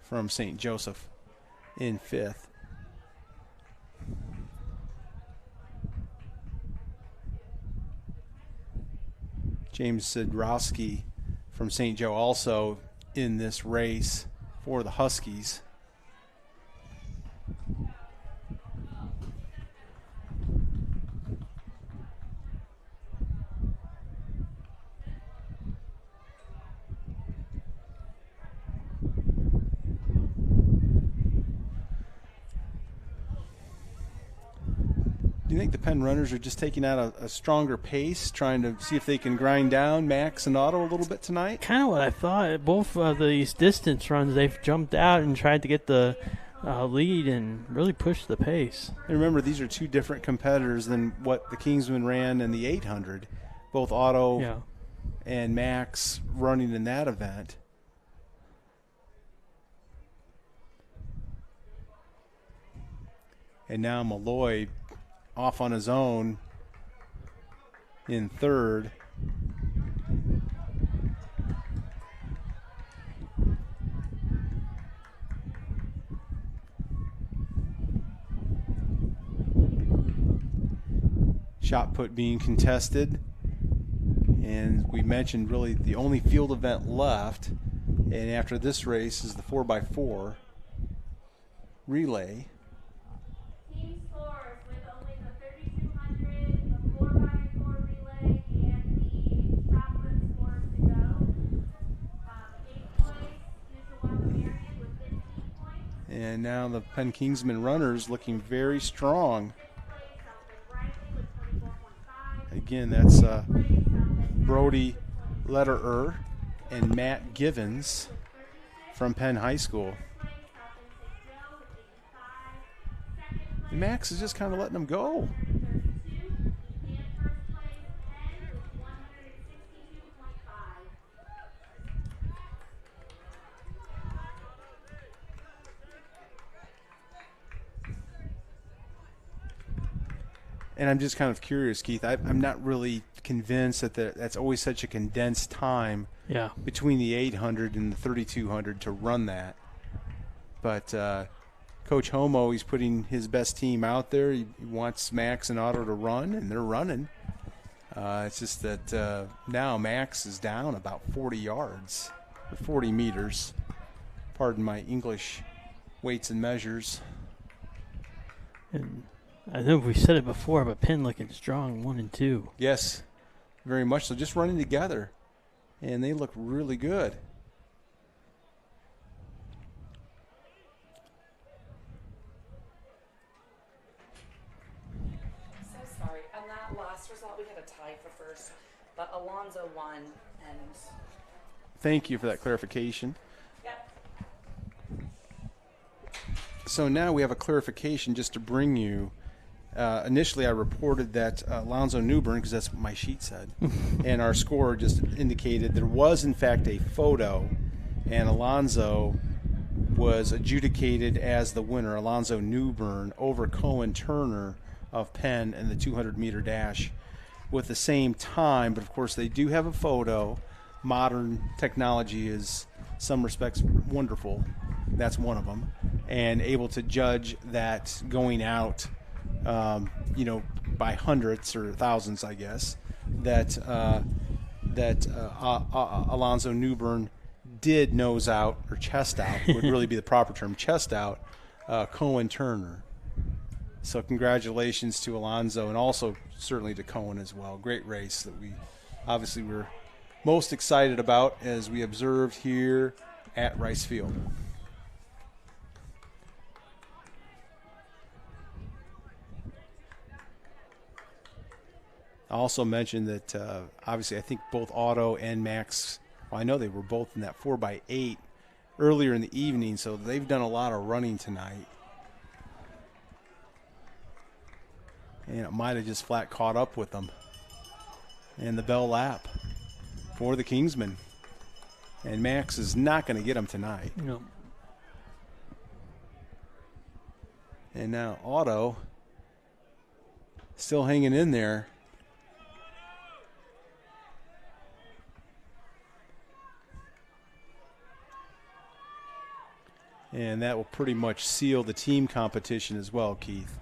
from St. Joseph in 5th. James Sidrowski from St. Joe also in this race for the Huskies. Do you think the Penn runners are just taking out a stronger pace, trying to see if they can grind down Max and Otto a little bit tonight?
Kind of what I thought. Both of these distance runs, they've jumped out and tried to get the lead and really push the pace.
And remember, these are 2 different competitors than what the Kingsmen ran in the 800. Both Otto and Max running in that event. And now Malloy off on his own in 3rd. Shot put being contested. And we mentioned really the only field event left, and after this race is the 4x4 relay.
Team scores with only the 3200, the 4x4 relay, and the shot put scores to go. 8 points, Mishawaka Marion with 15 points.
And now the Penn Kingsman runners looking very strong. Again, that's Brody Lederer and Matt Givens from Penn High School. And Max is just kind of letting them go. And I'm just kind of curious, Keith. I'm not really convinced that that's always such a condensed time between the 800 and the 3200 to run that. But Coach Homo, he's putting his best team out there. He wants Max and Otto to run, and they're running. It's just that now Max is down about 40 yards, or 40 meters. Pardon my English weights and measures.
And I know we said it before, but Penn looking strong, 1 and 2.
Yes, very much so. Just running together, and they look really good.
So sorry. On that last result, we had a tie for first, but Alonzo won. And
thank you for that clarification.
Yep.
So now we have a clarification just to bring you. initially I reported that Alonzo Newbern, because that's what my sheet said, and our score just indicated there was in fact a photo, and Alonzo was adjudicated as the winner, Alonzo Newbern, over Cohen Turner of Penn in the 200-meter dash with the same time. But of course they do have a photo. Modern technology is, in some respects, wonderful. That's one of them. And able to judge that going out, by hundreds or thousands, I guess, that Alonzo Newbern did nose out, or chest out would really be the proper term, chest out, Cohen Turner. So congratulations to Alonzo, and also certainly to Cohen as well. Great race that we obviously were most excited about as we observed here at Rice Field. I also mentioned that obviously I think both Otto and Max, well, I know they were both in that 4x8 earlier in the evening, so they've done a lot of running tonight. And it might have just flat caught up with them. And the bell lap for the Kingsmen. And Max is not going to get them tonight.
No.
And now Otto still hanging in there. And that will pretty much seal the team competition as well, Keith.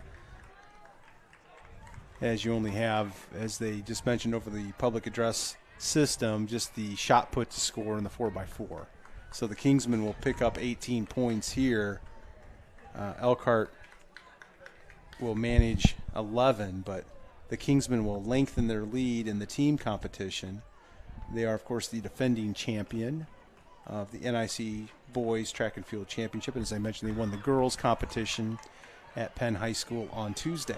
As you only have, as they just mentioned over the public address system, just the shot put to score in the 4x4. So the Kingsmen will pick up 18 points here. Elkhart will manage 11, but the Kingsmen will lengthen their lead in the team competition. They are, of course, the defending champion of the NIC Boys Track and Field Championship. And as I mentioned, they won the girls competition at Penn High School on Tuesday.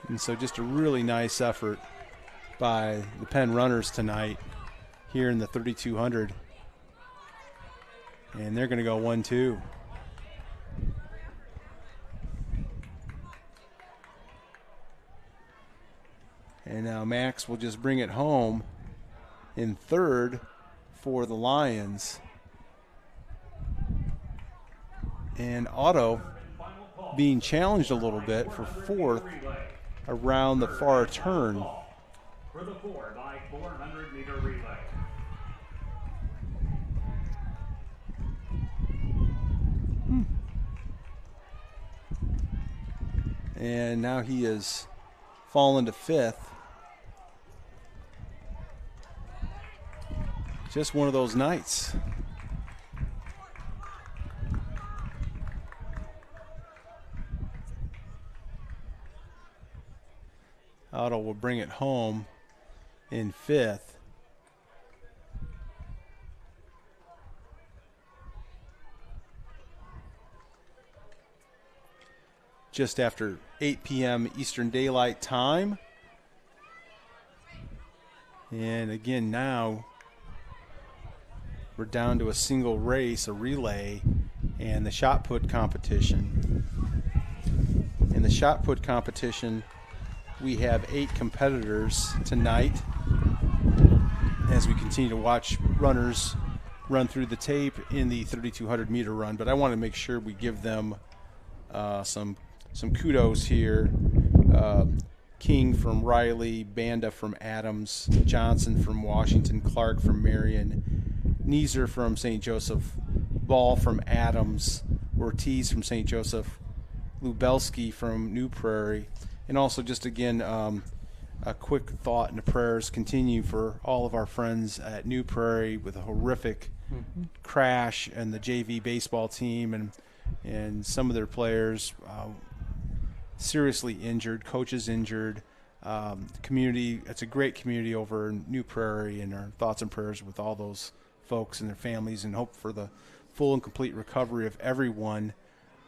And so just a really nice effort by the Penn runners tonight here in the 3200. And they're going to go 1-2. And now Max will just bring it home in third for the Lions. And Otto being challenged a little bit for fourth around the far turn.
For the 4x400 meter relay.
And now he has fallen to fifth. Just one of those nights. Otto will bring it home in fifth. Just after 8 p.m. Eastern Daylight Time. And again, now we're down to a single race, a relay, and the shot put competition. In the shot put competition, we have 8 competitors tonight as we continue to watch runners run through the tape in the 3,200 meter run. But I want to make sure we give them some kudos here. King from Riley, Banda from Adams, Johnson from Washington, Clark from Marion, Neeser from St. Joseph, Ball from Adams, Ortiz from St. Joseph, Lubelski from New Prairie. And also just again, a quick thought and prayers continue for all of our friends at New Prairie with a horrific crash and the JV baseball team and some of their players seriously injured, coaches injured. Community, it's a great community over in New Prairie, and our thoughts and prayers with all those folks and their families, and hope for the full and complete recovery of everyone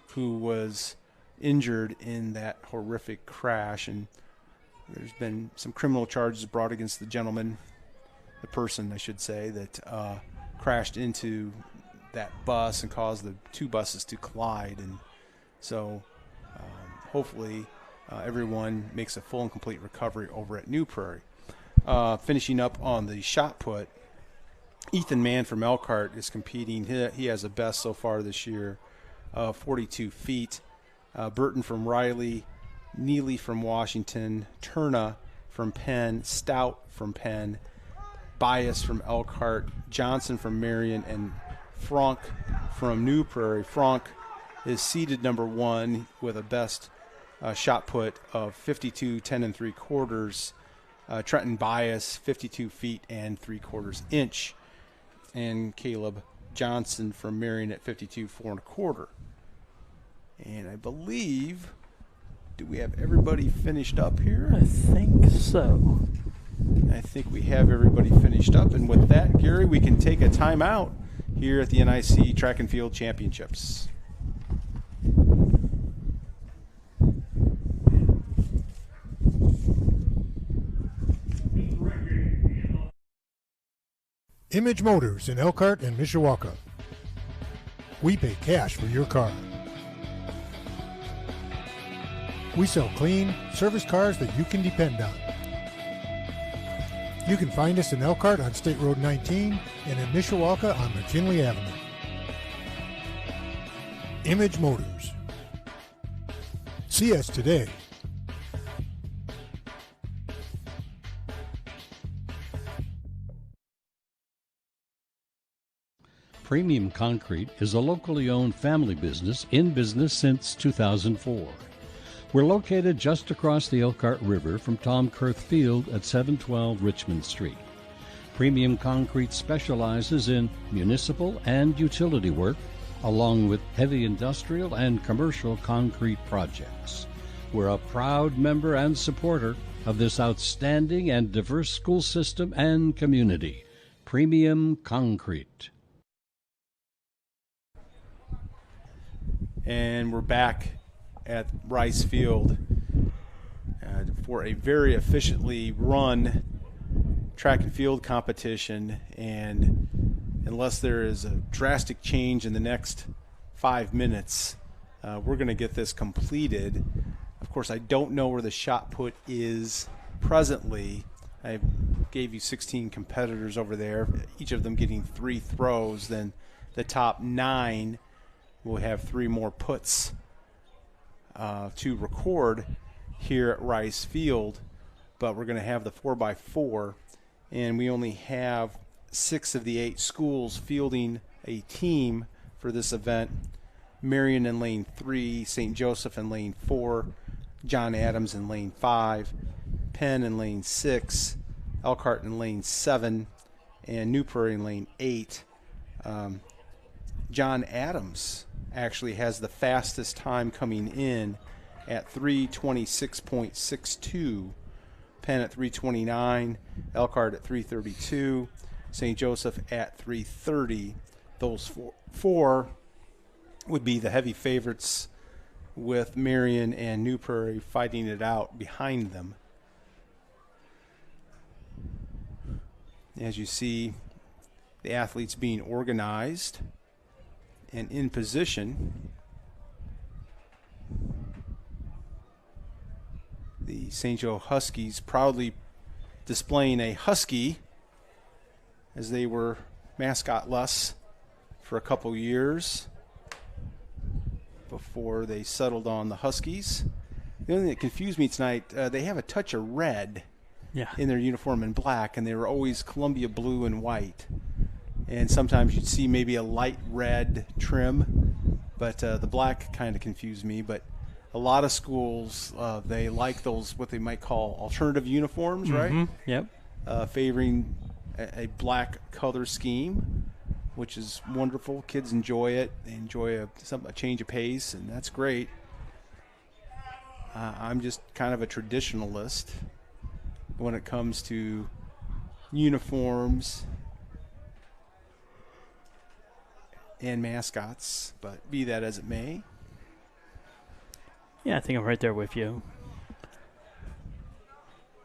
who was injured in that horrific crash. And there's been some criminal charges brought against the person I should say, that crashed into that bus and caused the two buses to collide. And so hopefully everyone makes a full and complete recovery over at New Prairie. Finishing up on the shot put, Ethan Mann from Elkhart is competing. He has the best so far this year, 42 feet. Burton from Riley, Neely from Washington, Turna from Penn, Stout from Penn, Bias from Elkhart, Johnson from Marion, and Frank from New Prairie. Frank is seeded number 1 with a best shot put of 52, 10 3/4. Trenton Bias, 52 feet and 3/4 inch. And Caleb Johnson from Marion at 52, 4 1/4. And I believe, do we have everybody finished up here?
I think so.
I think we have everybody finished up. And with that, Gary, we can take a timeout here at the NIC Track and Field Championships.
Image Motors in Elkhart and Mishawaka. We pay cash for your car. We sell clean, service cars that you can depend on. You can find us in Elkhart on State Road 19 and in Mishawaka on McKinley Avenue. Image Motors. See us today.
Premium Concrete is a locally owned family business in business since 2004. We're located just across the Elkhart River from Tom Kurth Field at 712 Richmond Street. Premium Concrete specializes in municipal and utility work, along with heavy industrial and commercial concrete projects. We're a proud member and supporter of this outstanding and diverse school system and community. Premium Concrete.
And we're back at Rice Field for a very efficiently run track and field competition. And unless there is a drastic change in the next 5 minutes, we're going to get this completed. Of course, I don't know where the shot put is presently. I gave you 16 competitors over there, each of them getting 3 throws. Then the top 9 will have 3 more puts to record here at Rice Field, but we're going to have the 4x4, and we only have 6 of the 8 schools fielding a team for this event. Marion in lane 3, St. Joseph in lane 4, John Adams in lane 5, Penn in lane 6, Elkhart in lane 7, and New Prairie in lane 8. John Adams actually has the fastest time coming in at 3:26.62, Penn at 3:29, Elkhart at 3:32, St. Joseph at 3:30. Those four would be the heavy favorites, with Marion and New Prairie fighting it out behind them. As you see, the athletes being organized and in position. The St. Joe Huskies proudly displaying a husky, as they were mascotless for a couple years before they settled on the Huskies. The only thing that confused me tonight, they have a touch of red in their uniform in black, and they were always Columbia blue and white. And sometimes you'd see maybe a light red trim, but the black kind of confused me. But a lot of schools, they like those, what they might call alternative uniforms, right?
Yep.
Favoring a black color scheme, which is wonderful. Kids enjoy it. They enjoy a change of pace, and that's great. I'm just kind of a traditionalist when it comes to uniforms and mascots, but be that as it may.
Yeah, I think I'm right there with you.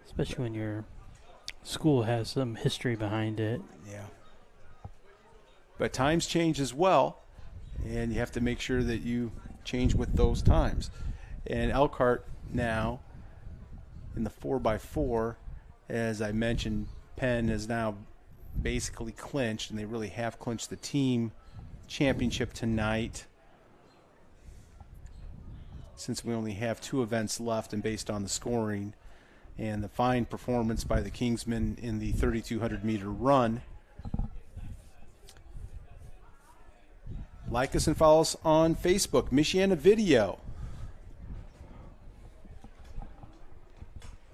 Especially when your school has some history behind it.
Yeah. But times change as well, and you have to make sure that you change with those times. And Elkhart now in the 4x4, as I mentioned, Penn has now basically clinched, and they really have clinched the team championship tonight, since we only have 2 events left and based on the scoring and the fine performance by the Kingsmen in the 3,200 meter run. Like us and follow us on Facebook, Michiana Video.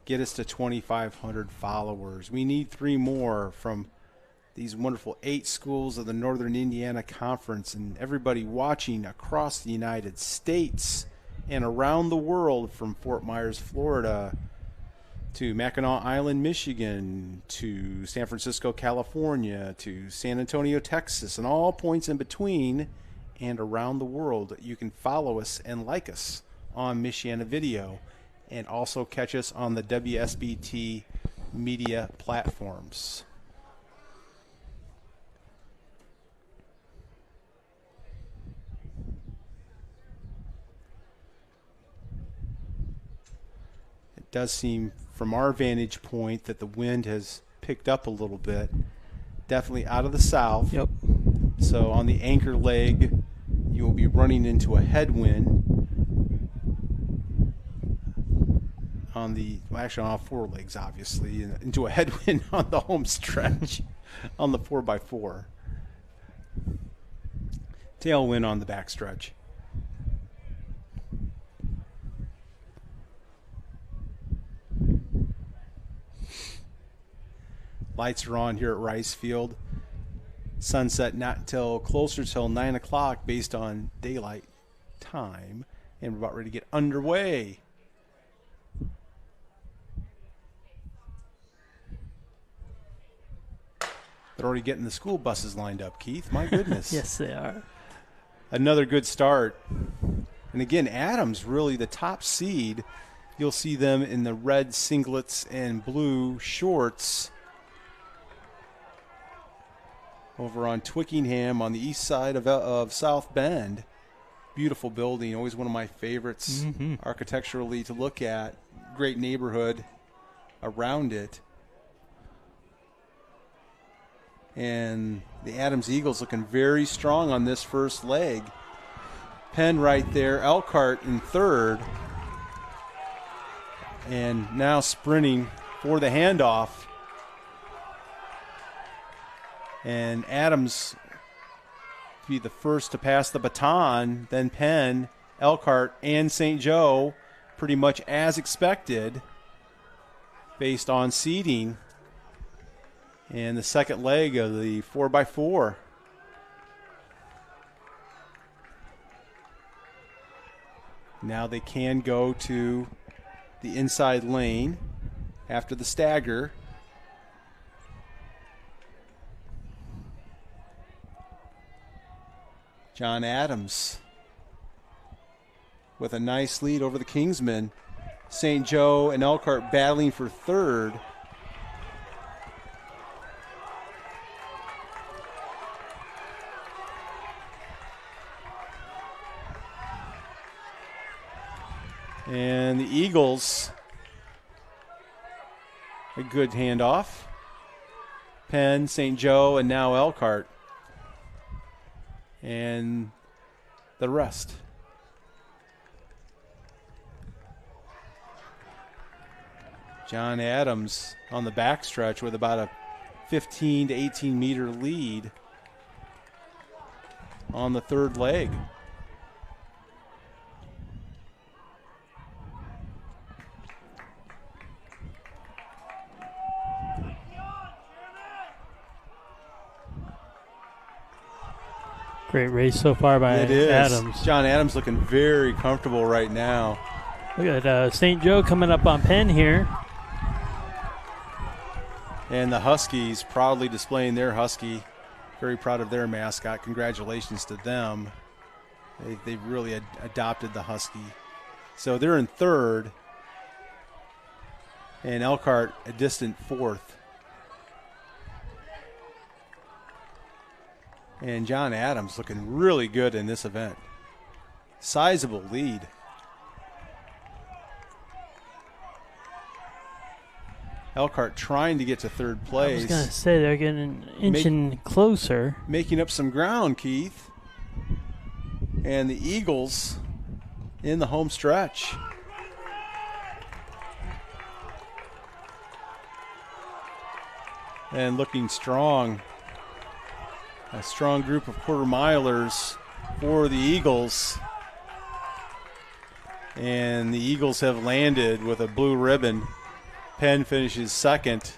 Get us to 2,500 followers. We need 3 more from these wonderful 8 schools of the Northern Indiana Conference, and everybody watching across the United States and around the world, from Fort Myers, Florida, to Mackinac Island, Michigan, to San Francisco, California, to San Antonio, Texas, and all points in between and around the world. You can follow us and like us on Michiana Video, and also catch us on the WSBT media platforms. It does seem from our vantage point that the wind has picked up a little bit, definitely out of the south.
Yep.
So on the anchor leg, you will be running into a headwind. On the, well, actually on all 4 legs, obviously, into a headwind on the home stretch on the 4x4. Tailwind on the back stretch. Lights are on here at Rice Field. Sunset not until closer till 9 o'clock based on daylight time. And we're about ready to get underway. They're already getting the school buses lined up, Keith. My goodness.
Yes, they are.
Another good start. And again, Adams really the top seed. You'll see them in the red singlets and blue shorts over on Twickenham on the east side of South Bend. Beautiful building, always one of my favorites architecturally to look at. Great neighborhood around it. And the Adams Eagles looking very strong on this first leg. Penn right there, Elkhart in third. And now sprinting for the handoff. And Adams be the first to pass the baton, then Penn, Elkhart, and St. Joe, pretty much as expected based on seeding. And the second leg of the 4x4. Now they can go to the inside lane after the stagger. John Adams with a nice lead over the Kingsmen. St. Joe and Elkhart battling for third. And the Eagles, a good handoff. Penn, St. Joe, and now Elkhart. And the rest. John Adams on the backstretch with about a 15 to 18 meter lead on the third leg.
Great race so far by Adams.
John Adams looking very comfortable right now.
Look at St. Joe coming up on Penn here.
And the Huskies proudly displaying their Husky. Very proud of their mascot. Congratulations to them. They've really adopted the Husky. So they're in third. And Elkhart a distant fourth. And John Adams looking really good in this event. Sizable lead. Elkhart trying to get to third place.
I was going to say they're getting inching closer.
Making up some ground, Keith. And the Eagles in the home stretch. And looking strong. A strong group of quarter milers for the Eagles. And the Eagles have landed with a blue ribbon. Penn finishes second.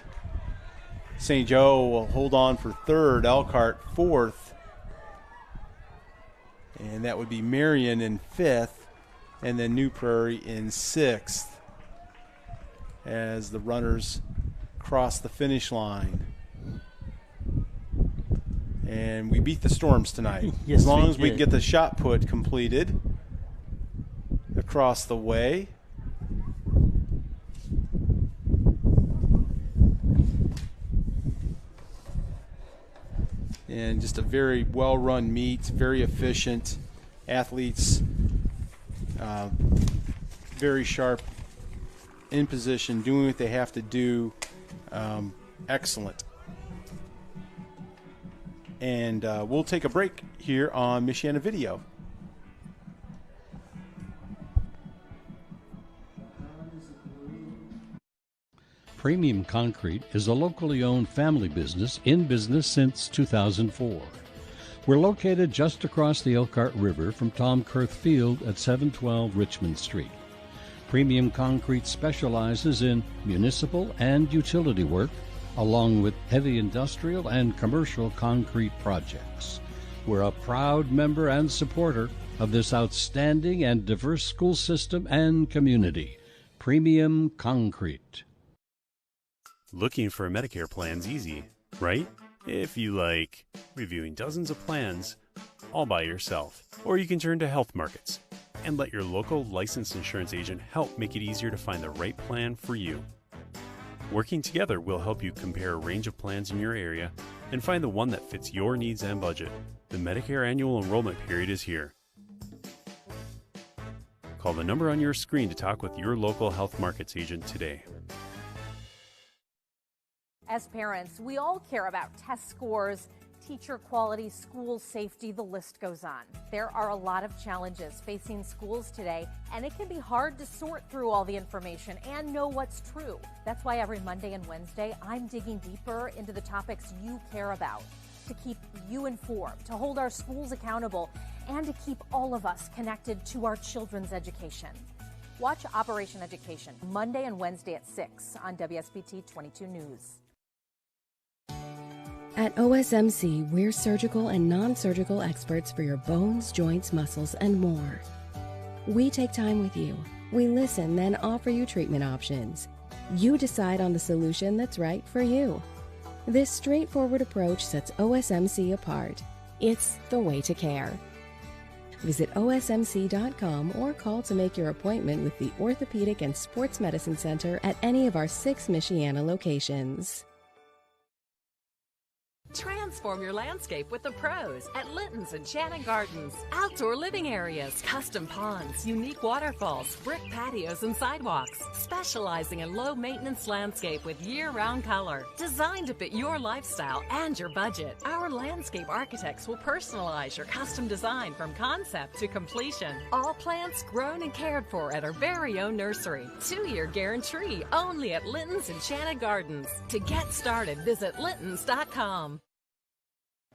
St. Joe will hold on for third. Elkhart fourth. And that would be Marion in fifth. And then New Prairie in sixth. As the runners cross the finish line. And we beat the Storms tonight.
Yes,
as long
we
as we
did.
get the shot put completed across the way. And just a very well-run meet, very efficient. Athletes very sharp, in position, doing what they have to do. Excellent. And we'll take a break here on Michiana Video.
Premium Concrete is a locally owned family business in business since 2004. We're located just across the Elkhart River from Tom Kurth Field at 712 Richmond Street. Premium Concrete specializes in municipal and utility work, along with heavy industrial and commercial concrete projects. We're a proud member and supporter of this outstanding and diverse school system and community. Premium Concrete.
Looking for a Medicare plan's easy, right? If you like reviewing dozens of plans all by yourself. Or you can turn to Health Markets and let your local licensed insurance agent help make it easier to find the right plan for you. Working together will help you compare a range of plans in your area and find the one that fits your needs and budget. The Medicare annual enrollment period is here. Call the number on your screen to talk with your local Health Markets agent today.
As parents, we all care about test scores, teacher quality, school safety, the list goes on. There are a lot of challenges facing schools today, and it can be hard to sort through all the information and know what's true. That's why every Monday and Wednesday, I'm digging deeper into the topics you care about, to keep you informed, to hold our schools accountable, and to keep all of us connected to our children's education. Watch Operation Education Monday and Wednesday at 6 on WSBT-22 News.
At OSMC, we're surgical and non-surgical experts for your bones, joints, muscles, and more. We take time with you. We listen, then offer you treatment options. You decide on the solution that's right for you. This straightforward approach sets OSMC apart. It's the way to care. Visit osmc.com or call to make your appointment with the Orthopedic and Sports Medicine Center at any of our 6 Michiana locations.
Transform your landscape with the pros at Linton's Enchanted Gardens. Outdoor living areas, custom ponds, unique waterfalls, brick patios and sidewalks. Specializing in low-maintenance landscape with year-round color. Designed to fit your lifestyle and your budget. Our landscape architects will personalize your custom design from concept to completion. All plants grown and cared for at our very own nursery. 2-year guarantee only at Linton's Enchanted Gardens. To get started, visit lintons.com.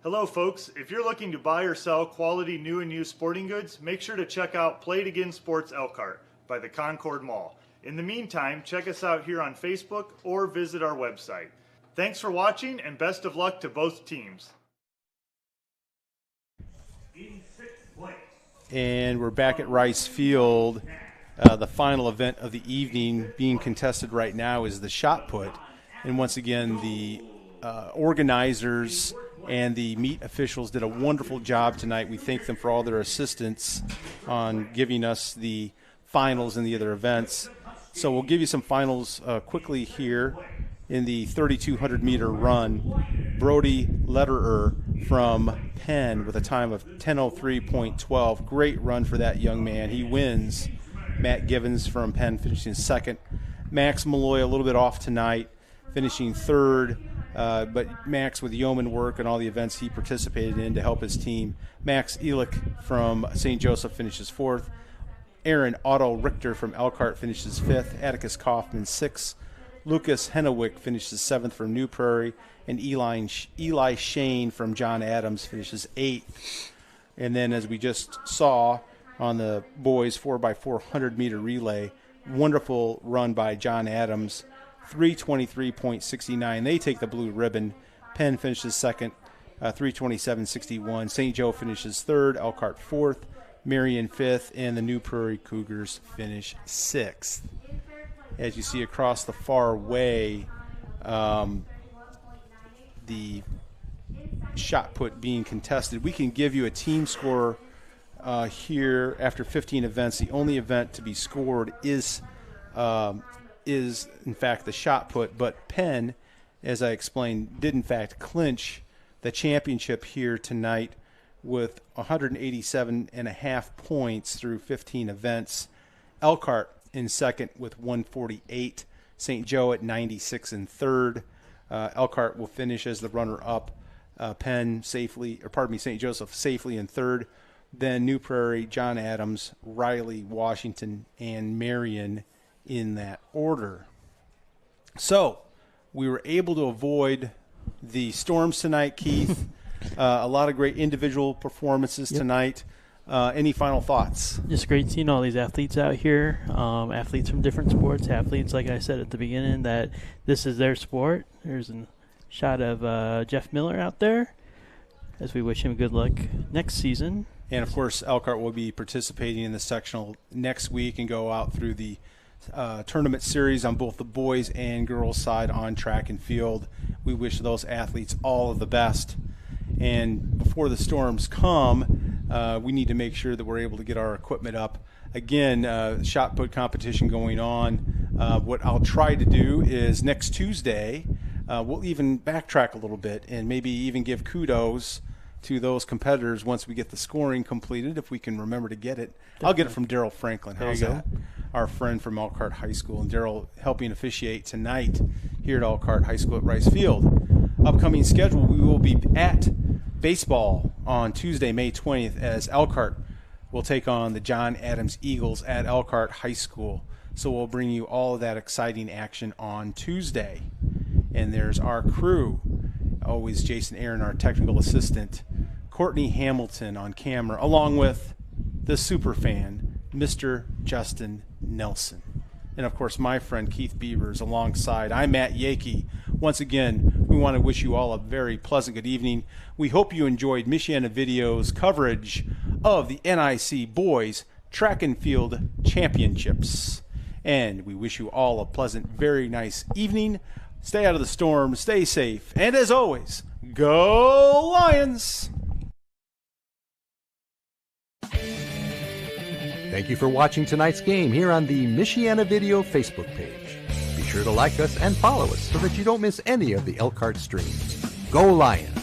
Hello folks, if you're looking to buy or sell quality new and used sporting goods, make sure to check out Play It Again Sports Elkhart by the Concord Mall. In the meantime, check us out here on Facebook or visit our website. Thanks for watching and best of luck to both teams.
In sixth place,
And we're back at Rice Field. The final event of the evening being contested right now is the shot put. And once again, the organizers and the meet officials did a wonderful job tonight. We thank them for all their assistance on giving us the finals and the other events. So we'll give you some finals quickly here. in the 3,200-meter run. Brody Lederer from Penn with a time of 10:03.12. Great run for that young man. He wins. Matt Givens from Penn finishing second. Max Malloy a little bit off tonight, finishing third. But Max with yeoman work and all the events he participated in to help his team. Max Elick from St. Joseph finishes fourth. Aaron Otto Richter from Elkhart finishes fifth. Atticus Kaufman sixth. Lucas Hennewick finishes seventh from New Prairie. And Eli Shane from John Adams finishes eighth. And then as we just saw on the boys 4x400 meter relay, wonderful run by John Adams, 3:23.69. They take the blue ribbon. Penn finishes second, 3:27.61. St. Joe finishes third, Elkhart fourth, Marion fifth, and the New Prairie Cougars finish sixth. As you see across the far way, the shot put being contested. We can give you a team score here after 15 events. The only event to be scored is in fact the shot put, but Penn, as I explained, did in fact clinch the championship here tonight with 187.5 points through 15 events. Elkhart in second with 148. St. Joe at 96 in third. Elkhart will finish as the runner-up. St. Joseph safely in third. Then New Prairie, John Adams, Riley, Washington, and Marion in that order. So we were able to avoid the storms tonight, Keith. A lot of great individual performances tonight. Any final thoughts?
Just great seeing all these athletes out here, athletes from different sports, athletes, like I said at the beginning, that this is their sport. There's a shot of Jeff Miller out there as we wish him good luck next season.
And, of course, Elkhart will be participating in the sectional next week and go out through the tournament series on both the boys and girls side on track and field. We wish those athletes all of the best. And before the storms come, we need to make sure that we're able to get our equipment up. Again, shot put competition going on. What I'll try to do is next Tuesday, we'll even backtrack a little bit and maybe even give kudos to those competitors once we get the scoring completed, if we can remember to get it. Definitely. I'll get it from Daryl Franklin. How's that? Our friend from Elkhart High School. And Daryl helping officiate tonight here at Elkhart High School at Rice Field. Upcoming schedule, we will be at baseball on Tuesday, May 20th, as Elkhart will take on the John Adams Eagles at Elkhart High School. So we'll bring you all of that exciting action on Tuesday. And there's our crew. Always Jason Aaron, our technical assistant, Courtney Hamilton on camera, along with the super fan, Mr. Justin Nelson. And, of course, my friend Keith Beber is alongside. I'm Matt Yeakey. Once again, we want to wish you all a very pleasant good evening. We hope you enjoyed Michiana Video's coverage of the NIC Boys Track and Field Championships. And we wish you all a pleasant, very nice evening. Stay out of the storm, stay safe, and as always, go Lions!
Thank you for watching tonight's game here on the Michiana Video Facebook page. Be sure to like us and follow us so that you don't miss any of the Elkhart streams. Go Lions!